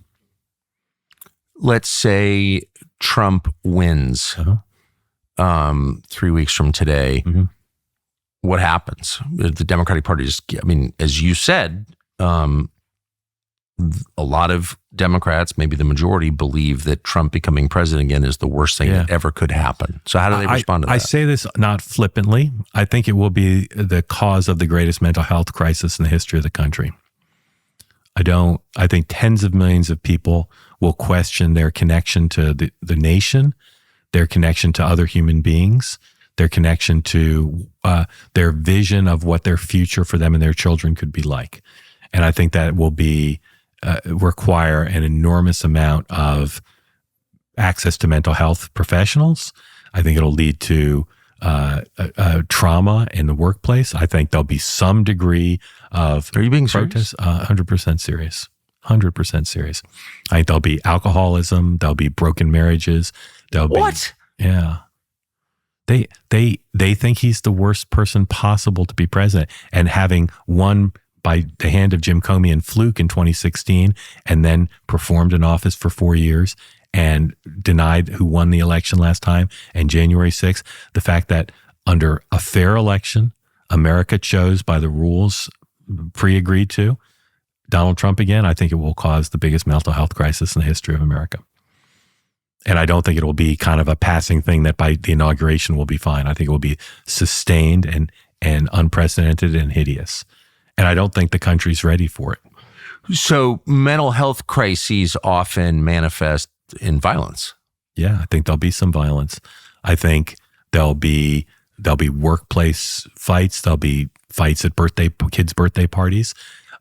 Let's say Trump wins 3 weeks from today. Mm-hmm. What happens? The Democratic Party as you said, a lot of Democrats, maybe the majority, believe that Trump becoming president again is the worst thing that ever could happen. So how do they respond to that? I say this not flippantly. I think it will be the cause of the greatest mental health crisis in the history of the country. I think tens of millions of people will question their connection to the nation, their connection to other human beings, their connection to their vision of what their future for them and their children could be like. And I think that will require an enormous amount of access to mental health professionals. I think it'll lead to trauma in the workplace. I think there'll be some degree of Are you being protest. serious? 100% serious. 100% serious. I think there'll be alcoholism. There'll be broken marriages. What? Yeah. They think he's the worst person possible to be president, and having won by the hand of Jim Comey and Fluke in 2016, and then performed in office for 4 years and denied who won the election last time, and January 6th, the fact that under a fair election, America chose by the rules pre-agreed to Donald Trump again, I think it will cause the biggest mental health crisis in the history of America. And I don't think it will be kind of a passing thing that by the inauguration will be fine. I think it will be sustained and unprecedented and hideous. And I don't think the country's ready for it. So mental health crises often manifest in violence. Yeah, I think there'll be some violence. I think there'll be workplace fights. There'll be fights at kids' birthday parties.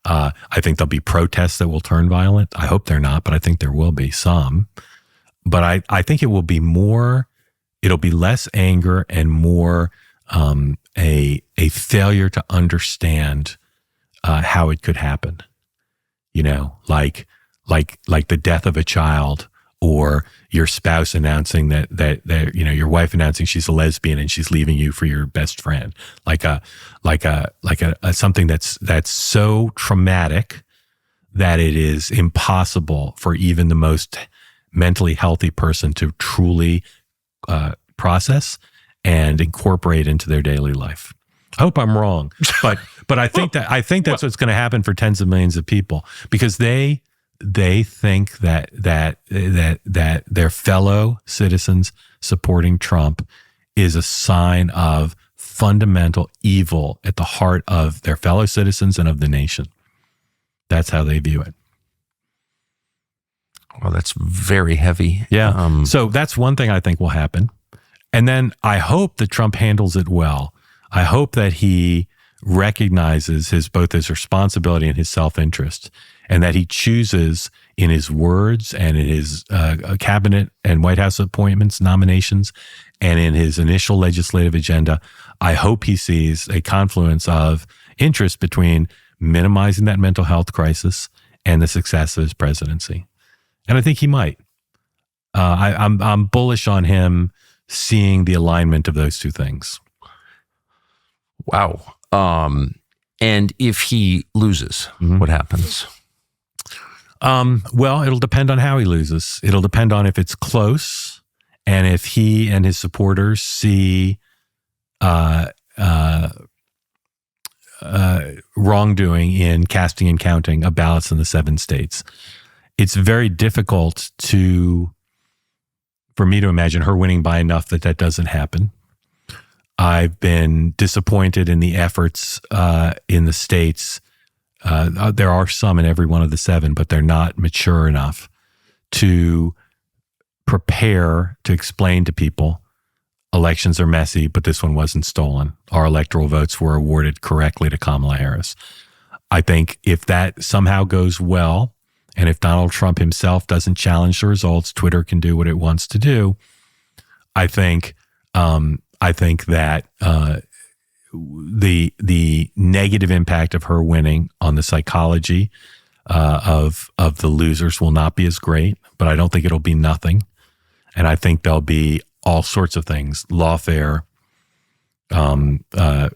I think there'll be protests that will turn violent. I hope they're not, but I think there will be some. But I think it will be more, it'll be less anger and more a failure to understand how it could happen. Like the death of a child, or your spouse announcing that your wife announcing she's a lesbian and she's leaving you for your best friend. Like a something that's so traumatic that it is impossible for even the most mentally healthy person to truly process and incorporate into their daily life. I hope I'm wrong, but I think that's what's going to happen for tens of millions of people, because they think that their fellow citizens supporting Trump is a sign of fundamental evil at the heart of their fellow citizens and of the nation. That's how they view it. Well, that's very heavy. Yeah. So that's one thing I think will happen. And then I hope that Trump handles it well. I hope that he recognizes both his responsibility and his self-interest, and that he chooses in his words and in his cabinet and White House appointments, nominations, and in his initial legislative agenda. I hope he sees a confluence of interest between minimizing that mental health crisis and the success of his presidency. And I think he might. I'm bullish on him seeing the alignment of those two things. Wow. And if he loses, what happens? Well, it'll depend on how he loses. It'll depend on if it's close and if he and his supporters see wrongdoing in casting and counting of ballots in the 7 states. It's very difficult for me to imagine her winning by enough that doesn't happen. I've been disappointed in the efforts in the states. There are some in every one of the 7, but they're not mature enough to prepare to explain to people elections are messy, but this one wasn't stolen. Our electoral votes were awarded correctly to Kamala Harris. I think if that somehow goes well, and if Donald Trump himself doesn't challenge the results, Twitter can do what it wants to do. I think that the negative impact of her winning on the psychology of the losers will not be as great, but I don't think it'll be nothing. And I think there'll be all sorts of things, lawfare,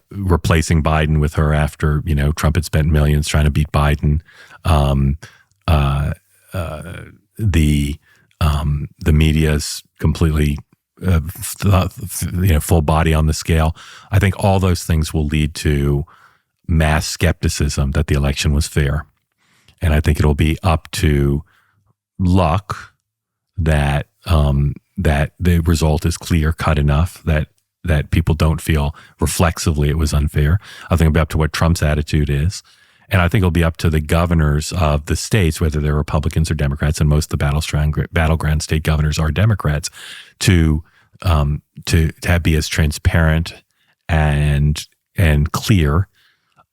replacing Biden with her after, Trump had spent millions trying to beat Biden. The media's completely, full body on the scale. I think all those things will lead to mass skepticism that the election was fair. And I think it'll be up to luck that the result is clear cut enough that people don't feel reflexively it was unfair. I think it'll be up to what Trump's attitude is. And I think it'll be up to the governors of the states, whether they're Republicans or Democrats, and most of the battleground state governors are Democrats, to be as transparent and clear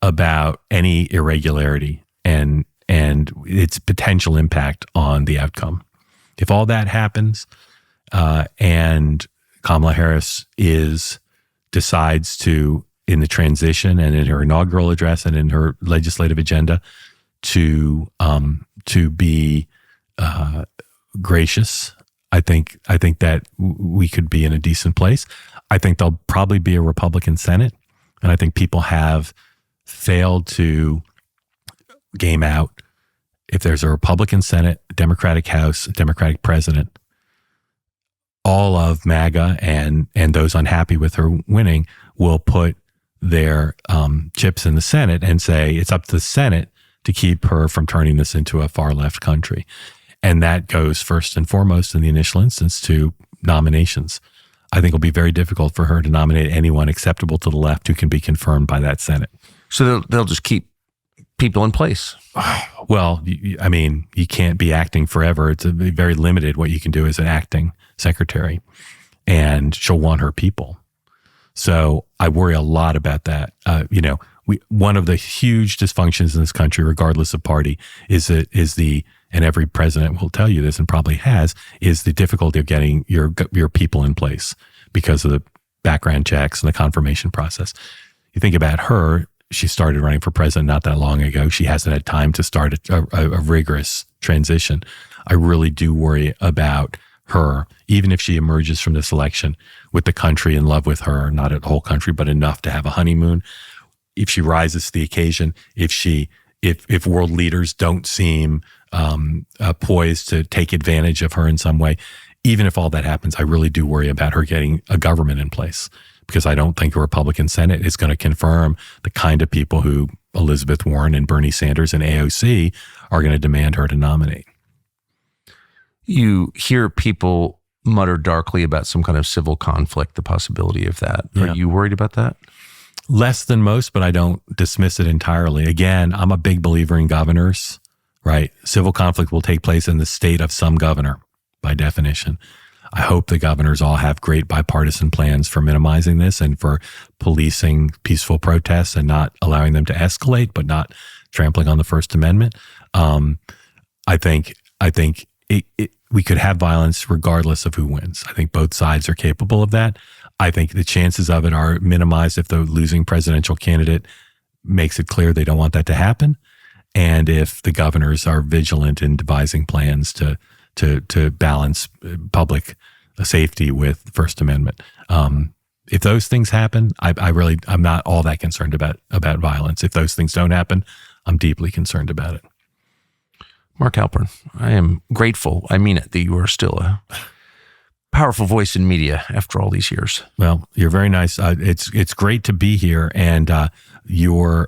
about any irregularity and its potential impact on the outcome. If all that happens, and Kamala Harris decides to, in the transition and in her inaugural address and in her legislative agenda, to be gracious, I think that we could be in a decent place. I think there'll probably be a Republican Senate, and I think people have failed to game out. If there's a Republican Senate, a Democratic House, a Democratic president, all of MAGA and those unhappy with her winning will put their chips in the Senate and say it's up to the Senate to keep her from turning this into a far left country. And that goes first and foremost in the initial instance to nominations. I think it'll be very difficult for her to nominate anyone acceptable to the left who can be confirmed by that Senate. So they'll just keep people in place. Well, you can't be acting forever. It's very limited what you can do as an acting secretary, and she'll want her people. So I worry a lot about that. One of the huge dysfunctions in this country, regardless of party, and every president will tell you this and probably has, is the difficulty of getting your people in place because of the background checks and the confirmation process. You think about her. She started running for president not that long ago. She hasn't had time to start a rigorous transition. I really do worry about her, even if she emerges from this election with the country in love with her, not a whole country, but enough to have a honeymoon. If she rises to the occasion, if world leaders don't seem poised to take advantage of her in some way, even if all that happens, I really do worry about her getting a government in place, because I don't think a Republican Senate is going to confirm the kind of people who Elizabeth Warren and Bernie Sanders and AOC are going to demand her to nominate. You hear people mutter darkly about some kind of civil conflict, the possibility of that. Yeah. Are you worried about that? Less than most, but I don't dismiss it entirely. Again, I'm a big believer in governors, right? Civil conflict will take place in the state of some governor, by definition. I hope the governors all have great bipartisan plans for minimizing this and for policing peaceful protests and not allowing them to escalate, but not trampling on the First Amendment. I think we could have violence regardless of who wins. I think both sides are capable of that. I think the chances of it are minimized if the losing presidential candidate makes it clear they don't want that to happen, and if the governors are vigilant in devising plans to balance public safety with First Amendment. if those things happen, I'm not all that concerned about violence. If those things don't happen, I'm deeply concerned about it. Mark Halperin, I am grateful, I mean it, that you are still a powerful voice in media after all these years. Well, you're very nice. It's great to be here, and your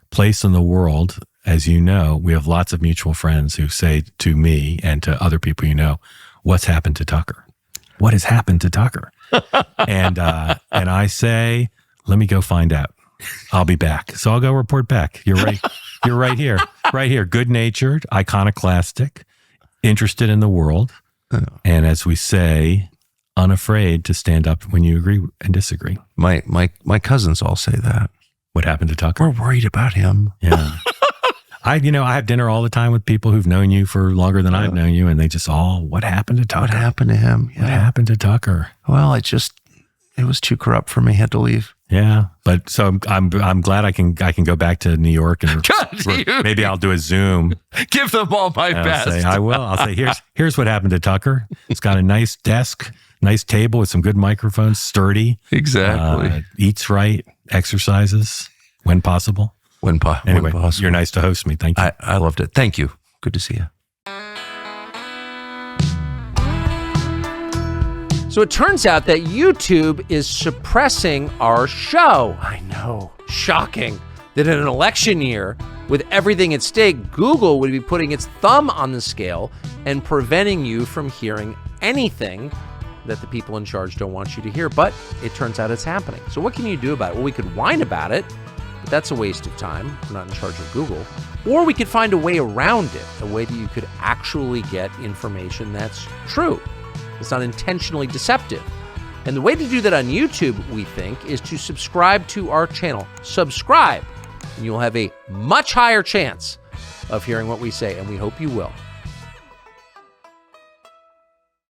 place in the world, as you know, we have lots of mutual friends who say to me and to other people you know, what's happened to Tucker? What has happened to Tucker? and I say, let me go find out. I'll be back. So I'll go report back. You're right. You're right here. Right here. Good-natured, iconoclastic, interested in the world. And as we say, unafraid to stand up when you agree and disagree. My cousins all say that. What happened to Tucker? We're worried about him. Yeah. I have dinner all the time with people who've known you for longer than I've known you, and they just what happened to Tucker? What happened to him? Yeah. What happened to Tucker? Well, it was too corrupt for me. Had to leave. Yeah, but so I'm glad I can go back to New York and maybe I'll do a Zoom. Give them all my best. I will. I'll say here's what happened to Tucker. It's got a nice desk, nice table with some good microphones, sturdy. Exactly. Eats right, exercises when possible. When possible. You're nice to host me. Thank you. I loved it. Thank you. Good to see you. So it turns out that YouTube is suppressing our show. I know. Shocking that in an election year, with everything at stake, Google would be putting its thumb on the scale and preventing you from hearing anything that the people in charge don't want you to hear. But it turns out it's happening. So what can you do about it? Well, we could whine about it, but that's a waste of time. We're not in charge of Google. Or we could find a way around it, a way that you could actually get information that's true. It's not intentionally deceptive. And the way to do that on YouTube, we think, is to subscribe to our channel. Subscribe, and you'll have a much higher chance of hearing what we say, and we hope you will.